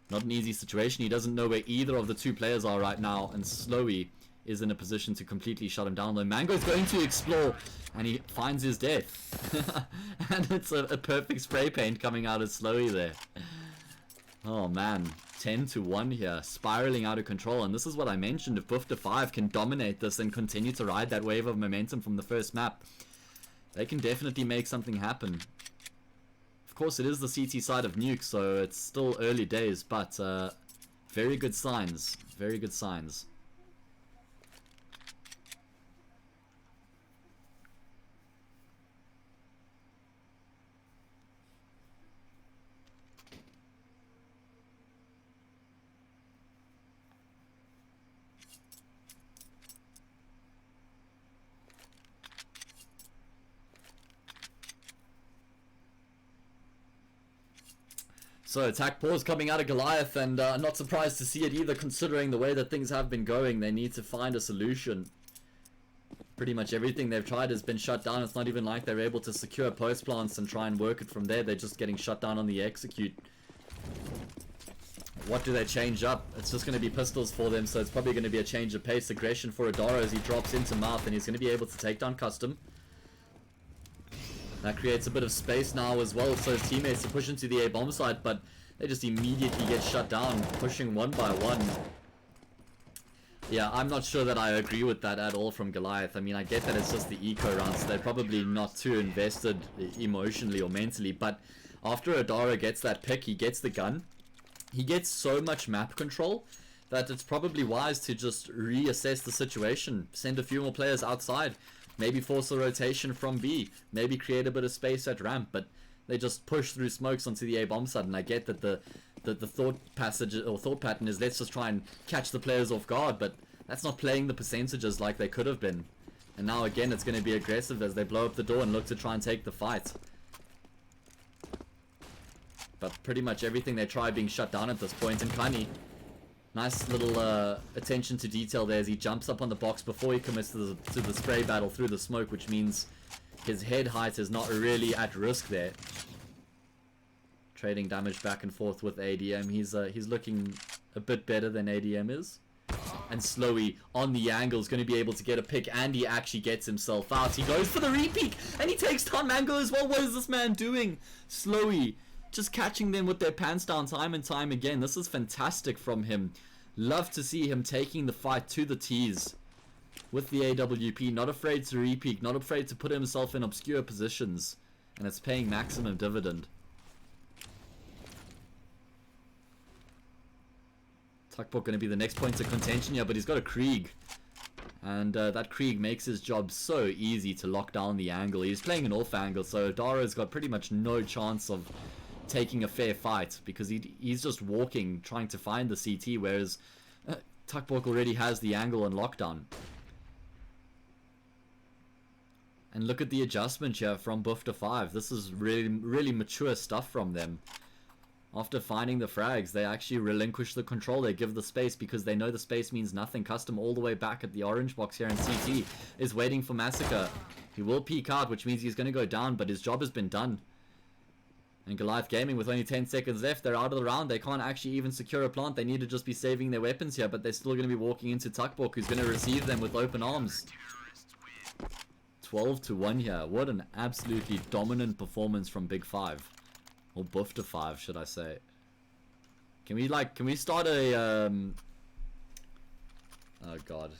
not an easy situation. He doesn't know where either of the two players are right now, and Slowy is in a position to completely shut him down. Though Mango's going to explore, and he finds his death. And it's a perfect spray paint coming out of Slowy there. Oh man, 10-1 here, spiraling out of control. And this is what I mentioned, if Bufta5 can dominate this and continue to ride that wave of momentum from the first map, they can definitely make something happen. Of course, it is the CT side of Nuke, so it's still early days, but very good signs, very good signs. So attack pause coming out of Goliath, and not surprised to see it either, considering the way that things have been going. They need to find a solution. Pretty much everything they've tried has been shut down. It's not even like they're able to secure post plants and try and work it from there. They're just getting shut down on the execute. What do they change up? It's just going to be pistols for them, so it's probably going to be a change of pace. Aggression for Adara as he drops into mouth, and he's going to be able to take down Custom. That creates a bit of space now as well, so his teammates to push into the A-bomb site, but they just immediately get shut down, pushing one by one. Yeah, I'm not sure that I agree with that at all from Goliath. I mean, I get that it's just the eco round, so they're probably not too invested emotionally or mentally, but after Adara gets that pick, he gets the gun, he gets so much map control that it's probably wise to just reassess the situation, send a few more players outside, maybe force a rotation from B, maybe create a bit of space at ramp, but they just push through smokes onto the A-bomb side. And I get that the thought passage or thought pattern is let's just try and catch the players off guard, but that's not playing the percentages like they could have been. And now again it's going to be aggressive as they blow up the door and look to try and take the fight. But pretty much everything they try being shut down at this point. And Kani, nice little attention to detail there as he jumps up on the box before he commits to the spray battle through the smoke, which means his head height is not really at risk there. Trading damage back and forth with ADM. He's looking a bit better than ADM is. And Slowy on the angle is going to be able to get a pick, and he actually gets himself out. He goes for the repeat, and he takes down Mango as well. What is this man doing? Slowy just catching them with their pants down time and time again. This is fantastic from him. Love to see him taking the fight to the tees with the AWP. Not afraid to repeat, not afraid to put himself in obscure positions. And it's paying maximum dividend. Tuckbot going to be the next point of contention here, but he's got a Krieg. And that Krieg makes his job so easy to lock down the angle. He's playing an off angle, so Dara's got pretty much no chance of taking a fair fight, because he's just walking, trying to find the CT, whereas Tuckbot already has the angle on lockdown. And look at the adjustment here from Bufta5. This is really mature stuff from them. After finding the frags, they actually relinquish the control. They give the space because they know the space means nothing. Custom all the way back at the orange box here, and CT is waiting for Massacre. He will peek out, which means he's going to go down, but his job has been done. And Goliath Gaming, with only 10 seconds left, they're out of the round. They can't actually even secure a plant. They need to just be saving their weapons here, but they're still going to be walking into Tuckbok, who's going to receive them with open arms. 12-1 here. What an absolutely dominant performance from Big5. Or Bufta5, should I say. Can we start a, oh god.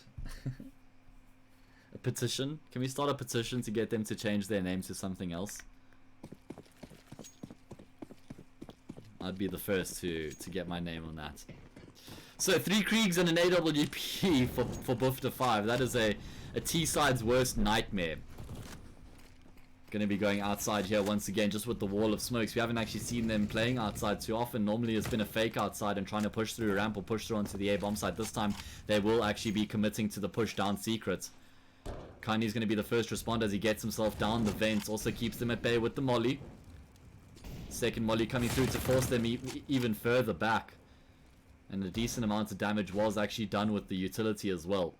A petition? Can we start a petition to get them to change their name to something else? I'd be the first to get my name on that. So 3 Kriegs and an AWP for Bufta5. That is a T-side's worst nightmare. Going to be going outside here once again, just with the wall of smokes. We haven't actually seen them playing outside too often. Normally it's been a fake outside and trying to push through a ramp or push through onto the A-bomb side. This time they will actually be committing to the push down secret. Kanye's going to be the first responder as he gets himself down the vents. Also keeps them at bay with the molly. Second molly coming through to force them even further back. And a decent amount of damage was actually done with the utility as well.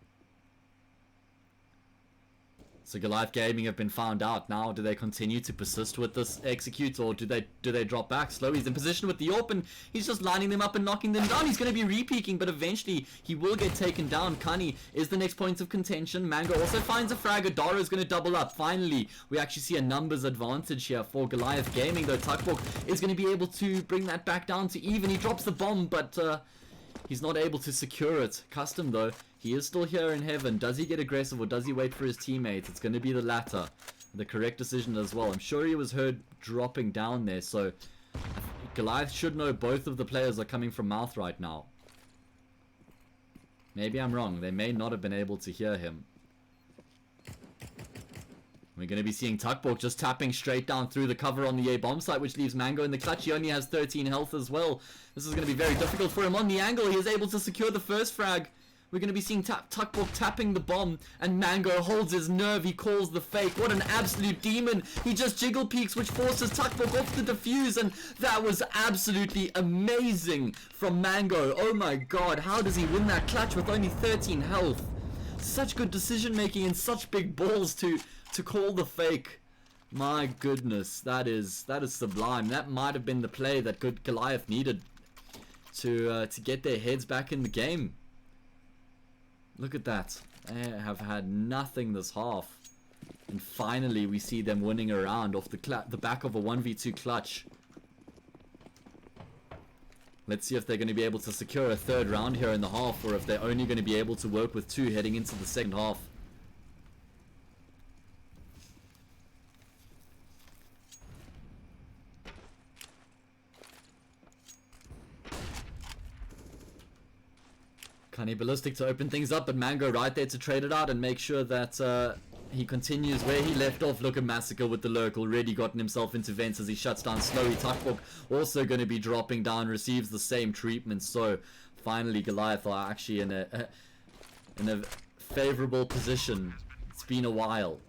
So Goliath Gaming have been found out. Now, do they continue to persist with this execute, or do they drop back? Slow, he's in position with the AWP, and he's just lining them up and knocking them down. He's going to be re-peeking, but eventually he will get taken down. Kani is the next point of contention. Mango also finds a frag. Adara is going to double up. Finally, we actually see a numbers advantage here for Goliath Gaming, though Tuckbook is going to be able to bring that back down to even. He drops the bomb, but he's not able to secure it. Custom, though, he is still here in heaven. Does he get aggressive or does he wait for his teammates? It's going to be the latter. The correct decision as well. I'm sure he was heard dropping down there, so Goliath should know both of the players are coming from mouth right now. Maybe I'm wrong. They may not have been able to hear him. We're going to be seeing Tuckborg just tapping straight down through the cover on the A-bomb site, which leaves Mango in the clutch. He only has 13 health as well. This is going to be very difficult for him. On the angle, he is able to secure the first frag. We're going to be seeing Tuckborg tapping the bomb, and Mango holds his nerve. He calls the fake. What an absolute demon. He just jiggle peeks, which forces Tuckborg off the defuse, and that was absolutely amazing from Mango. Oh my god, how does he win that clutch with only 13 health? Such good decision making and such big balls to call the fake. My goodness, that is sublime. That might have been the play that good Goliath needed to get their heads back in the game. Look at that. They have had nothing this half. And finally we see them winning a round off the back of a 1v2 clutch. Let's see if they're going to be able to secure a third round here in the half, or if they're only going to be able to work with 2 heading into the second half. Ballistic to open things up, but Mango right there to trade it out and make sure that he continues where he left off. Look at Massacre with the lurk, already gotten himself into vents as he shuts down Snowy. Tuckbook also going to be dropping down, receives the same treatment. So finally Goliath are actually in a favorable position. It's been a while,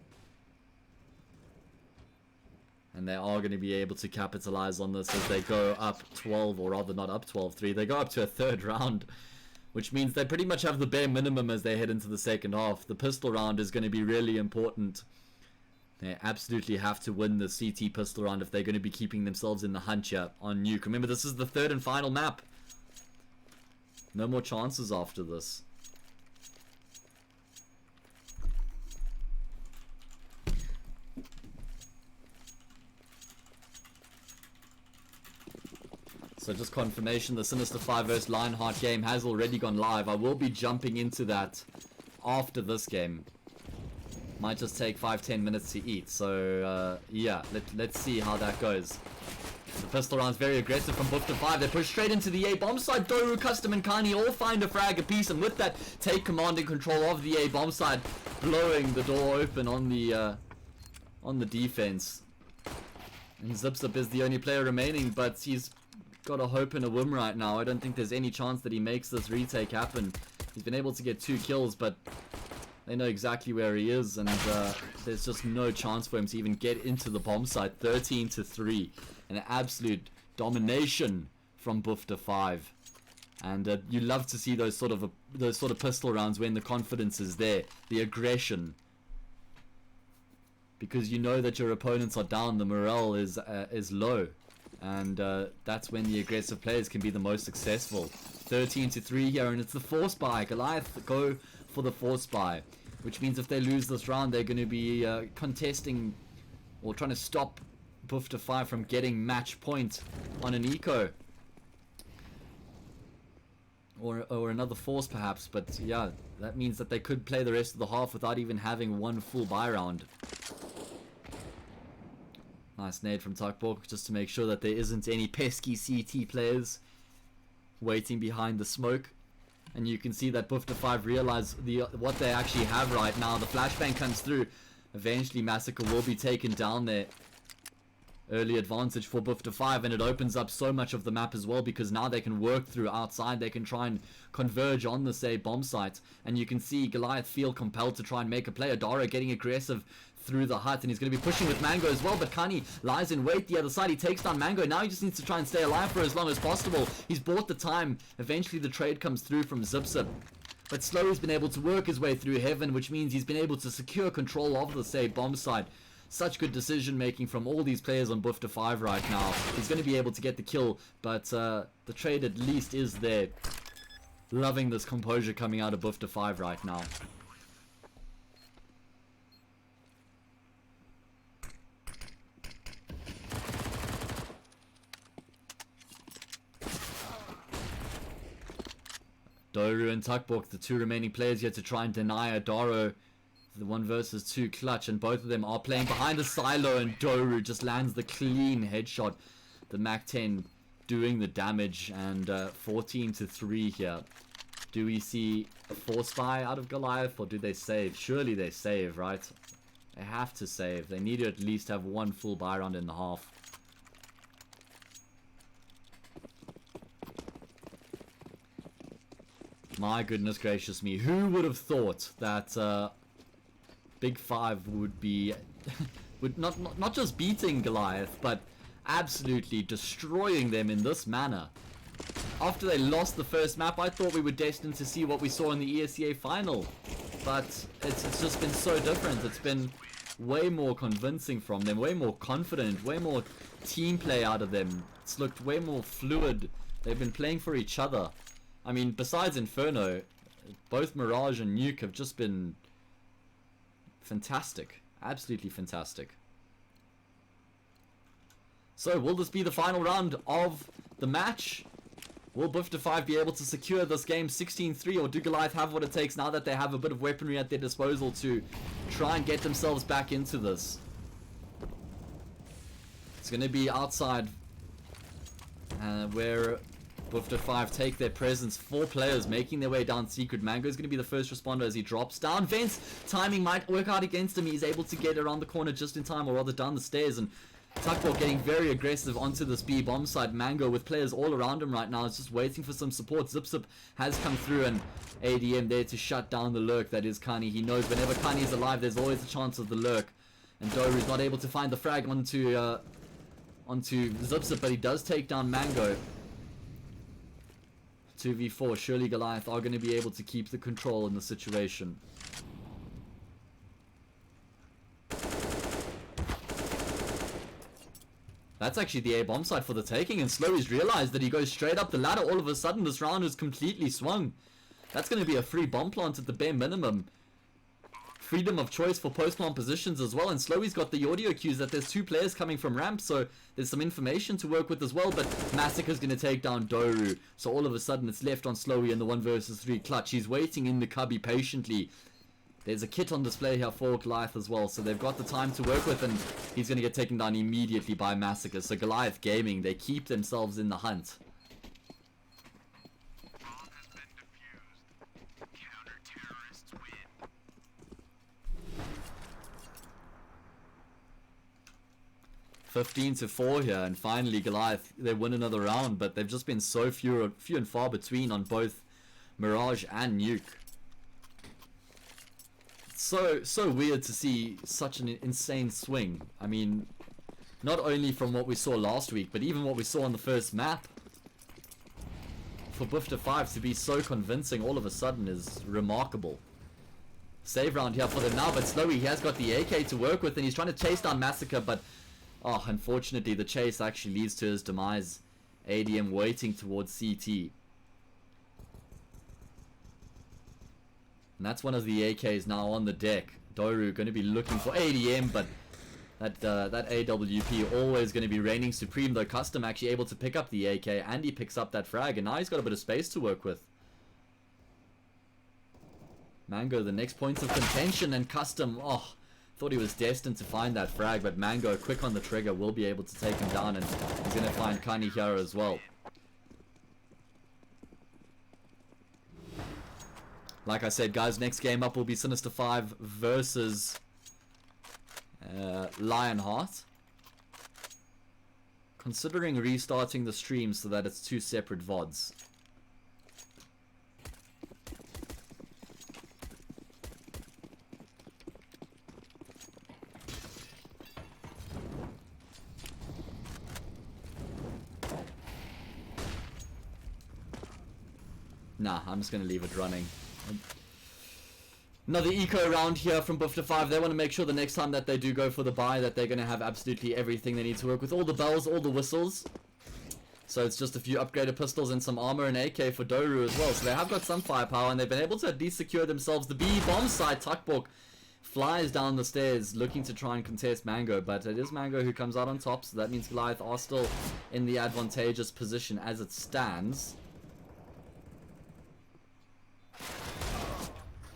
and they are going to be able to capitalize on this as they go up 12, or rather not up 12-3, they go up to a third round, which means they pretty much have the bare minimum as they head into the second half. The pistol round is going to be really important. They absolutely have to win the CT pistol round if they're going to be keeping themselves in the hunt here on Nuke. Remember, this is the third and final map. No more chances after this. So just confirmation, the Sinister 5 vs Lionheart game has already gone live. I will be jumping into that after this game. Might just take 5-10 minutes to eat. So yeah, let's see how that goes. The pistol round's very aggressive from Big5. They push straight into the A-bomb side. Doru, Custom, and Kani all find a frag apiece, and with that, take command and control of the A-bomb side, blowing the door open on the defense. And Zipzip is the only player remaining, but he's got a hope and a whim right now. I don't think there's any chance that he makes this retake happen. He's been able to get 2 kills, but they know exactly where he is, and there's just no chance for him to even get into the bomb site. 13-3, an absolute domination from Big5, and you love to see those sort of pistol rounds when the confidence is there, the aggression, because you know that your opponents are down, the morale is low. And that's when the aggressive players can be the most successful. 13-3 here, and it's the force buy. Goliath go for the force buy, which means if they lose this round, they're going to be contesting or trying to stop Big5 from getting match point on an eco. Or another force perhaps, but yeah, that means that they could play the rest of the half without even having one full buy round. Nice nade from Tuckborg just to make sure that there isn't any pesky CT players waiting behind the smoke. And you can see that Big5 realize what they actually have right now. The flashbang comes through. Eventually, Massacre will be taken down there. Early advantage for Big5, and it opens up so much of the map as well, because now they can work through outside. They can try and converge on the say bomb site, and you can see Goliath feel compelled to try and make a play. Adara getting aggressive through the hut, and he's going to be pushing with Mango as well, but Kani lies in wait the other side. He takes down Mango. Now he just needs to try and stay alive for as long as possible. He's bought the time. Eventually the trade comes through from Zipzip, but Slowly's been able to work his way through heaven, which means he's been able to secure control of the say bomb site. Such good decision making from all these players on Big5 right now. He's going to be able to get the kill, but the trade at least is there. Loving this composure coming out of Big5 right now. Doru and Tukbok, the two remaining players here to try and deny Adaro the 1 versus 2 clutch, and both of them are playing behind the silo, and Doru just lands the clean headshot. The Mac-10 doing the damage, and 14-3 here. Do we see a force buy out of Goliath, or do they save? Surely they save, right? They have to save. They need to at least have one full buy round in the half. My goodness gracious me. Who would have thought that Big5 would be would not just beating Goliath, but absolutely destroying them in this manner. After they lost the first map, I thought we were destined to see what we saw in the ESEA final, but it's just been so different. It's been way more convincing from them, way more confident, way more team play out of them. It's looked way more fluid. They've been playing for each other. I mean, besides Inferno, both Mirage and Nuke have just been fantastic. Absolutely fantastic. So, will this be the final round of the match? Will Big5 be able to secure this game 16-3, or do Goliath have what it takes now that they have a bit of weaponry at their disposal to try and get themselves back into this? It's going to be outside where Big5 take their presence. 4 players making their way down Secret. Mango is going to be the first responder as he drops down. Vence, timing might work out against him. He's able to get around the corner just in time, or rather down the stairs, and Tukbok getting very aggressive onto this B bomb side. Mango with players all around him right now is just waiting for some support. Zipzip has come through, and ADM there to shut down the lurk that is Kani. He knows whenever Kani is alive, there's always a chance of the lurk, and Doru is not able to find the frag onto Zipzip, but he does take down Mango. 2v4, surely Goliath are going to be able to keep the control in the situation. That's actually the A bomb site for the taking, and Slowy's realized that he goes straight up the ladder. All of a sudden this round is completely swung. That's going to be a free bomb plant at the bare minimum. Freedom of choice for post plant positions as well, and Slowy's got the audio cues that there's 2 players coming from ramp, so there's some information to work with as well. But Massacre's going to take down Doru, so all of a sudden it's left on Slowy in the 1 versus 3 clutch. He's waiting in the cubby patiently. There's a kit on display here for Goliath as well, so they've got the time to work with, and he's going to get taken down immediately by Massacre. So Goliath Gaming, they keep themselves in the hunt. Bomb has been defused. Counter-terrorists win. 15-4 here, and finally Goliath, they win another round, but they've just been so few and far between on both Mirage and Nuke. So weird to see such an insane swing. I mean, not only from what we saw last week, but even what we saw on the first map. For Big5 to be so convincing all of a sudden is remarkable. Save round here for them now, but Slowy, he has got the AK to work with, and he's trying to chase down Massacre, but oh, unfortunately the chase actually leads to his demise. ADM waiting towards CT. And that's one of the AKs now on the deck. Doru going to be looking for ADM, but that AWP always going to be reigning supreme, though Custom actually able to pick up the AK, and he picks up that frag, and now he's got a bit of space to work with. Mango, the next points of contention, and Custom, oh, thought he was destined to find that frag, but Mango, quick on the trigger, will be able to take him down, and he's going to find Kani here as well. Like I said, guys, next game up will be Sinister 5 versus Lionheart. Considering restarting the stream so that it's 2 separate VODs. Nah, I'm just gonna leave it running. Another eco round here from Big5. They want to make sure the next time that they do go for the buy that they're going to have absolutely everything they need to work with. All the bells, all the whistles. So it's just a few upgraded pistols and some armor and AK for Doru as well. So they have got some firepower and they've been able to at least secure themselves the B bomb site. Tuckbook flies down the stairs looking to try and contest Mango. But it is Mango who comes out on top. So that means Goliath are still in the advantageous position as it stands.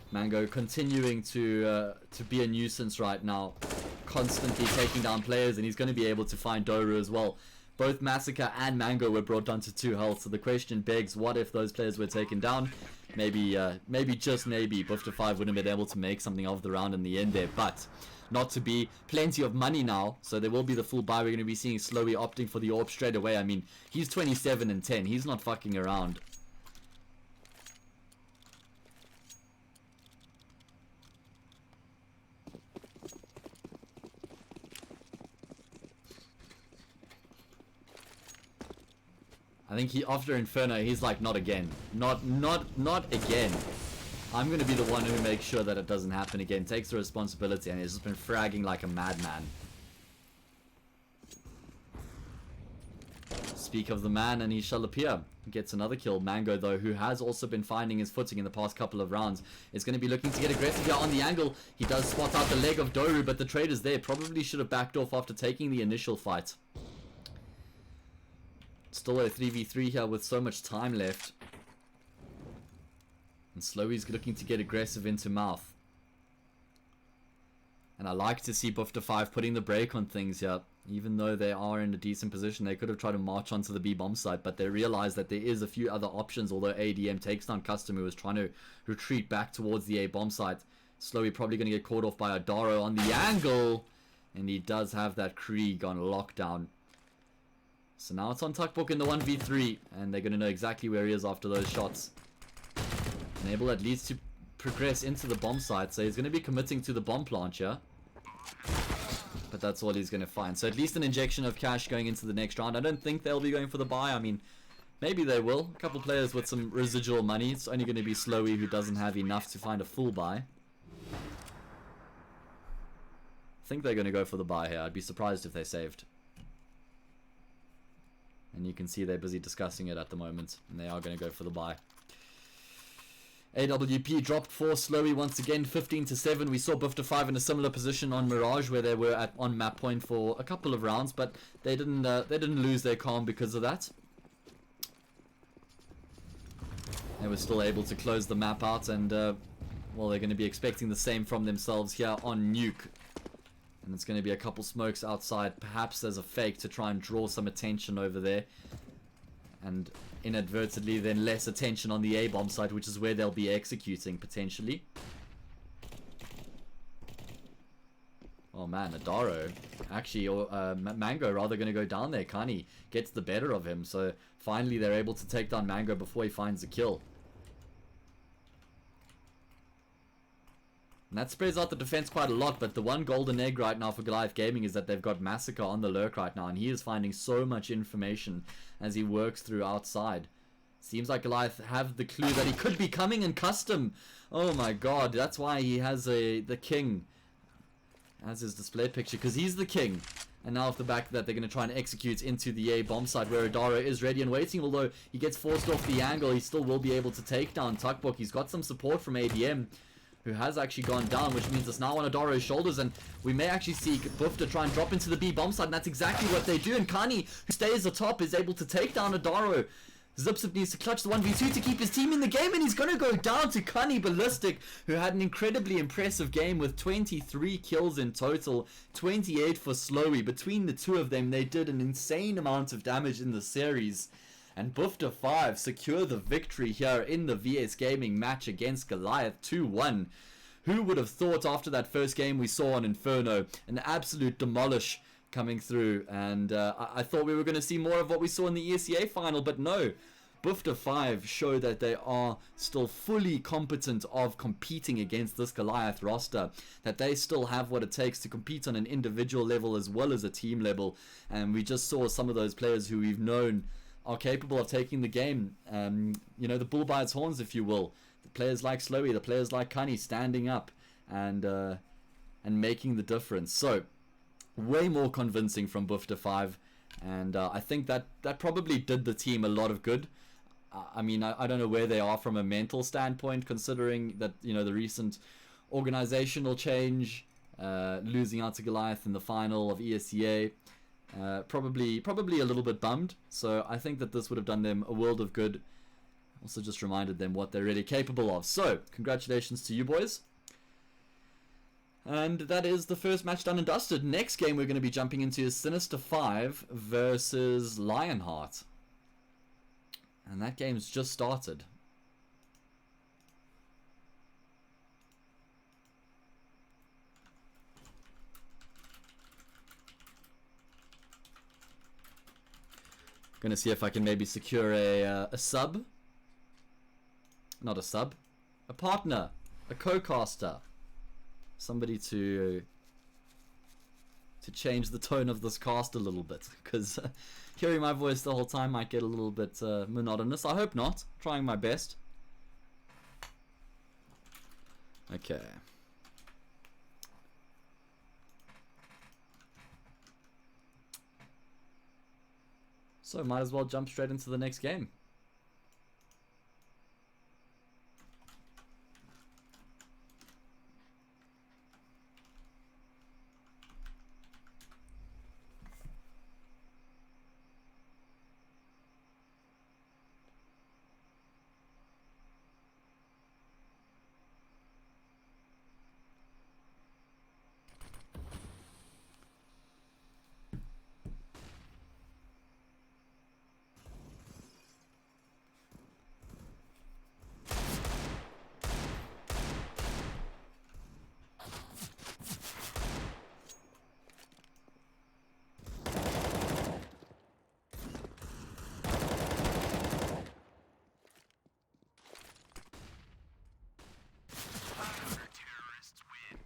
Mango continuing to be a nuisance right now, constantly taking down players, and he's going to be able to find Doru as well. Both Massacre and Mango were brought down to 2 health, so the question begs, what if those players were taken down? Maybe just maybe, Big5 wouldn't have been able to make something of the round in the end there, but not to be. Plenty of money now, so there will be the full buy. We're going to be seeing Slowy opting for the AWP straight away. I mean, he's 27 and 10, he's not fucking around. I think after Inferno, he's like, not again. Not again. I'm going to be the one who makes sure that it doesn't happen again. Takes the responsibility, and he's just been fragging like a madman. Speak of the man, and he shall appear. Gets another kill. Mango, though, who has also been finding his footing in the past couple of rounds, is going to be looking to get aggressive here on the angle. He does spot out the leg of Doru, but the trader's there. Probably should have backed off after taking the initial fight. Still a 3v3 here with so much time left. And Slowy's looking to get aggressive into mouth. And I like to see Big5 putting the brake on things here. Even though they are in a decent position, they could have tried to march onto the B bomb site, but they realize that there is a few other options, although ADM takes down Custom, who was trying to retreat back towards the A bomb site. Slowy probably going to get caught off by Adaro on the angle. And he does have that Krieg on lockdown. So now it's on Tuckbook in the 1v3, and they're going to know exactly where he is after those shots. And able at least to progress into the bomb site, so he's going to be committing to the bomb plant here. But that's all he's going to find. So at least an injection of cash going into the next round. I don't think they'll be going for the buy. I mean, maybe they will. A couple players with some residual money. It's only going to be Slowy, who doesn't have enough to find a full buy. I think they're going to go for the buy here. I'd be surprised if they saved. And you can see they're busy discussing it at the moment. And they are going to go for the buy. AWP dropped for Slowy once again, 15-7. We saw Big5 in a similar position on Mirage, where they were on map point for a couple of rounds, but they didn't lose their calm because of that. They were still able to close the map out, and well, they're going to be expecting the same from themselves here on Nuke. And it's going to be a couple smokes outside, perhaps as a fake to try and draw some attention over there. And inadvertently then less attention on the A-bomb site, which is where they'll be executing potentially. Oh man, Adaro. Actually, or Mango rather going to go down there. Kani gets the better of him. So finally they're able to take down Mango before he finds a kill. And that spreads out the defense quite a lot, but the one golden egg right now for Goliath Gaming is that they've got Massacre on the lurk right now, and he is finding so much information as he works through outside. Seems like Goliath have the clue that he could be coming in Custom. Oh my god, that's why he has the king as his display picture, because he's the king. And now off the back of that, they're going to try and execute into the A bomb site where Adaro is ready and waiting. Although he gets forced off the angle, he still will be able to take down Tuckbook. He's got some support from ADM, who has actually gone down, which means it's now on Adaro's shoulders, and we may actually see Buff to try and drop into the B bomb site, and that's exactly what they do. And Kani, who stays atop, is able to take down Adaro. Zipzip needs to clutch the 1v2 to keep his team in the game, and he's going to go down to Kani Ballistic, who had an incredibly impressive game with 23 kills in total, 28 for Slowy. Between the two of them, they did an insane amount of damage in the series. And Big5 secure the victory here in the VS Gaming match against Goliath 2-1. who would have thought after that first game we saw on Inferno, an absolute demolish coming through, and I thought we were going to see more of what we saw in the ESEA final, but no. Big5 show that they are still fully competent of competing against this Goliath roster, that they still have what it takes to compete on an individual level as well as a team level, and we just saw some of those players who we've known are capable of taking the game, you know, the bull by its horns, if you will. The players like Slowy, the players like Cunny standing up and making the difference. So way more convincing from Big5, and I think that probably did the team a lot of good. I mean, I don't know where they are from a mental standpoint, considering that, you know, the recent organizational change, losing out to Goliath in the final of ESEA, probably a little bit bummed. So I think that this would have done them a world of good. Also just reminded them what they're really capable of. So congratulations to you boys. And that is the first match done and dusted. Next game we're going to be jumping into is Sinister 5 versus Lionheart. And that game's just started. Gonna see if I can maybe secure a sub. Not a sub. A partner. A co-caster. Somebody to change the tone of this cast a little bit, because hearing my voice the whole time might get a little bit monotonous. I hope not. Trying my best. Okay. So might as well jump straight into the next game. Counter-terrorists win.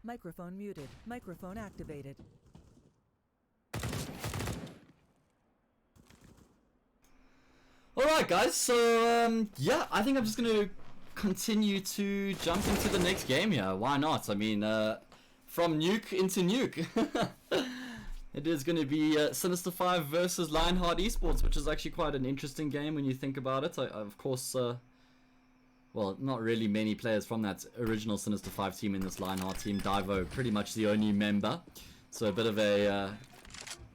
Microphone muted. Microphone activated. Alright guys, so yeah, I think I'm just going to continue to jump into the next game here. Why not? I mean, from nuke into nuke. It is going to be Sinister 5 versus Lionheart Esports, which is actually quite an interesting game when you think about it. Of course, well, not really many players from that original Sinister 5 team in this Lionheart team. Divo, pretty much the only member. So a bit of a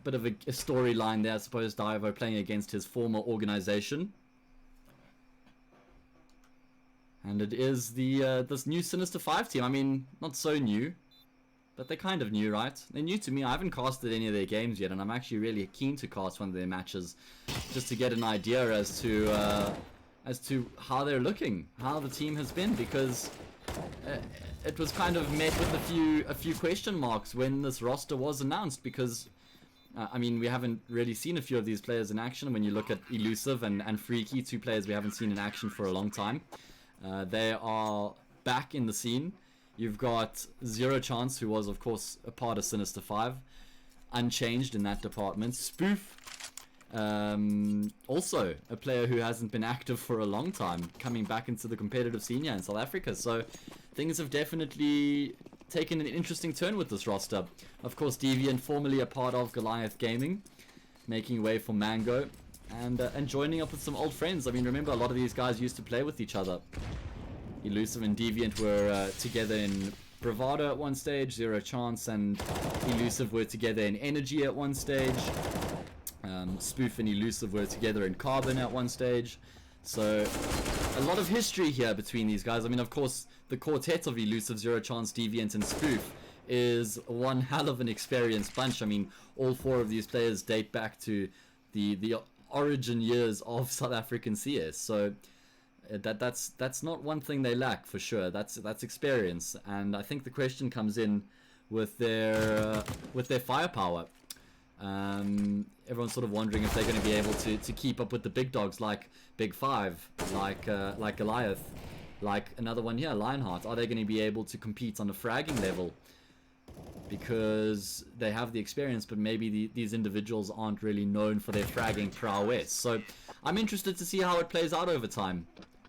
storyline there, I suppose. Divo playing against his former organization. And it is the this new Sinister 5 team. I mean, not so new, but they're kind of new, right? They're new to me. I haven't casted any of their games yet, and I'm actually really keen to cast one of their matches, just to get an idea as to how they're looking, how the team has been, because it was kind of met with a few question marks when this roster was announced, because I mean, we haven't really seen a few of these players in action. When you look at Elusive and Freaky, 2 players we haven't seen in action for a long time. They are back in the scene. You've got Zero Chance, who was, of course, a part of Sinister 5. Unchanged in that department. Spoof, also a player who hasn't been active for a long time, coming back into the competitive scene here in South Africa. So things have definitely taken an interesting turn with this roster. Of course, Deviant, formerly a part of Goliath Gaming, making way for Mango, and joining up with some old friends. I mean, remember, a lot of these guys used to play with each other. Elusive and Deviant were together in Bravado at one stage. Zero Chance and Elusive were together in Energy at one stage. Spoof and Elusive were together in Carbon at one stage. So a lot of history here between these guys. I mean, of course, the quartet of Elusive, Zero Chance, Deviant and Spoof is one hell of an experienced bunch. I mean, all 4 of these players date back to the origin years of South African CS. So that's not one thing they lack for sure. That's experience. And I think the question comes in with their firepower. Everyone's sort of wondering if they're going to be able to keep up with the big dogs like Big5, like Goliath, like another one here, Lionheart. Are they going to be able to compete on a fragging level? Because they have the experience, but maybe these individuals aren't really known for their fragging prowess. So I'm interested to see how it plays out over time.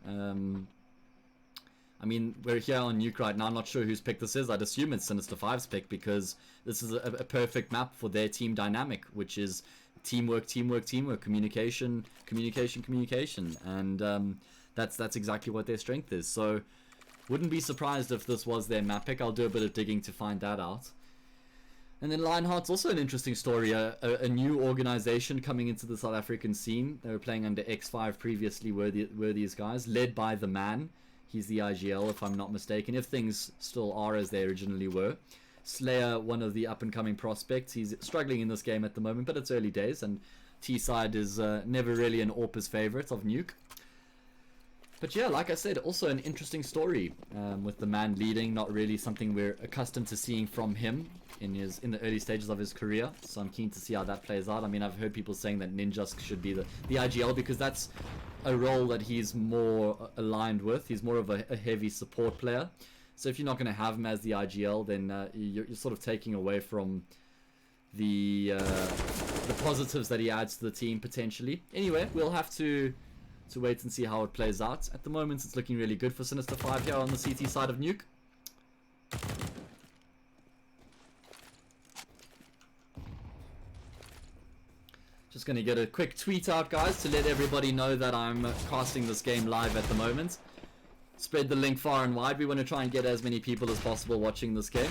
I mean, we're here on Nuke right now. I'm not sure whose pick this is. I'd assume it's Sinister 5's pick, because this is a perfect map for their team dynamic, which is teamwork, teamwork, teamwork, communication, communication, communication. And that's exactly what their strength is. So wouldn't be surprised if this was their map pick. I'll do a bit of digging to find that out. And then Lionheart's also an interesting story. A new organization coming into the South African scene. They were playing under X5 previously, were these guys, led by the man. He's the IGL, if I'm not mistaken, if things still are as they originally were. Slayer, one of the up-and-coming prospects. He's struggling in this game at the moment, but it's early days, and T-side is never really an AWP's favorite of Nuke. But yeah, like I said, also an interesting story with the man leading. Not really something we're accustomed to seeing from him in the early stages of his career. So I'm keen to see how that plays out. I mean, I've heard people saying that Ninja should be the IGL, because that's a role that he's more aligned with. He's more of a heavy support player. So if you're not going to have him as the IGL, then you're sort of taking away from the positives that he adds to the team potentially. Anyway, we'll have to wait and see how it plays out. At the moment, it's looking really good for Sinister 5 here on the CT side of Nuke. Just going to get a quick tweet out, guys, to let everybody know that I'm casting this game live at the moment. Spread the link far and wide. We want to try and get as many people as possible watching this game.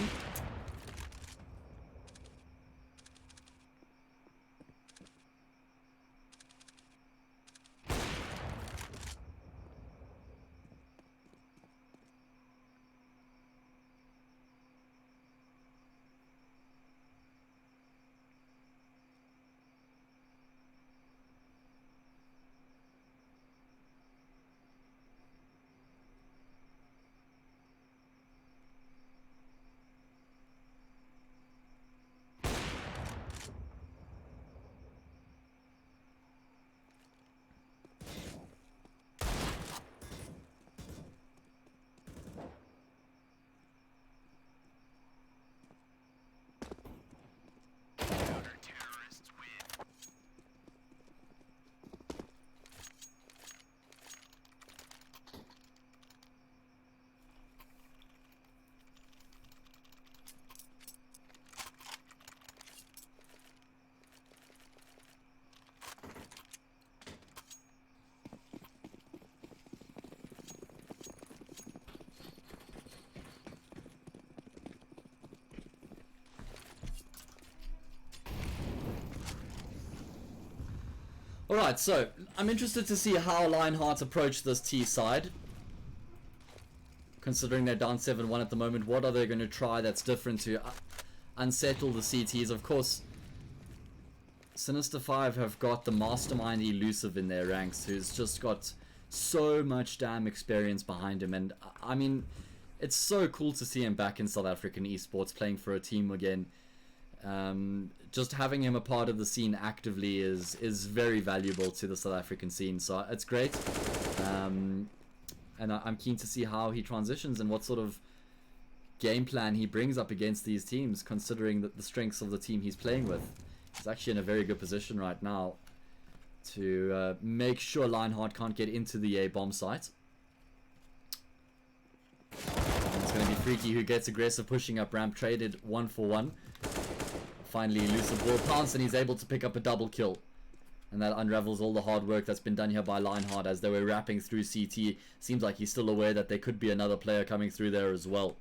Alright, so I'm interested to see how Lionheart approach this T side. Considering they're down 7-1 at the moment, what are they going to try that's different to unsettle the CTs? Of course, Sinister 5 have got the mastermind Elusive in their ranks, who's just got so much damn experience behind him. And I mean, it's so cool to see him back in South African esports playing for a team again. just having him a part of the scene actively is very valuable to the South African scene. So it's great, and I'm keen to see how he transitions and what sort of game plan he brings up against these teams, considering that the strengths of the team he's playing with. He's actually in a very good position right now to make sure Lionheart can't get into the A bomb site. And it's going to be Freaky who gets aggressive, pushing up ramp, traded 1-for-1. Finally, Elusive will pounce and he's able to pick up a double kill. And that unravels all the hard work that's been done here by Lionheart as they were wrapping through CT. Seems like he's still aware that there could be another player coming through there as well.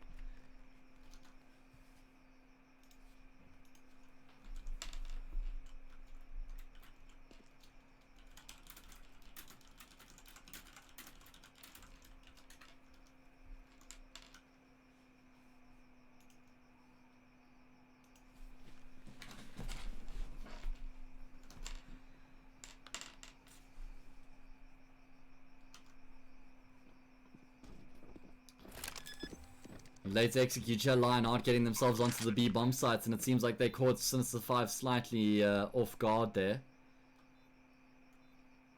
Late execute here, Lionheart getting themselves onto the B bomb sites, and it seems like they caught Sinister5 slightly off guard there.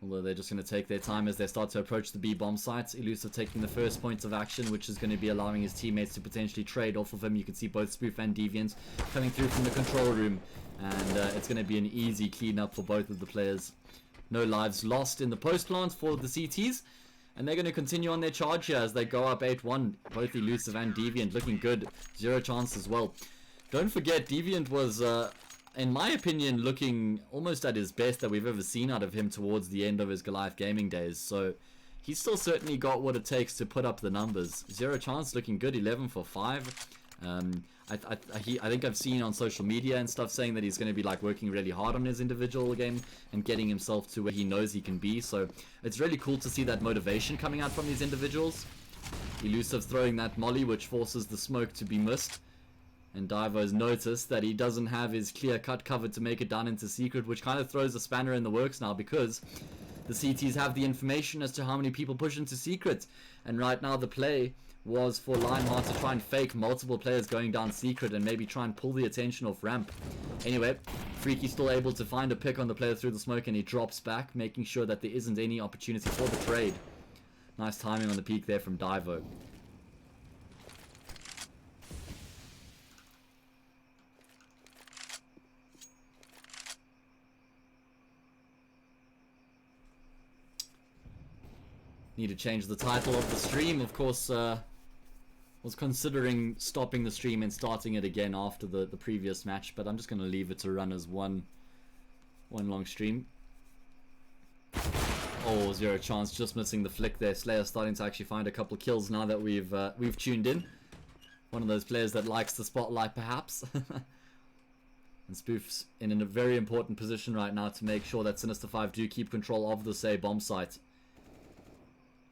Although they're just going to take their time as they start to approach the B bomb sites. Elusive taking the first point of action, which is going to be allowing his teammates to potentially trade off of him. You can see both Spoof and Deviant coming through from the control room, and it's going to be an easy cleanup for both of the players. No lives lost in the post plant for the CTs. And they're going to continue on their charge here as they go up 8-1. Both Elusive and Deviant looking good. Zero chance as well. Don't forget, Deviant was, in my opinion, looking almost at his best that we've ever seen out of him towards the end of his Goliath gaming days. So he's still certainly got what it takes to put up the numbers. Zero chance looking good, 11 for 5. I think I've seen on social media and stuff saying that he's going to be like working really hard on his individual game and getting himself to where he knows he can be. So it's really cool to see that motivation coming out from these individuals. Elusive throwing that molly, which forces the smoke to be missed. And Divo's noticed that he doesn't have his clear cut covered to make it down into secret, which kind of throws a spanner in the works now because the CTs have the information as to how many people push into secret. And right now the play was for Lionheart to try and fake multiple players going down secret and maybe try and pull the attention off ramp. Anyway, Freaky still able to find a pick on the player through the smoke, and he drops back, making sure that there isn't any opportunity for the trade. Nice timing on the peak there from Divo. Need to change the title of the stream, of course. Was considering stopping the stream and starting it again after the previous match, but I'm just going to leave it to run as one long stream. Oh, zero chance, just missing the flick there. Slayer starting to actually find a couple kills now that we've tuned in. One of those players that likes the spotlight, perhaps. And Spoof's in a very important position right now to make sure that Sinister5 do keep control of the A bomb site.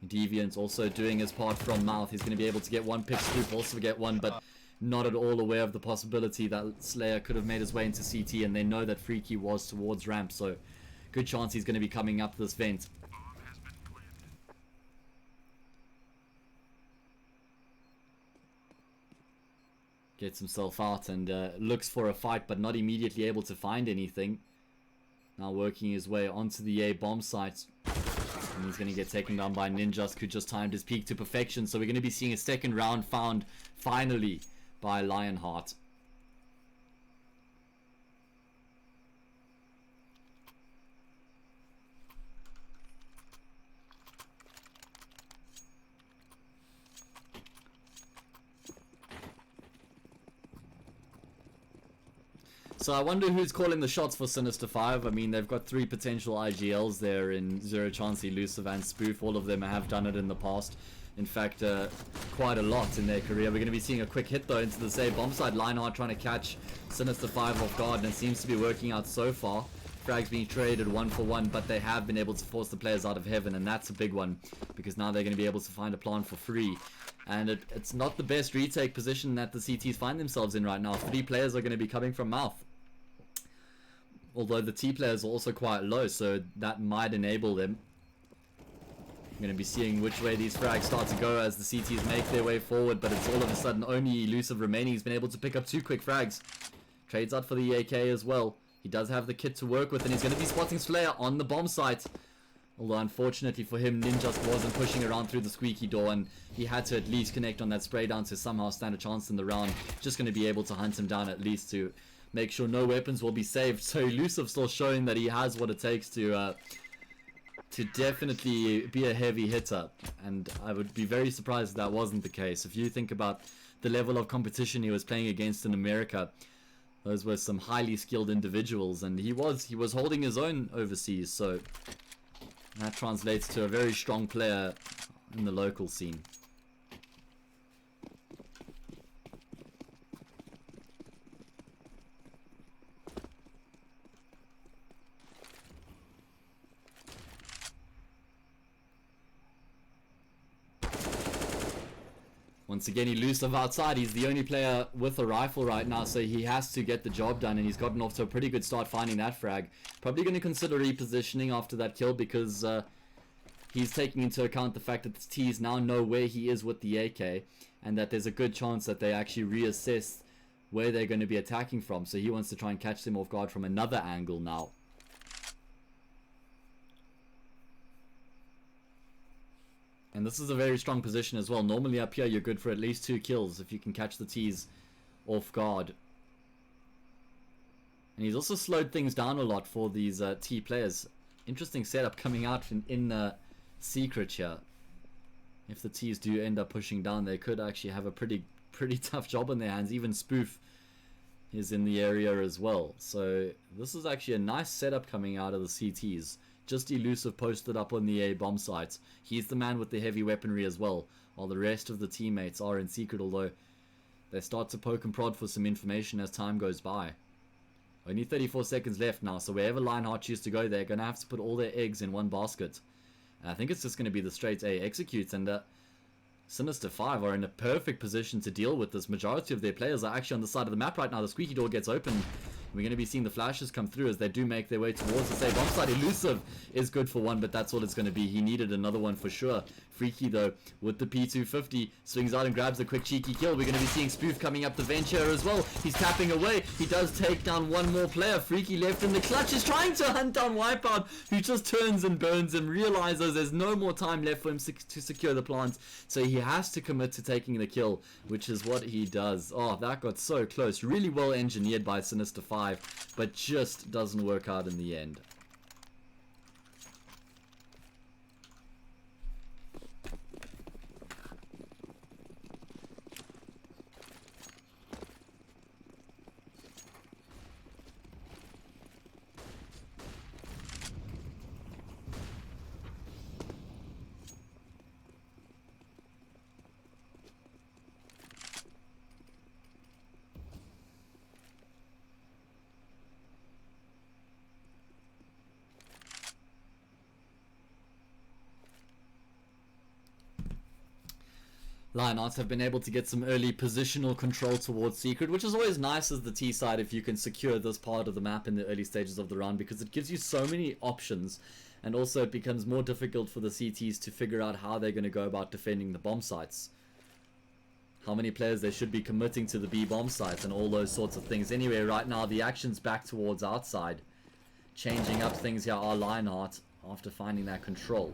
Deviant also doing his part from mouth. He's going to be able to get one pick. Spoof also get one, but not at all aware of the possibility that Slayer could have made his way into CT, and they know that Freaky was towards ramp, so good chance he's going to be coming up this vent. Gets himself out and looks for a fight, but not immediately able to find anything. Now working his way onto the A bomb site. And he's going to get taken down by Ninjas, who just timed his peak to perfection. So we're going to be seeing a second round found, finally, by Lionheart. So I wonder who's calling the shots for Sinister5. I mean, they've got 3 potential IGLs there in Zero Chance, Elusive, and Spoof. All of them have done it in the past. In fact, quite a lot in their career. We're going to be seeing a quick hit, though, into the bomb side. Lionheart trying to catch Sinister5 off guard, and it seems to be working out so far. Frags being traded 1-for-1, but they have been able to force the players out of heaven, and that's a big one, because now they're going to be able to find a plant for free. And it's not the best retake position that the CTs find themselves in right now. 3 players are going to be coming from mouth. Although the T players are also quite low, so that might enable them. I'm going to be seeing which way these frags start to go as the CTs make their way forward, but it's all of a sudden only Elusive remaining. He's been able to pick up 2 quick frags. Trades out for the EAK as well. He does have the kit to work with, and he's going to be spotting Slayer on the bomb site. Although unfortunately for him, Ninjas wasn't pushing around through the squeaky door, and he had to at least connect on that spray down to somehow stand a chance in the round. Just going to be able to hunt him down at least to make sure no weapons will be saved. So Elusive still showing that he has what it takes to definitely be a heavy hitter, and I would be very surprised if that wasn't the case. If you think about the level of competition he was playing against in America, those were some highly skilled individuals, and he was holding his own overseas, so that translates to a very strong player in the local scene. Once again, Elusive outside. He's the only player with a rifle right now, so he has to get the job done, and he's gotten off to a pretty good start finding that frag. Probably going to consider repositioning after that kill, because he's taking into account the fact that the T's now know where he is with the AK, and that there's a good chance that they actually reassess where they're going to be attacking from. So he wants to try and catch them off guard from another angle now. And this is a very strong position as well. Normally up here you're good for at least 2 kills if you can catch the T's off guard. And he's also slowed things down a lot for these T players. Interesting setup coming out in secret here. If the T's do end up pushing down, they could actually have a pretty tough job on their hands. Even Spoof is in the area as well. So this is actually a nice setup coming out of the CTs. Just Elusive posted up on the A bomb sites. He's the man with the heavy weaponry as well, while the rest of the teammates are in secret, although they start to poke and prod for some information as time goes by. Only 34 seconds left now, so wherever Lionheart choose to go, they're going to have to put all their eggs in one basket. And I think it's just going to be the straight A executes, and Sinister 5 are in a perfect position to deal with this. Majority of their players are actually on the side of the map right now. The squeaky door gets open. We're going to be seeing the flashes come through as they do make their way towards the save bomb site. Elusive is good for one, but that's all it's going to be. He needed another one for sure. Freaky though, with the P250, swings out and grabs a quick cheeky kill. We're going to be seeing Spoof coming up the vent here as well. He's tapping away. He does take down one more player. Freaky left in the clutch is trying to hunt down Wipeout, who just turns and burns him, realizes there's no more time left for him to secure the plant, so he has to commit to taking the kill, which is what he does. Oh, that got so close. Really well engineered by Sinister 5, but just doesn't work out in the end. Lionhearts have been able to get some early positional control towards Secret, which is always nice as the T side if you can secure this part of the map in the early stages of the round, because it gives you so many options, and also it becomes more difficult for the CTs to figure out how they're going to go about defending the bomb sites. How many players they should be committing to the B bomb sites and all those sorts of things. Anyway, right now the action's back towards outside. Changing up things here are Lionheart after finding that control.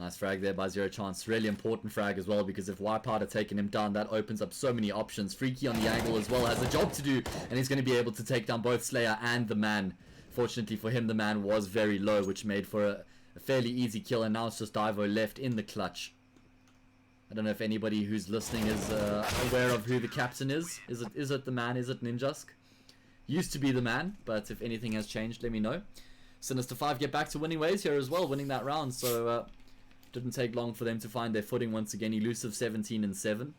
Nice frag there by Zero Chance. Really important frag as well, because if Wipeout had taken him down, that opens up so many options. Freaky on the angle as well has a job to do, and he's going to be able to take down both Slayer and the man. Fortunately for him, the man was very low, which made for a fairly easy kill, and now it's just Divo left in the clutch. I don't know if anybody who's listening is aware of who the captain is. Is it the man? Is it Ninjask? Used to be the man, but if anything has changed, let me know. Sinister 5 get back to winning ways here as well, winning that round, so didn't take long for them to find their footing once again. Elusive 17 and 7,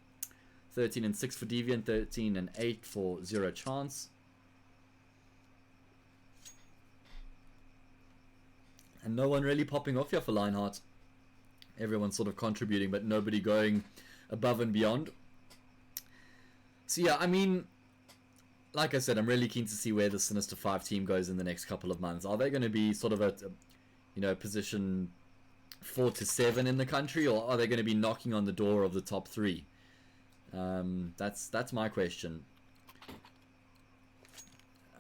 13 and 6 for Deviant, 13 and 8 for Zero Chance. And no one really popping off here for Lionheart. Everyone's sort of contributing, but nobody going above and beyond. So yeah, I mean, like I said, I'm really keen to see where the Sinister 5 team goes in the next couple of months. Are they going to be sort of a, you know, position 4 to 7 in the country, or are they going to be knocking on the door of the top 3? That's my question.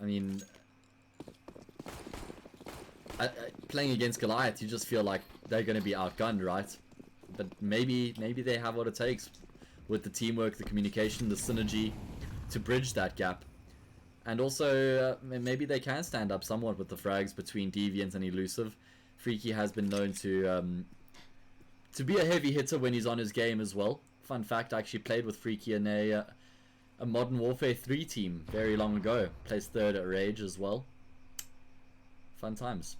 I mean, playing against Goliath, you just feel like they're going to be outgunned, right? But maybe they have what it takes with the teamwork, the communication, the synergy to bridge that gap. And also, maybe they can stand up somewhat with the frags between Deviant and Elusive. Freaky has been known to be a heavy hitter when he's on his game as well. Fun fact, I actually played with Freaky in a Modern Warfare 3 team very long ago. Placed 3rd at Rage as well. Fun times.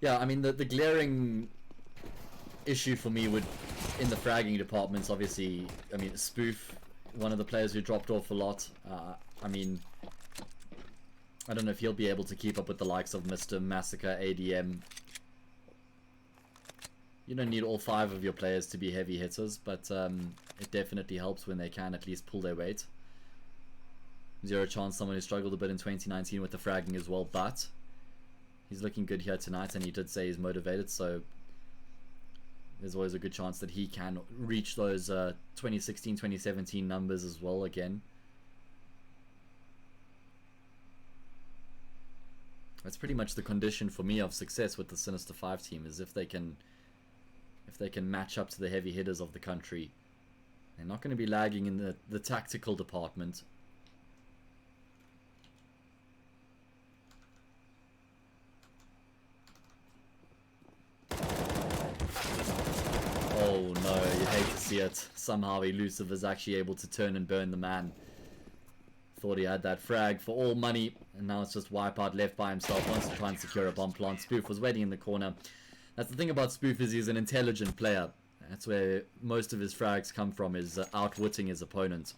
Yeah, I mean, the glaring issue for me would, in the fragging departments, obviously, I mean, Spoof, one of the players who dropped off a lot. I mean, I don't know if he'll be able to keep up with the likes of Mr. Massacre, ADM. You don't need all 5 of your players to be heavy hitters, but it definitely helps when they can at least pull their weight. Zero Chance, someone who struggled a bit in 2019 with the fragging as well, but he's looking good here tonight, and he did say he's motivated, so there's always a good chance that he can reach those 2016, 2017 numbers as well again. That's pretty much the condition for me of success with the Sinister 5 team, is if they can match up to the heavy hitters of the country. They're not going to be lagging in the tactical department. Oh no, you hate to see it. Somehow Elusive is actually able to turn and burn the man. Thought he had that frag for all money, and now it's just Wipeout left by himself. Wants to try and secure a bomb plant. Spoof was waiting in the corner. That's the thing about Spoof, is he's an intelligent player. That's where most of his frags come from, is outwitting his opponent.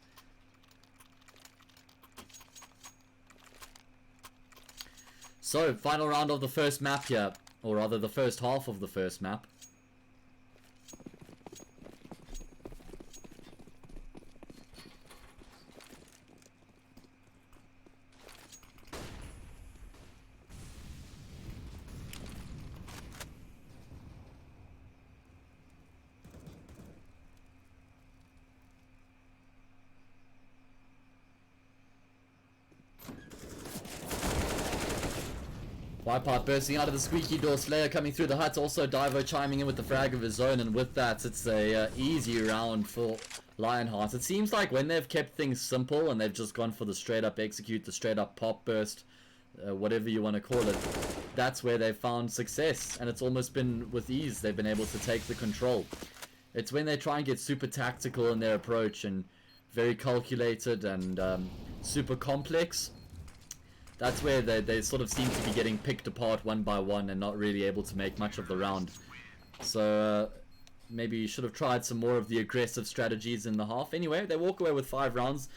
So, final round of the first map here, or rather the first half of the first map. Wipeout bursting out of the squeaky door, Slayer coming through the hut, also Divo chiming in with the frag of his own, and with that it's a easy round for Lionheart. It seems like when they've kept things simple and they've just gone for the straight up execute, the straight up pop burst, whatever you want to call it, that's where they've found success, and it's almost been with ease. They've been able to take the control. It's when they try and get super tactical in their approach and very calculated and super complex, that's where they sort of seem to be getting picked apart one by one and not really able to make much of the round. So maybe you should have tried some more of the aggressive strategies in the half. Anyway, they walk away with 5 rounds,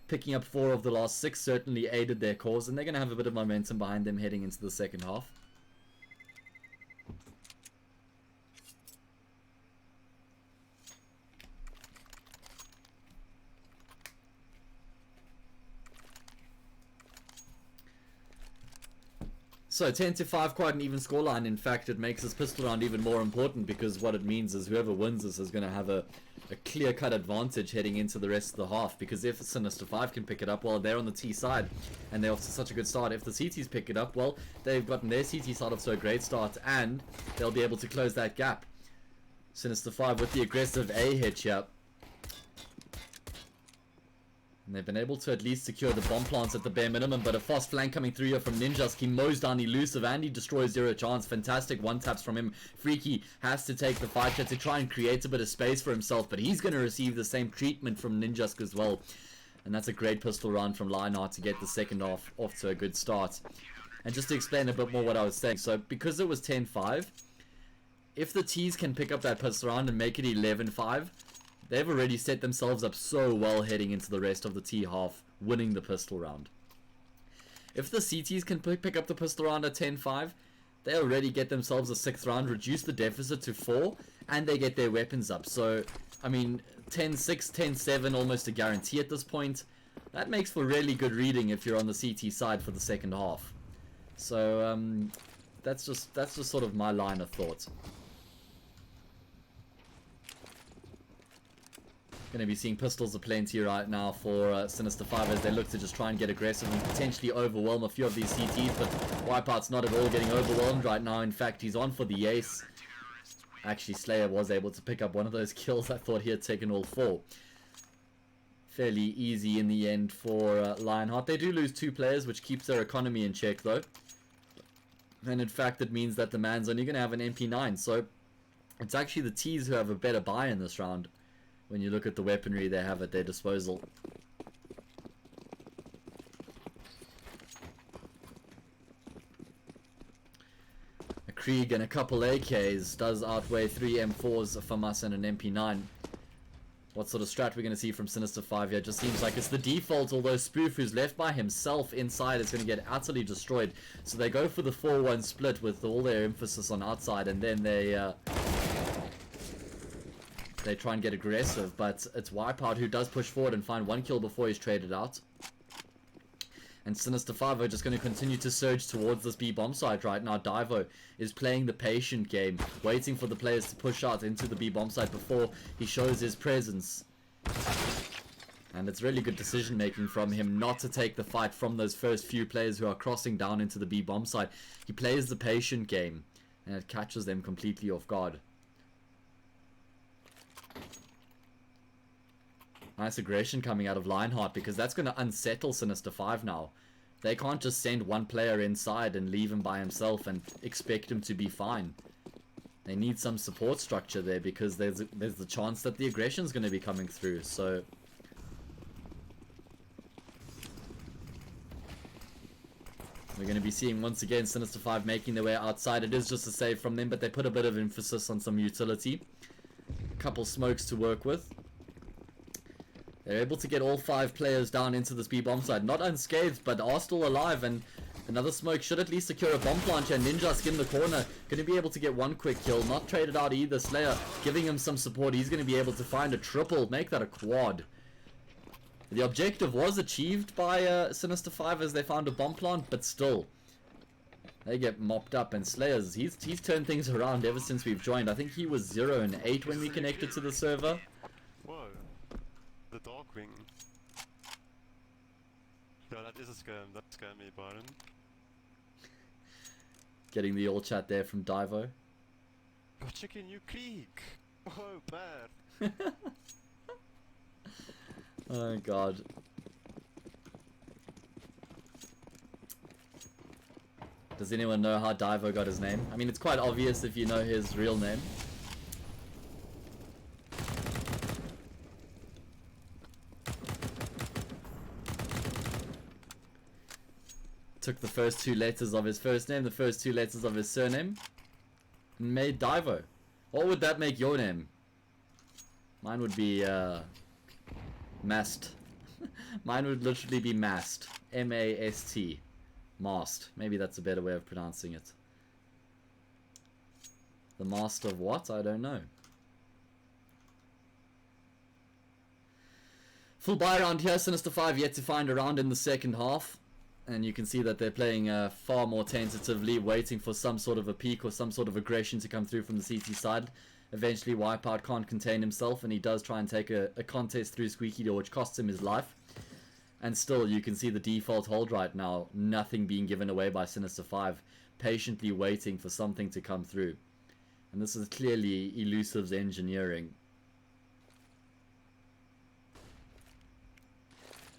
picking up 4 of the last 6, certainly aided their cause, and they're going to have a bit of momentum behind them heading into the second half. So 10-5, quite an even scoreline. In fact, it makes this pistol round even more important, because what it means is whoever wins this is going to have a clear-cut advantage heading into the rest of the half. Because if Sinister 5 can pick it up, well, they're on the T side, and they're off to such a good start. If the CTs pick it up, well, they've gotten their CT side off to a great start, and they'll be able to close that gap. Sinister 5 with the aggressive A hit here. And they've been able to at least secure the bomb plants at the bare minimum, but a fast flank coming through here from Ninjas. He mows down Elusive and he destroys Zero Chance. Fantastic one-taps from him. Freaky has to take the fight here to try and create a bit of space for himself, but he's going to receive the same treatment from Ninjas as well. And that's a great pistol round from Lionheart to get the second half off to a good start. And just to explain a bit more what I was saying, so because it was 10-5, if the T's can pick up that pistol round and make it 11-5, they've already set themselves up so well heading into the rest of the T half, winning the pistol round. If the CTs can pick up the pistol round at 10-5, they already get themselves a 6th round, reduce the deficit to 4, and they get their weapons up. So, I mean, 10-6, 10-7, almost a guarantee at this point. That makes for really good reading if you're on the CT side for the second half. So, That's just sort of my line of thought. Going to be seeing pistols aplenty right now for Sinister 5 as they look to just try and get aggressive and potentially overwhelm a few of these CTs, but Wipeout's not at all getting overwhelmed right now. In fact, he's on for the ace. Actually, Slayer was able to pick up one of those kills. I thought he had taken all 4. Fairly easy in the end for Lionheart. They do lose 2 players, which keeps their economy in check though. And in fact, it means that the man's only going to have an MP9, so it's actually the T's who have a better buy in this round. When you look at the weaponry they have at their disposal. A Krieg and a couple AKs does outweigh 3 M4s from us and an MP9. What sort of strat we're going to see from Sinister 5 here? It just seems like it's the default, although Spoof, who's left by himself inside, is going to get utterly destroyed. So they go for the 4-1 split with all their emphasis on outside, and then they try and get aggressive, but it's Wipeout who does push forward and find 1 kill before he's traded out. And Sinister 5 are just going to continue to surge towards this B bomb site right now. Divo is playing the patient game, waiting for the players to push out into the B bomb site before he shows his presence. And it's really good decision making from him not to take the fight from those first few players who are crossing down into the B bomb site. He plays the patient game, and it catches them completely off guard. Nice aggression coming out of Lionheart, because that's going to unsettle Sinister 5 now. They can't just send one player inside and leave him by himself and expect him to be fine. They need some support structure there, because there's the chance that the aggression's going to be coming through. So we're going to be seeing once again Sinister 5 making their way outside. It is just a save from them, but they put a bit of emphasis on some utility. A couple smokes to work with. They're able to get all 5 players down into this B bomb side. Not unscathed, but are still alive. And another smoke should at least secure a bomb launcher. And Ninja skin the corner. Going to be able to get 1 quick kill. Not traded out either. Slayer giving him some support. He's going to be able to find a triple. Make that a quad. The objective was achieved by Sinister 5 as they found a bomb plant. But still, they get mopped up. And Slayers, he's turned things around ever since we've joined. I think he was 0-8 when we connected to the server. Whoa. The Darkwing. Ja, that is a scam. That scam me, Byron. Getting the all chat there from Divo. Go chicken, you Krieg! Oh, bad. Oh god. Does anyone know how Divo got his name? I mean, it's quite obvious if you know his real name. Took the first 2 letters of his first name, the first 2 letters of his surname, and made Divo. What would that make your name? Mine would be Mast. Mine would literally be Mast. M-A-S-T. Mast. Maybe that's a better way of pronouncing it. The Master of what? I don't know. Full buy round here. Sinister 5 yet to find a round in the second half. And you can see that they're playing far more tentatively, waiting for some sort of a peak or some sort of aggression to come through from the CT side. Eventually, Wipeout can't contain himself, and he does try and take a contest through Squeaky Door, which costs him his life. And still, you can see the default hold right now. Nothing being given away by Sinister 5. Patiently waiting for something to come through. And this is clearly Elusive's engineering.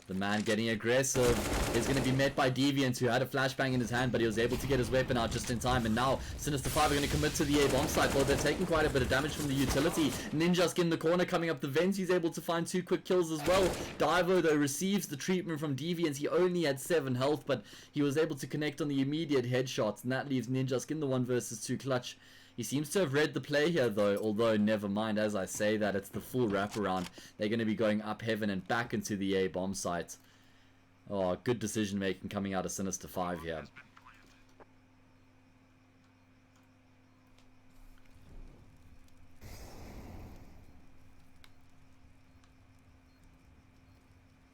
The man getting aggressive is going to be met by Deviant, who had a flashbang in his hand, but he was able to get his weapon out just in time. And now Sinister 5 are going to commit to the A bomb site. Well, they're taking quite a bit of damage from the utility. Ninja skin the corner, coming up the vent. He's able to find 2 quick kills as well. Divo, though, receives the treatment from Deviant. He only had 7 health, but he was able to connect on the immediate headshots, and that leaves Ninja skin the 1 versus 2 clutch. He seems to have read the play here though, although never mind, as I say that, it's the full wraparound. They're going to be going up heaven and back into the A bomb site. Oh, good decision making coming out of Sinister 5 here.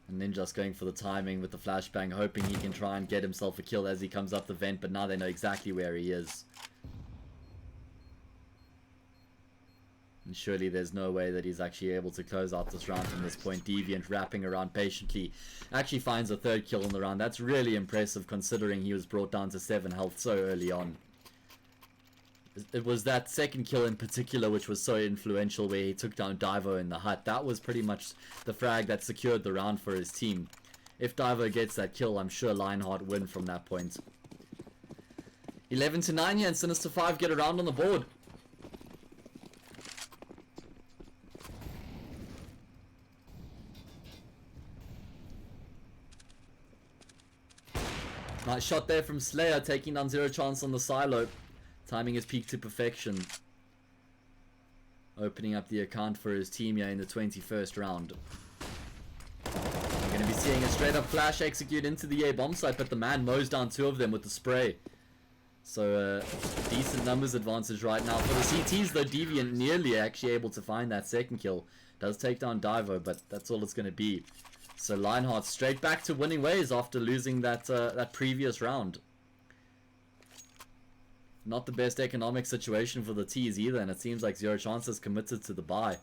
And Ninja's going for the timing with the flashbang, hoping he can try and get himself a kill as he comes up the vent, but now they know exactly where he is. And surely there's no way that he's actually able to close out this round from this point. Deviant wrapping around patiently. Actually finds a third kill in the round. That's really impressive considering he was brought down to 7 health so early on. It was that second kill in particular which was so influential, where he took down Divo in the hut. That was pretty much the frag that secured the round for his team. If Divo gets that kill, I'm sure Lionheart win from that point. 11-9 here, and Sinister 5 get around on the board. Nice shot there from Slayer, taking down Zero Chance on the silo. Timing his peak to perfection. Opening up the account for his team here in the 21st round. We're going to be seeing a straight up flash execute into the A bomb site, but the man mows down 2 of them with the spray. So decent numbers advantage right now. For the CTs though, Deviant nearly actually able to find that second kill. Does take down Divo, but that's all it's going to be. So Lionheart straight back to winning ways after losing that that previous round. Not the best economic situation for the T's either, and it seems like Zero Chance is committed to the buy.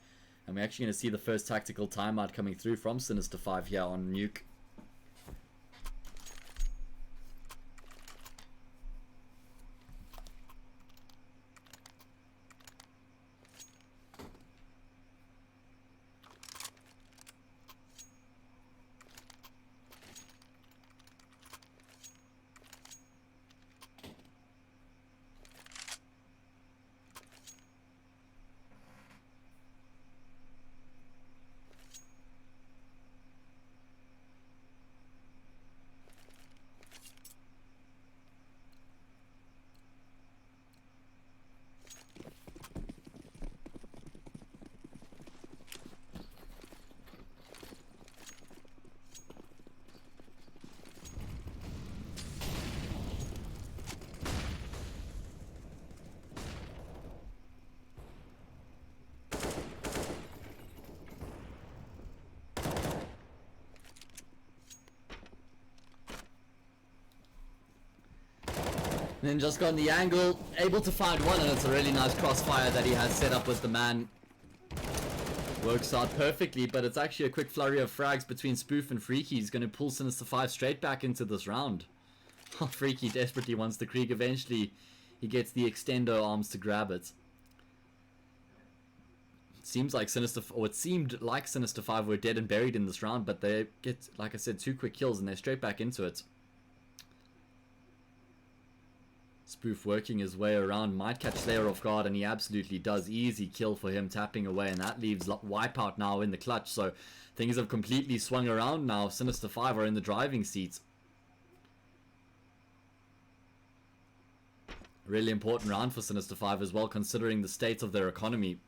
And we're actually going to see the first tactical timeout coming through from Sinister 5 here on Nuke. Then just got in the angle, able to find one, and it's a really nice crossfire that he has set up with the man. Works out perfectly, but it's actually a quick flurry of frags between Spoof and Freaky. He's going to pull Sinister 5 straight back into this round. Freaky desperately wants the Krieg. Eventually, he gets the extendo arms to grab it. Seems like it seemed like Sinister 5 were dead and buried in this round, but they get, like I said, 2 quick kills and they're straight back into it. Spoof working his way around, might catch Slayer off guard, and he absolutely does. Easy kill for him, tapping away, and that leaves Wipeout now in the clutch. So things have completely swung around now. Sinister 5 are in the driving seat. Really important round for Sinister 5 as well, considering the state of their economy.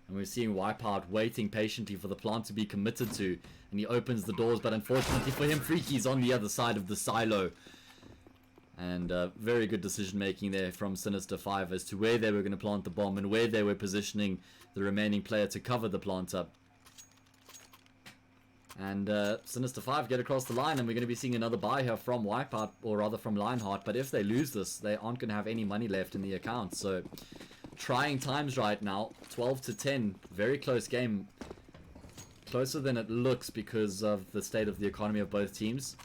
And we're seeing Wipeout waiting patiently for the plant to be committed to, and he opens the doors, but unfortunately for him, Freaky's on the other side of the silo. And very good decision making there from Sinister 5 as to where they were going to plant the bomb and where they were positioning the remaining player to cover the planter. And Sinister 5 get across the line, and we're going to be seeing another buy here from Wipeout, or rather from Lionheart. But if they lose this, they aren't going to have any money left in the account. So trying times right now, 12-10, very close game. Closer than it looks because of the state of the economy of both teams.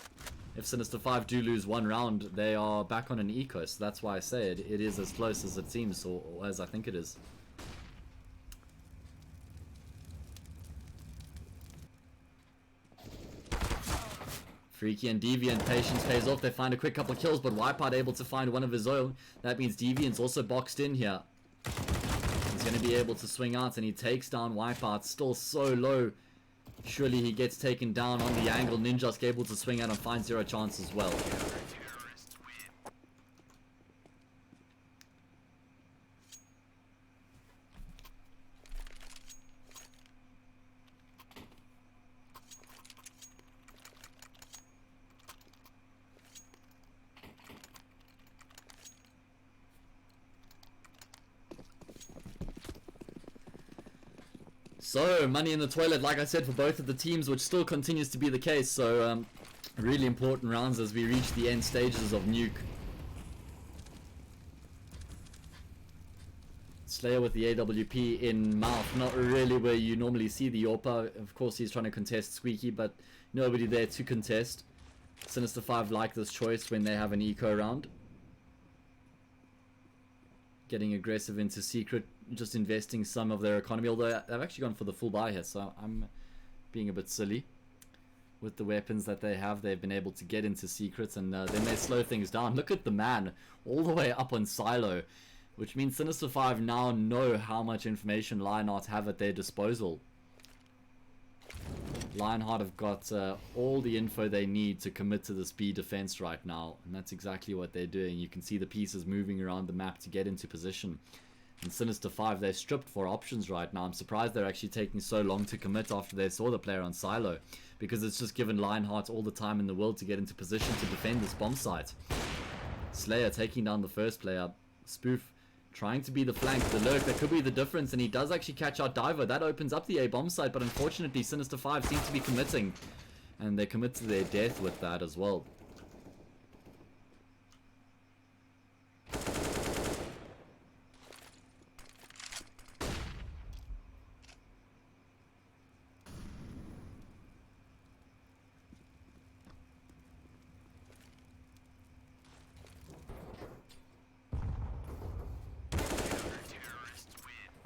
If Sinister 5 do lose one round, they are back on an eco, so that's why I say it is as close as it seems, or as I think it is. Freaky and Deviant, patience pays off. They find a quick couple kills, but Wipeout able to find one of his own. That means Deviant's also boxed in here. He's going to be able to swing out, and he takes down Wipeout, still so low. Surely he gets taken down on the angle. Ninja's able to swing out and find Zero Chance as well. So, money in the toilet, like I said, for both of the teams, which still continues to be the case. So, really important rounds as we reach the end stages of Nuke. Slayer with the AWP in mouth, not really where you normally see the Yorpa. Of course, he's trying to contest Squeaky, but nobody there to contest. Sinister 5 like this choice when they have an eco round. Getting aggressive into secret, just investing some of their economy, although they've actually gone for the full buy here, so I'm being a bit silly. With the weapons that they have, they've been able to get into secrets, and then they slow things down. Look at the man, all the way up on silo, which means Sinister 5 now know how much information Lionheart have at their disposal. Lionheart have got all the info they need to commit to this B defense right now, and that's exactly what they're doing. You can see the pieces moving around the map to get into position. And Sinister 5, they're stripped for options right now. I'm surprised they're actually taking so long to commit after they saw the player on silo, because it's just given Lionheart all the time in the world to get into position to defend this bomb site. Slayer taking down the first player. Spoof trying to be the flank, the lurk, that could be the difference, and he does actually catch out Diver. That opens up the A bomb site, but unfortunately Sinister 5 seems to be committing, and they commit to their death with that as well.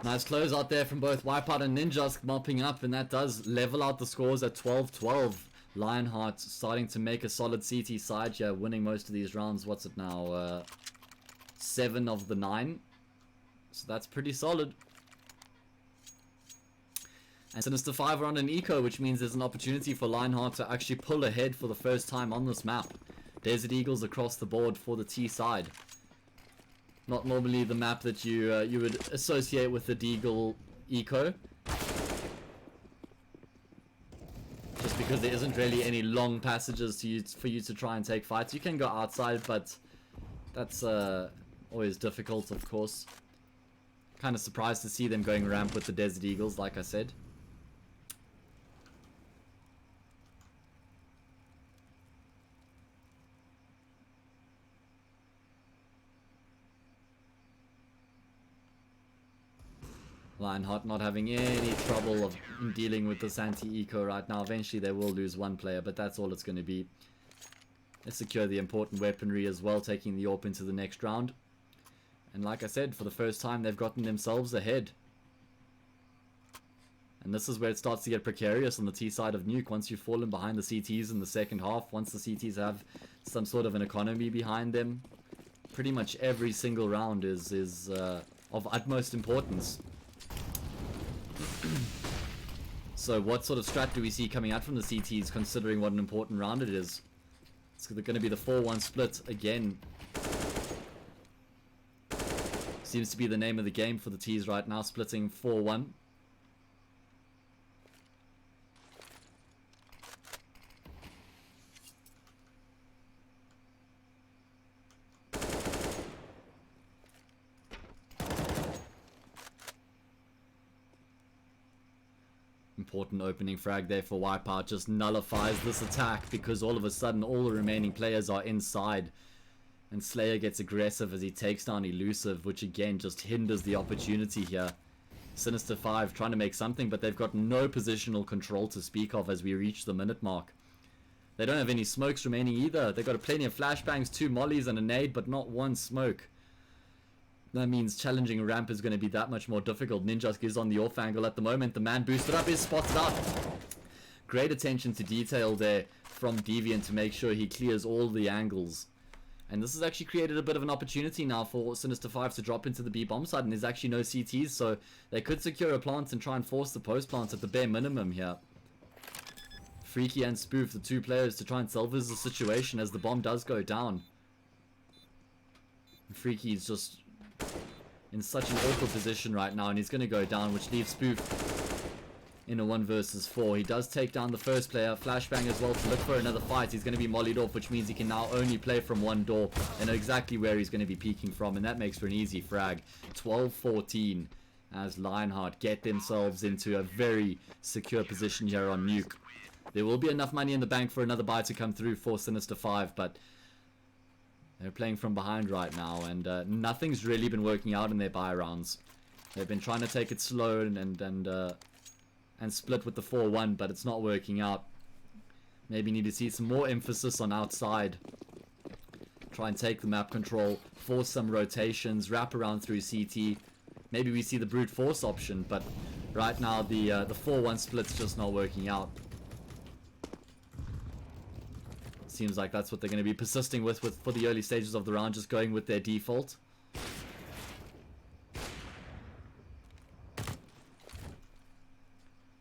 Nice close out there from both Wipeout and Ninjas mopping up, and that does level out the scores at 12-12. Lionheart starting to make a solid CT side here, winning most of these rounds. What's it now? 7 of the 9. So that's pretty solid. And Sinister 5 are on an eco, which means there's an opportunity for Lionheart to actually pull ahead for the first time on this map. Desert Eagles across the board for the T side. Not normally the map that you would associate with the Deagle eco. Just because there isn't really any long passages for you to try and take fights. You can go outside, but that's always difficult, of course. Kind of surprised to see them going ramp with the Desert Eagles, like I said. Lionheart not having any trouble in dealing with this anti-eco right now. Eventually they will lose one player, but that's all it's going to be. Let's secure the important weaponry as well, taking the AWP into the next round. And like I said, for the first time they've gotten themselves ahead. And this is where it starts to get precarious on the T side of Nuke. Once you've fallen behind the CTs in the second half, once the CTs have some sort of an economy behind them, pretty much every single round is of utmost importance. So what sort of strat do we see coming out from the CTs, considering what an important round it is? It's going to be the 4-1 split again. Seems to be the name of the game for the T's right now, splitting 4-1. Important opening frag there for Wipeout, just nullifies this attack because all of a sudden all the remaining players are inside. And Slayer gets aggressive as he takes down Elusive, which again just hinders the opportunity here. Sinister 5 trying to make something, but they've got no positional control to speak of as we reach the minute mark. They don't have any smokes remaining either. They've got plenty of flashbangs, 2 mollies and a nade, but not one smoke. That means challenging a ramp is going to be that much more difficult. Ninjas is on the off angle at the moment. The man boosted up is spotted out. Great attention to detail there from Deviant to make sure he clears all the angles. And this has actually created a bit of an opportunity now for Sinister 5 to drop into the B bomb side, and there's actually no CTs, so they could secure a plant and try and force the post plant at the bare minimum here. Freaky and Spoof, the 2 players, to try and salvage the situation as the bomb does go down. Freaky's just in such an awkward position right now, and he's going to go down, which leaves Spoof in a 1 versus 4. He does take down the first player. Flashbang as well to look for another fight. He's going to be mollied off, which means he can now only play from one door and know exactly where he's going to be peeking from, and that makes for an easy frag. 12-14, as Lionheart get themselves into a very secure position here on Nuke. There will be enough money in the bank for another buy to come through for Sinister 5, but they're playing from behind right now, and nothing's really been working out in their buy rounds. They've been trying to take it slow and split with the 4-1, but it's not working out. Maybe need to see some more emphasis on outside. Try and take the map control, force some rotations, wrap around through CT. Maybe we see the brute force option, but right now the 4-1 split's just not working out. Seems like that's what they're going to be persisting with for the early stages of the round, just going with their default.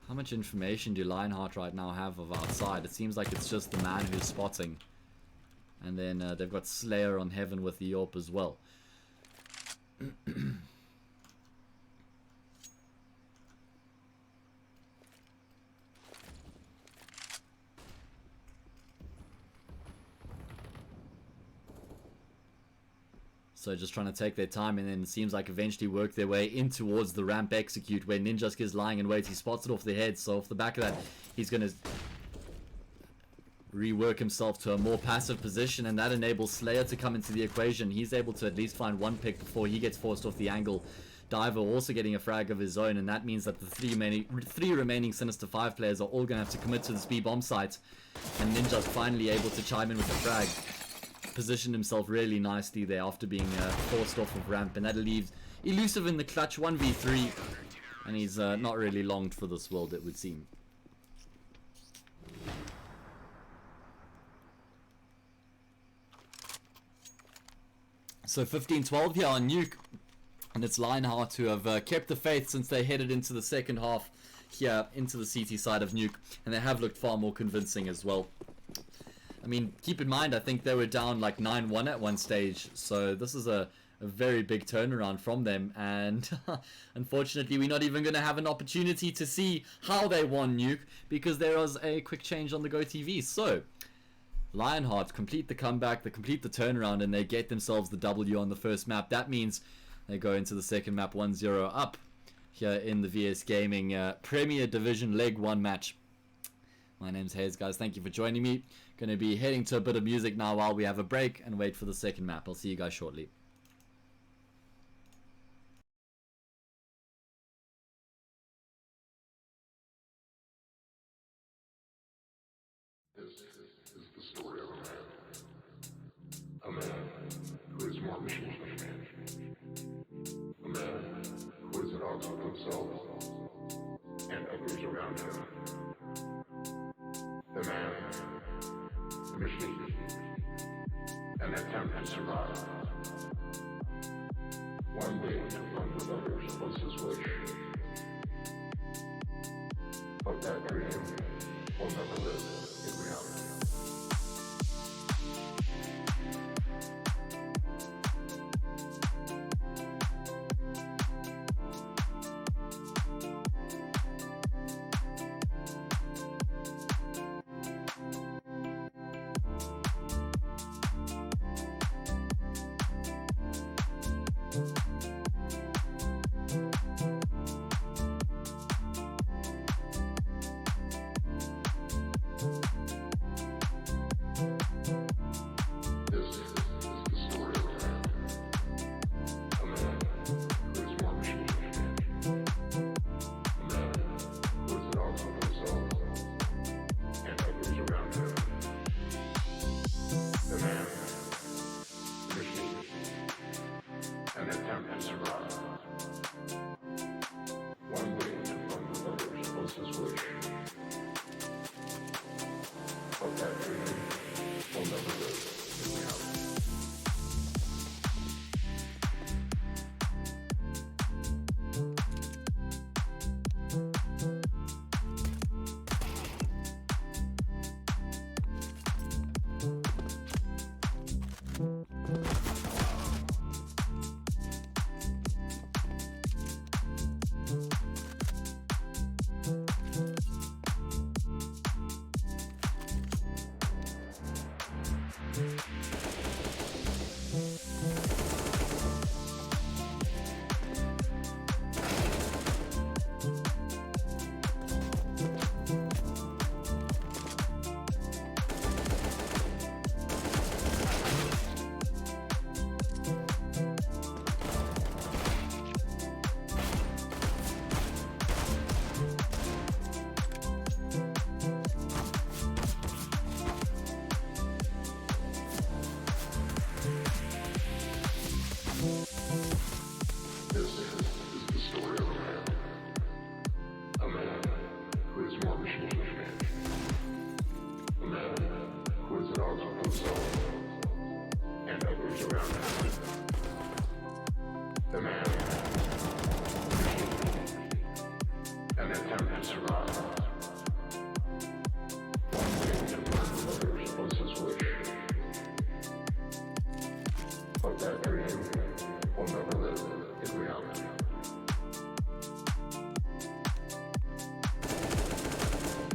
How much information do Lionheart right now have of outside? It seems like it's just the man who's spotting. And then they've got Slayer on Heaven with the AWP as well. So just trying to take their time, and then it seems like eventually work their way in towards the ramp execute where Ninjask is lying in wait. He spots it off the head, so off the back of that he's going to rework himself to a more passive position, and that enables Slayer to come into the equation. He's able to at least find one pick before he gets forced off the angle. Diver also getting a frag of his own, and that means that the three remaining Sinister 5 players are all going to have to commit to the speed bomb site, and Ninja's finally able to chime in with the frag. Positioned himself really nicely there after being forced off of ramp, and that leaves Elusive in the clutch 1v3, and he's not really longed for this world, it would seem. So 15-12 here on Nuke, and it's Lionheart who have kept the faith since they headed into the second half here into the CT side of Nuke, and they have looked far more convincing as well. I mean, keep in mind, I think they were down like 9-1 at one stage, so this is a very big turnaround from them, and unfortunately we're not even going to have an opportunity to see how they won Nuke, because there was a quick change on the GoTV. So Lionheart complete the comeback, they complete the turnaround, and they get themselves the W on the first map. That means they go into the second map 1-0 up here in the VS Gaming Premier Division Leg 1 match. My name's Hayes, guys. Thank you for joining me. Going to be heading to a bit of music now while we have a break and wait for the second map. I'll see you guys shortly. This is the story of a man who is more machine than man, a man who is at odds with himself and others around him, the man, the machine, an attempt to survive. One day to run with others was his wish, but that dream will never live in reality. An attempt to survive.